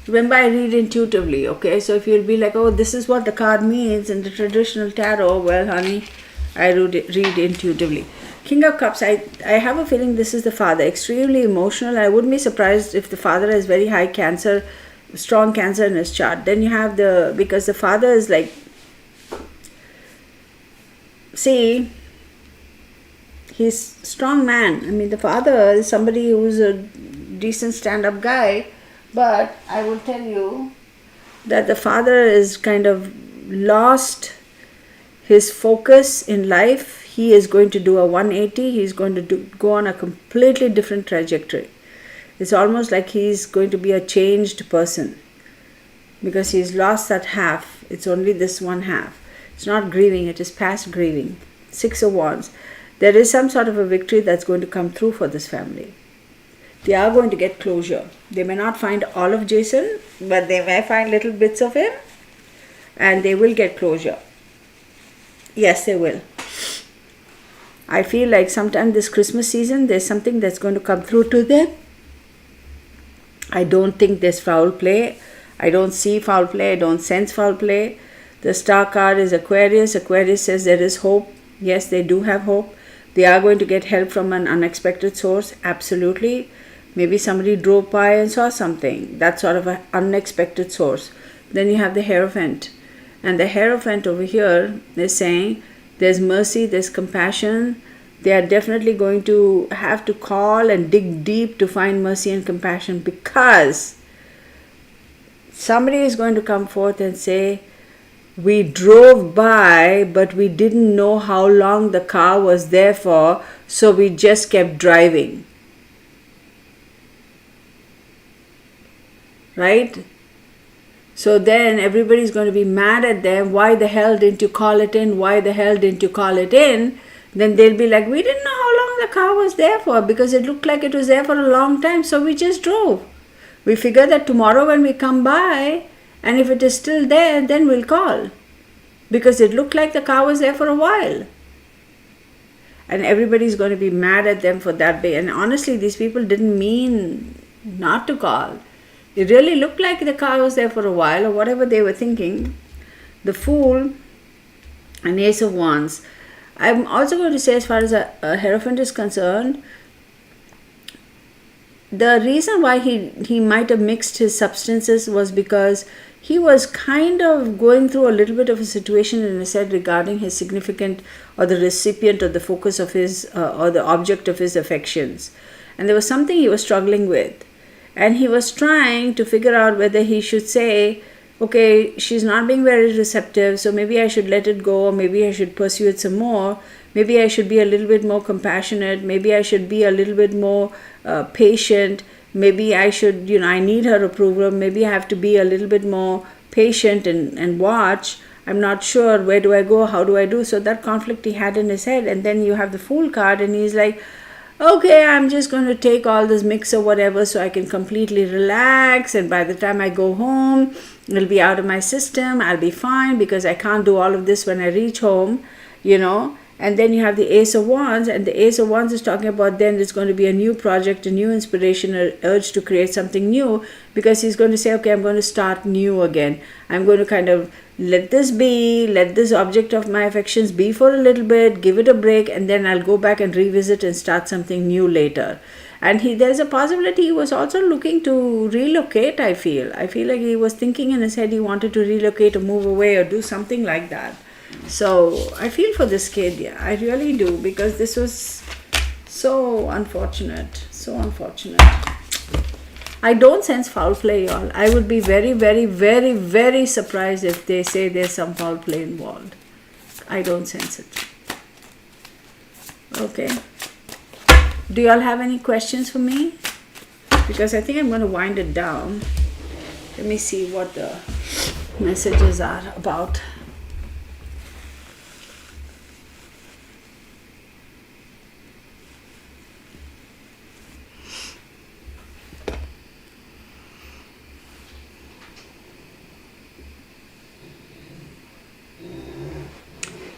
Remember, I read intuitively, okay? So if you'll be like, oh, this is what the card means in the traditional tarot, well, honey, I read intuitively. King of Cups, I have a feeling this is the father. Extremely emotional. I wouldn't be surprised if the father has very high Cancer, strong Cancer in his chart. Then you have because the father is like, see, he's strong man. I mean, the father is somebody who's a decent stand-up guy. But I will tell you that the father is kind of lost his focus in life. He is going to do a 180. He's going to go on a completely different trajectory. It's almost like he's going to be a changed person because he's lost that half. It's only this one half. It's not grieving. It is past grieving. Six of Wands. There is some sort of a victory that's going to come through for this family. They are going to get closure. They may not find all of Jason, but they may find little bits of him, and they will get closure. Yes, they will. I feel like sometime this Christmas season, there's something that's going to come through to them. I don't think there's foul play. I don't see foul play. I don't sense foul play. The star card is Aquarius. Aquarius says there is hope. Yes, they do have hope. They are going to get help from an unexpected source. Absolutely. Maybe somebody drove by and saw something. That's sort of an unexpected source. Then you have the Hierophant. And the Hierophant over here is saying there's mercy, there's compassion. They are definitely going to have to call and dig deep to find mercy and compassion, because somebody is going to come forth and say, we drove by, but we didn't know how long the car was there for, so we just kept driving. Right? So then everybody's going to be mad at them. Why the hell didn't you call it in? Why the hell didn't you call it in? Then they'll be like, we didn't know how long the car was there for, because it looked like it was there for a long time, so we just drove. We figure that tomorrow when we come by, and if it is still there, then we'll call, because it looked like the car was there for a while. And everybody's going to be mad at them for that way. And honestly, these people didn't mean not to call. It really looked like the car was there for a while, or whatever they were thinking. The Fool and Ace of Wands. I'm also going to say, as far as a Hierophant is concerned, the reason why he might have mixed his substances was because he was kind of going through a little bit of a situation in his head regarding his significant, or the recipient, or the focus of his, or the object of his affections. And there was something he was struggling with. And he was trying to figure out whether he should say, okay, she's not being very receptive, so maybe I should let it go, or maybe I should pursue it some more. Maybe I should be a little bit more compassionate. Maybe I should be a little bit more patient. Maybe I should, I need her approval. Maybe I have to be a little bit more patient and watch. I'm not sure. Where do I go? How do I do? So that conflict he had in his head. And then you have the Fool card, and he's like, okay, I'm just going to take all this mix or whatever so I can completely relax, and by the time I go home, it'll be out of my system. I'll be fine, because I can't do all of this when I reach home, And then you have the Ace of Wands, and the Ace of Wands is talking about then it's going to be a new project, a new inspiration, an urge to create something new, because he's going to say, okay, I'm going to start new again. I'm going to kind of let this be, let this object of my affections be for a little bit, give it a break, and then I'll go back and revisit and start something new later. And there's a possibility he was also looking to relocate, I feel. I feel like he was thinking in his head he wanted to relocate or move away or do something like that. So I feel for this kid, yeah, I really do, because this was so unfortunate, so unfortunate. I don't sense foul play, y'all. I would be very, very, very, very surprised if they say there's some foul play involved. I don't sense it. Okay. Do y'all have any questions for me? Because I think I'm going to wind it down. Let me see what the messages are about.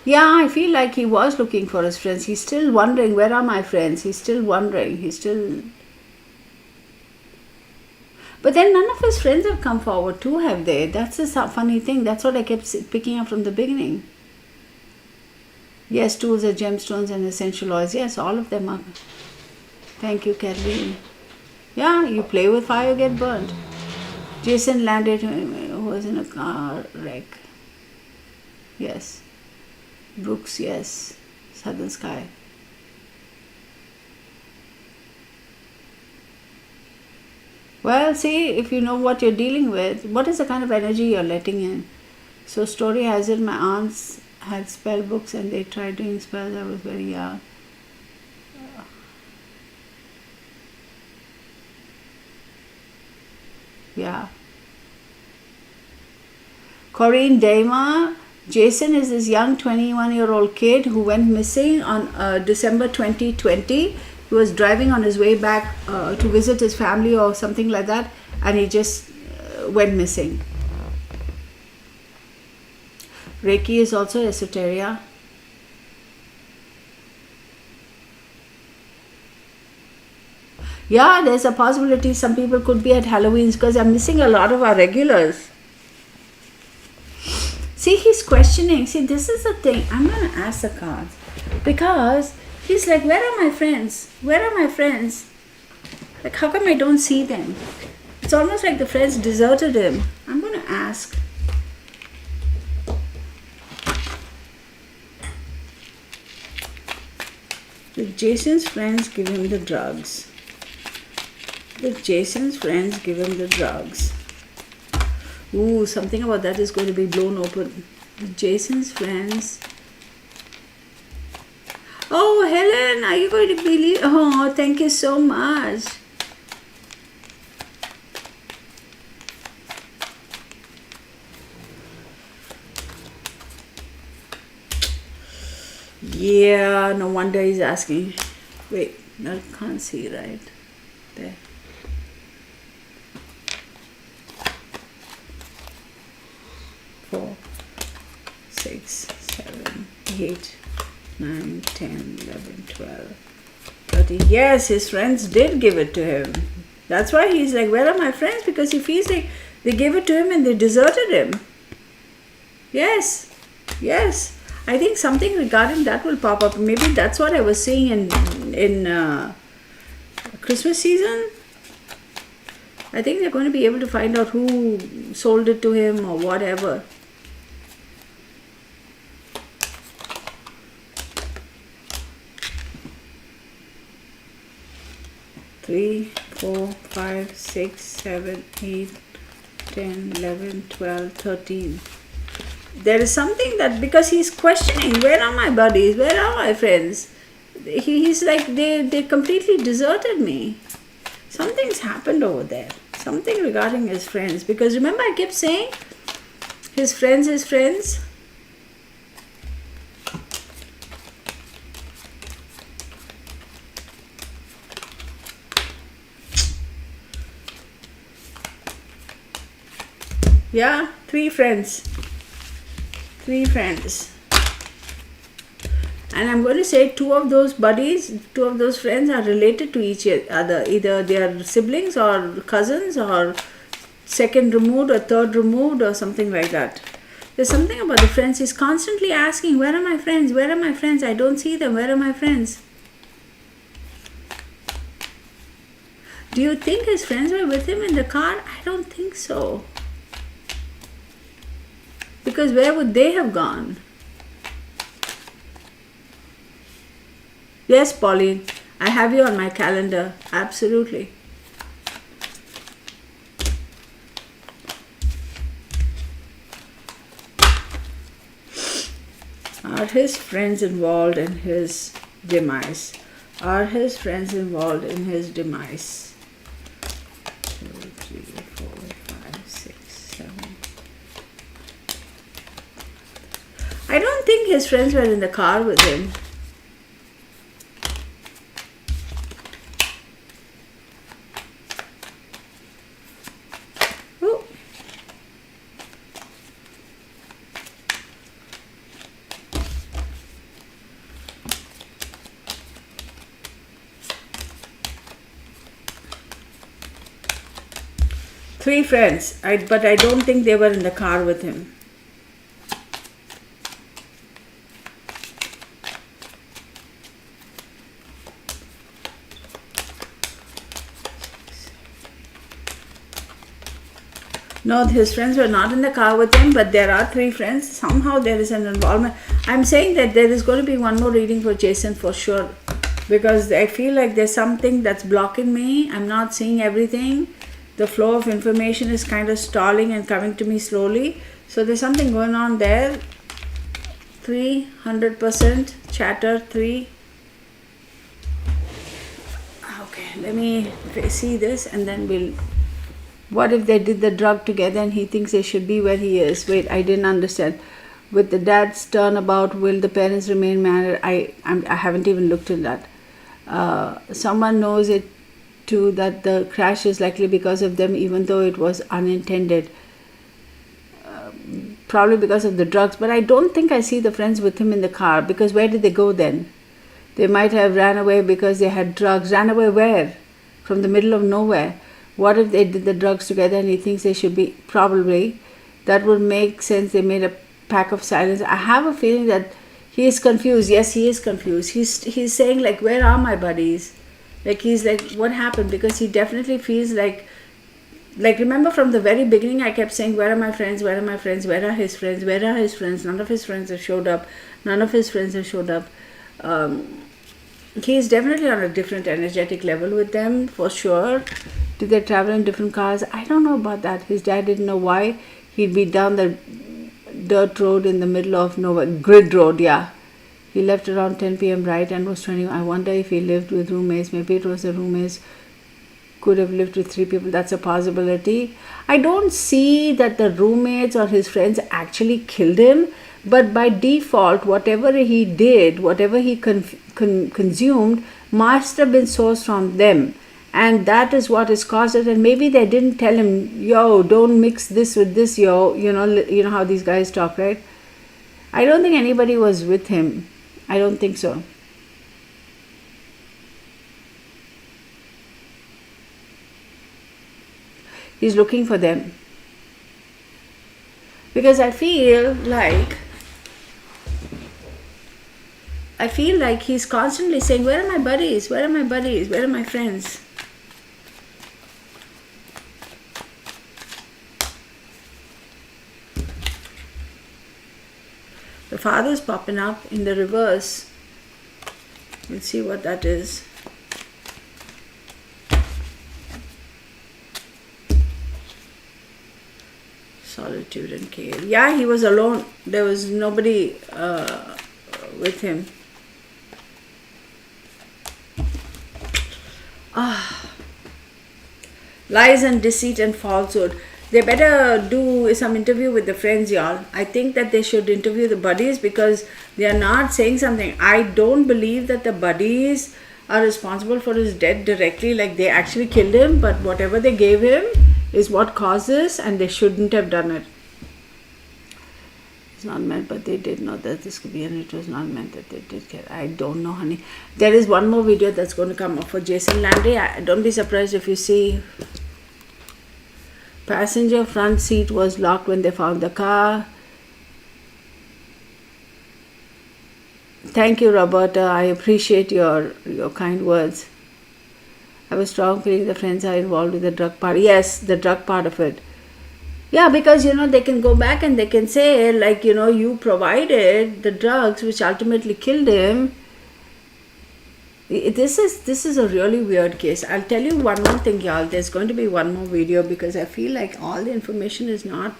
Yeah, I feel like he was looking for his friends. He's still wondering, where are my friends? He's still wondering. But then none of his friends have come forward too, have they? That's the funny thing. That's what I kept picking up from the beginning. Yes, tools are gemstones and essential oils. Yes, all of them are. Thank you, Kathleen. Yeah, you play with fire, you get burnt. Jason Landry was in a car wreck. Yes. Brooks, yes. Southern Sky. Well, see, if you know what you're dealing with, what is the kind of energy you're letting in? So story has it, my aunts had spell books and they tried doing spells. I was very young. Yeah. Corinne Dama. Jason is this young 21-year-old kid who went missing on December 2020. He was driving on his way back to visit his family or something like that, and he just went missing. Reiki is also esoteria. Yeah, there's a possibility some people could be at Halloween's because I'm missing a lot of our regulars. See, he's questioning. See, this is the thing. I'm going to ask the cards. Because he's like, where are my friends? Where are my friends? Like, how come I don't see them? It's almost like the friends deserted him. I'm going to ask. Did Jason's friends give him the drugs? Did Jason's friends give him the drugs? Ooh, something about that is going to be blown open. Jason's friends. Oh, Helen, are you going to believe? Oh, thank you so much. Yeah, no wonder he's asking. Wait, I can't see right there. 4, 6, 7, 8, 9, 10, 11, 12, 13. Yes, his friends did give it to him. That's why he's like, where are my friends? Because he feels like they gave it to him and they deserted him. Yes, yes. I think something regarding that will pop up. Maybe that's what I was seeing in Christmas season. I think they're going to be able to find out who sold it to him or whatever. Three, 4, 5, 6, 7, 8, 10, 11, 12, 13. There is something that, because he's questioning, where are my buddies? Where are my friends? He's like, they completely deserted me. Something's happened over there. Something regarding his friends. Because remember I kept saying, his friends. Yeah, 3 friends. 3 friends. And I'm going to say 2 of those buddies, 2 of those friends are related to each other. Either they are siblings or cousins or second removed or third removed or something like that. There's something about the friends. He's constantly asking, where are my friends? Where are my friends? I don't see them. Where are my friends? Do you think his friends were with him in the car? I don't think so. Because where would they have gone? Yes, Pauline, I have you on my calendar. Absolutely. Are his friends involved in his demise? Are his friends involved in his demise? 2, 3, 4, 5, 6, 7. I don't think his friends were in the car with him. Oh. Three friends, but I don't think they were in the car with him. No, his friends were not in the car with him, but there are three friends. Somehow there is an involvement. I'm saying that there is going to be one more reading for Jason for sure, because I feel like there's something that's blocking me. I'm not seeing everything. The flow of information is kind of stalling and coming to me slowly. So there's something going on there. 300% chatter 3. Okay, let me see this and then we'll. What if they did the drug together and he thinks they should be where he is? Wait, I didn't understand. With the dad's turnabout, will the parents remain married? I haven't even looked at that. Someone knows it too, that the crash is likely because of them, even though it was unintended. Probably because of the drugs, but I don't think I see the friends with him in the car, because where did they go then? They might have ran away because they had drugs. Ran away where? From the middle of nowhere. What if they did the drugs together and he thinks they should be? Probably. That would make sense. They made a pact of silence. I have a feeling that he is confused. Yes, he is confused. He's saying like, where are my buddies? Like he's like, what happened? Because he definitely feels like remember from the very beginning I kept saying, where are my friends? Where are my friends? Where are his friends? Where are his friends? None of his friends have showed up. None of his friends have showed up. He's definitely on a different energetic level with them, for sure. Did they travel in different cars? I don't know about that. His dad didn't know why he'd be down the dirt road in the middle of nowhere. Grid road, yeah. He left around 10 p.m. right and was 20. I wonder if he lived with roommates. Maybe it was the roommates. Could have lived with 3 people. That's a possibility. I don't see that the roommates or his friends actually killed him. But by default, whatever he did, whatever he consumed, must have been sourced from them. And that is what has caused it. And maybe they didn't tell him, yo, don't mix this with this, yo. You know how these guys talk, right? I don't think anybody was with him. I don't think so. He's looking for them. Because I feel like he's constantly saying, where are my buddies? Where are my buddies? Where are my friends? The father's popping up in the reverse. Let's see what that is. Solitude and care. Yeah, he was alone. There was nobody with him. Lies and deceit and falsehood. They better do some interview with the friends, y'all. I think that they should interview the buddies, because they are not saying something. I don't believe that the buddies are responsible for his death directly, like they actually killed him, but whatever they gave him is what causes, and they shouldn't have done it. It's not meant, but they did know that this could be, and it was not meant that they did care. I don't know, honey. There is one more video that's going to come up for Jason Landry. Don't be surprised if you see passenger front seat was locked when they found the car. Thank you, Roberta. I appreciate your kind words. have a strong feeling the friends are involved with the drug part. Yes, the drug part of it. Yeah, because they can go back and they can say, like, you provided the drugs which ultimately killed him. This is a really weird case. I'll tell you one more thing, y'all. There's going to be one more video because I feel like all the information is not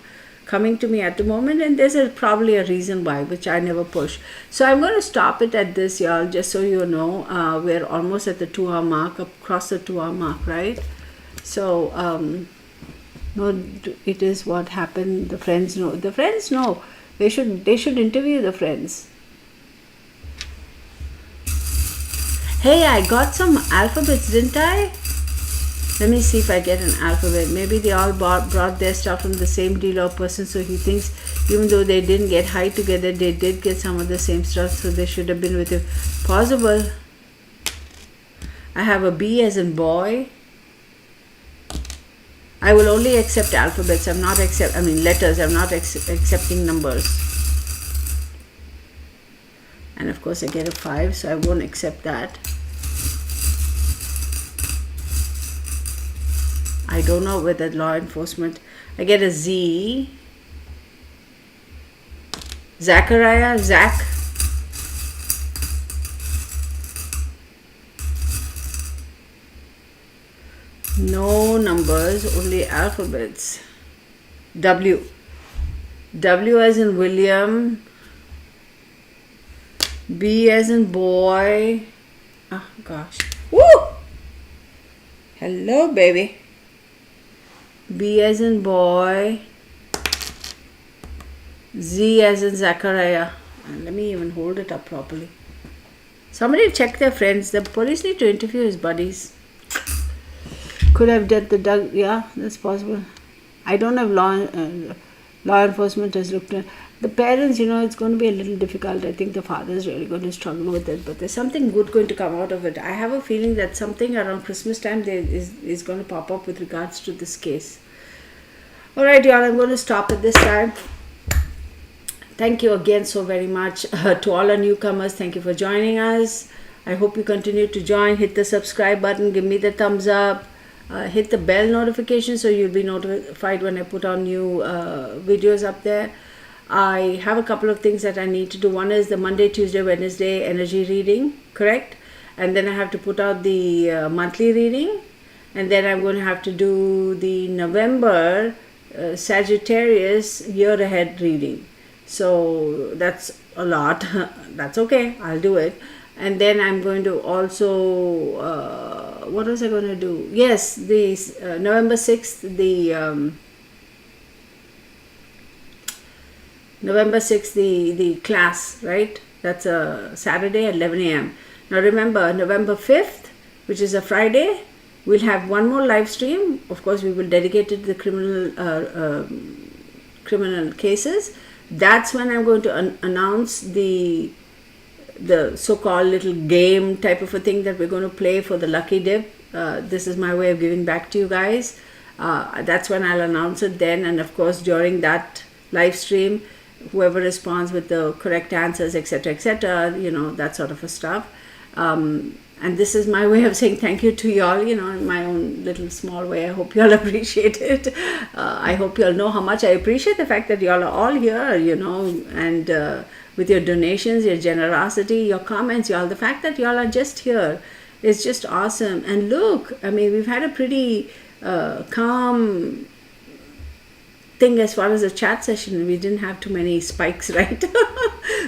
coming to me at the moment, and there's probably a reason why, which I never push. So I'm going to stop it at this, y'all, just so you know. We're almost at the 2-hour mark, across the 2-hour mark, right? So no, it is what happened. The friends know. The friends know. They should interview the friends. Hey, I got some alphabets, didn't I? Let me see if I get an alphabet. Maybe they all brought their stuff from the same dealer or person, so he thinks even though they didn't get high together, they did get some of the same stuff, so they should have been with him. Possible. I have a B as in boy. I will only accept alphabets. I'm not letters. I'm not accepting numbers. And of course I get a 5, so I won't accept that. I don't know whether law enforcement. I get a Z. Zachariah, Zach. No numbers, only alphabets. W. W as in William. B as in boy. Oh gosh. Woo! Hello, baby. B as in boy. Z as in Zachariah. And let me even hold it up properly. Somebody check their friends. The police need to interview his buddies. Could have done the dog. Yeah, that's possible. I don't have law enforcement has looked at the parents. It's going to be a little difficult. I think the father is really going to struggle with it, but there's something good going to come out of it. I have a feeling that something around Christmas time there is going to pop up with regards to this case. All right, y'all, I'm going to stop at this time. Thank you again so very much to all our newcomers. Thank you for joining us. I hope you continue to join. Hit the subscribe button. Give me the thumbs up. Hit the bell notification so you'll be notified when I put on new videos up there. I have a couple of things that I need to do. One is the Monday, Tuesday, Wednesday energy reading, correct? And then I have to put out the monthly reading. And then I'm going to have to do the November Sagittarius year ahead reading. So that's a lot. That's okay. I'll do it. And then I'm going to also, what was I going to do? Yes, the November 6th, the class, right? That's a Saturday at 11 a.m. Now remember, November 5th, which is a Friday, we'll have one more live stream. Of course, we will dedicate it to the criminal cases. That's when I'm going to announce the so-called little game type of a thing that we're going to play for the lucky dip. This is my way of giving back to you guys. That's when I'll announce it then, and of course during that live stream, whoever responds with the correct answers, etc., that sort of a stuff. And this is my way of saying thank you to y'all, in my own little small way. I hope y'all appreciate it. I hope y'all know how much I appreciate the fact that y'all are all here, and with your donations, your generosity, your comments, y'all. The fact that y'all are just here is just awesome. And look, we've had a pretty calm thing as far as the chat session. We didn't have too many spikes, right?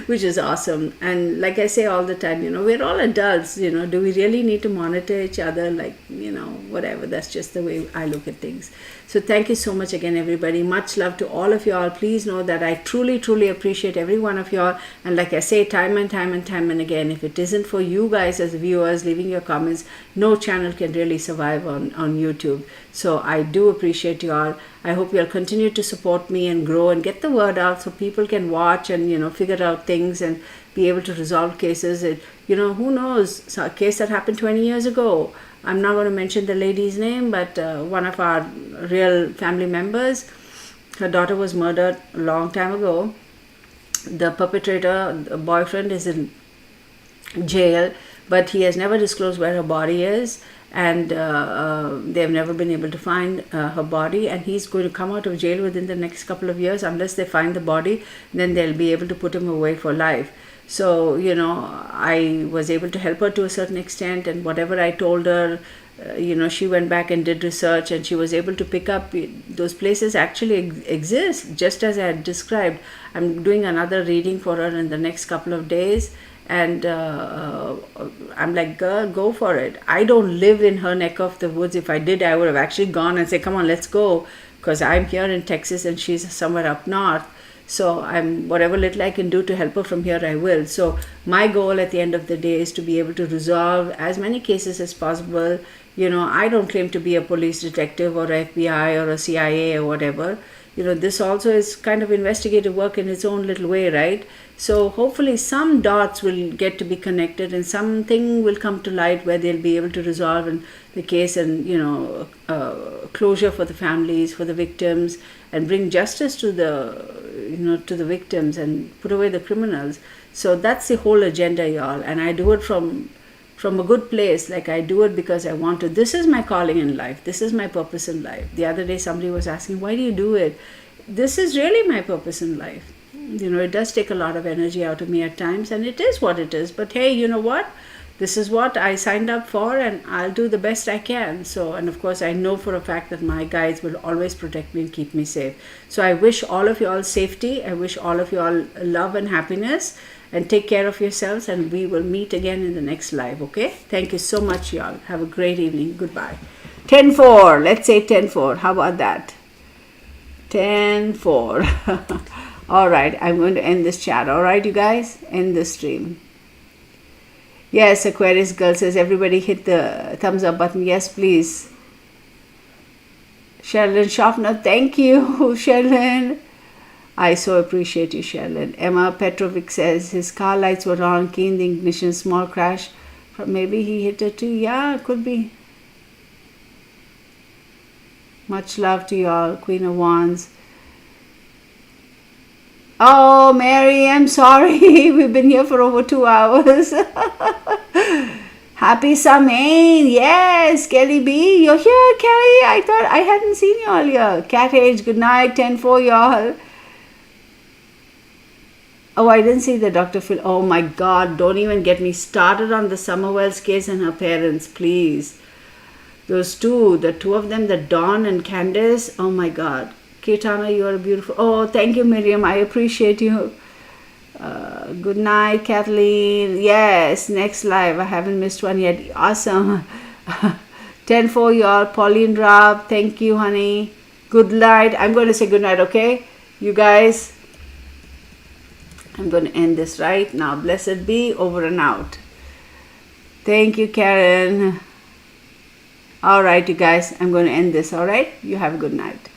Which is awesome. And like I say all the time, we're all adults, do we really need to monitor each other? Like, whatever. That's just the way I look at things. So thank you so much again, everybody. Much love to all of y'all. Please know that I truly, truly appreciate every one of y'all. And like I say time and time and again, if it isn't for you guys as viewers leaving your comments, no channel can really survive on YouTube. So I do appreciate y'all. I hope you'll continue to support me and grow and get the word out so people can watch and, figure out things and be able to resolve cases. Who knows? So a case that happened 20 years ago. I'm not going to mention the lady's name, but one of our real family members, her daughter was murdered a long time ago. The perpetrator, the boyfriend, is in jail, but he has never disclosed where her body is, and they've never been able to find her body, and he's going to come out of jail within the next couple of years. Unless they find the body, then they'll be able to put him away for life. So, I was able to help her to a certain extent, and whatever I told her, she went back and did research, and she was able to pick up those places actually exist, just as I had described. I'm doing another reading for her in the next couple of days, and I'm like, girl, go for it. I don't live in her neck of the woods. If I did, I would have actually gone and said, come on, let's go, because I'm here in Texas and she's somewhere up north. So whatever little I can do to help her from here, I will. So my goal at the end of the day is to be able to resolve as many cases as possible. I don't claim to be a police detective or FBI or a CIA or whatever. This also is kind of investigative work in its own little way, right? So hopefully some dots will get to be connected and something will come to light where they'll be able to resolve the case and, closure for the families, for the victims, and bring justice to the victims and put away the criminals. So that's the whole agenda, y'all. And I do it from a good place. Like, I do it because I want to. This is my calling in life. This is my purpose in life. The other day somebody was asking, why do you do it? This is really my purpose in life. It does take a lot of energy out of me at times, and it is what it is. But hey, you know what? This is what I signed up for, and I'll do the best I can. So, and of course, I know for a fact that my guides will always protect me and keep me safe. So I wish all of you all safety. I wish all of you all love and happiness. And take care of yourselves, and we will meet again in the next live, okay? Thank you so much, y'all. Have a great evening. Goodbye. 10-4. Let's say 10-4. How about that? 10-4. All right. I'm going to end this chat. All right, you guys? End the stream. Yes, Aquarius girl says, everybody hit the thumbs up button. Yes, please. Sherilyn Schaffner, thank you, Sherilyn. I so appreciate you, Sherilyn. Emma Petrovic says his car lights were on, key in the ignition, small crash. Maybe he hit it too. Yeah, it could be. Much love to you all, Queen of Wands. Oh, Mary, I'm sorry. We've been here for over 2 hours. Happy Samain. Yes, Kelly B. You're here, Kelly. I thought I hadn't seen you earlier. Cat Age, good night. 10-4, y'all. Oh, I didn't see the Dr. Phil. Oh my God, don't even get me started on the Summerwells case and her parents, please. Those two, the two of them, the Dawn and Candace. Oh my God. Kirtana, you are beautiful. Oh, thank you, Miriam. I appreciate you. Good night, Kathleen. Yes, next live. I haven't missed one yet. Awesome. 10-4, y'all. Pauline Raab, thank you, honey. Good night. I'm going to say good night, okay? You guys. I'm going to end this right now. Blessed be, over and out. Thank you, Karen. All right, you guys. I'm going to end this, all right? You have a good night.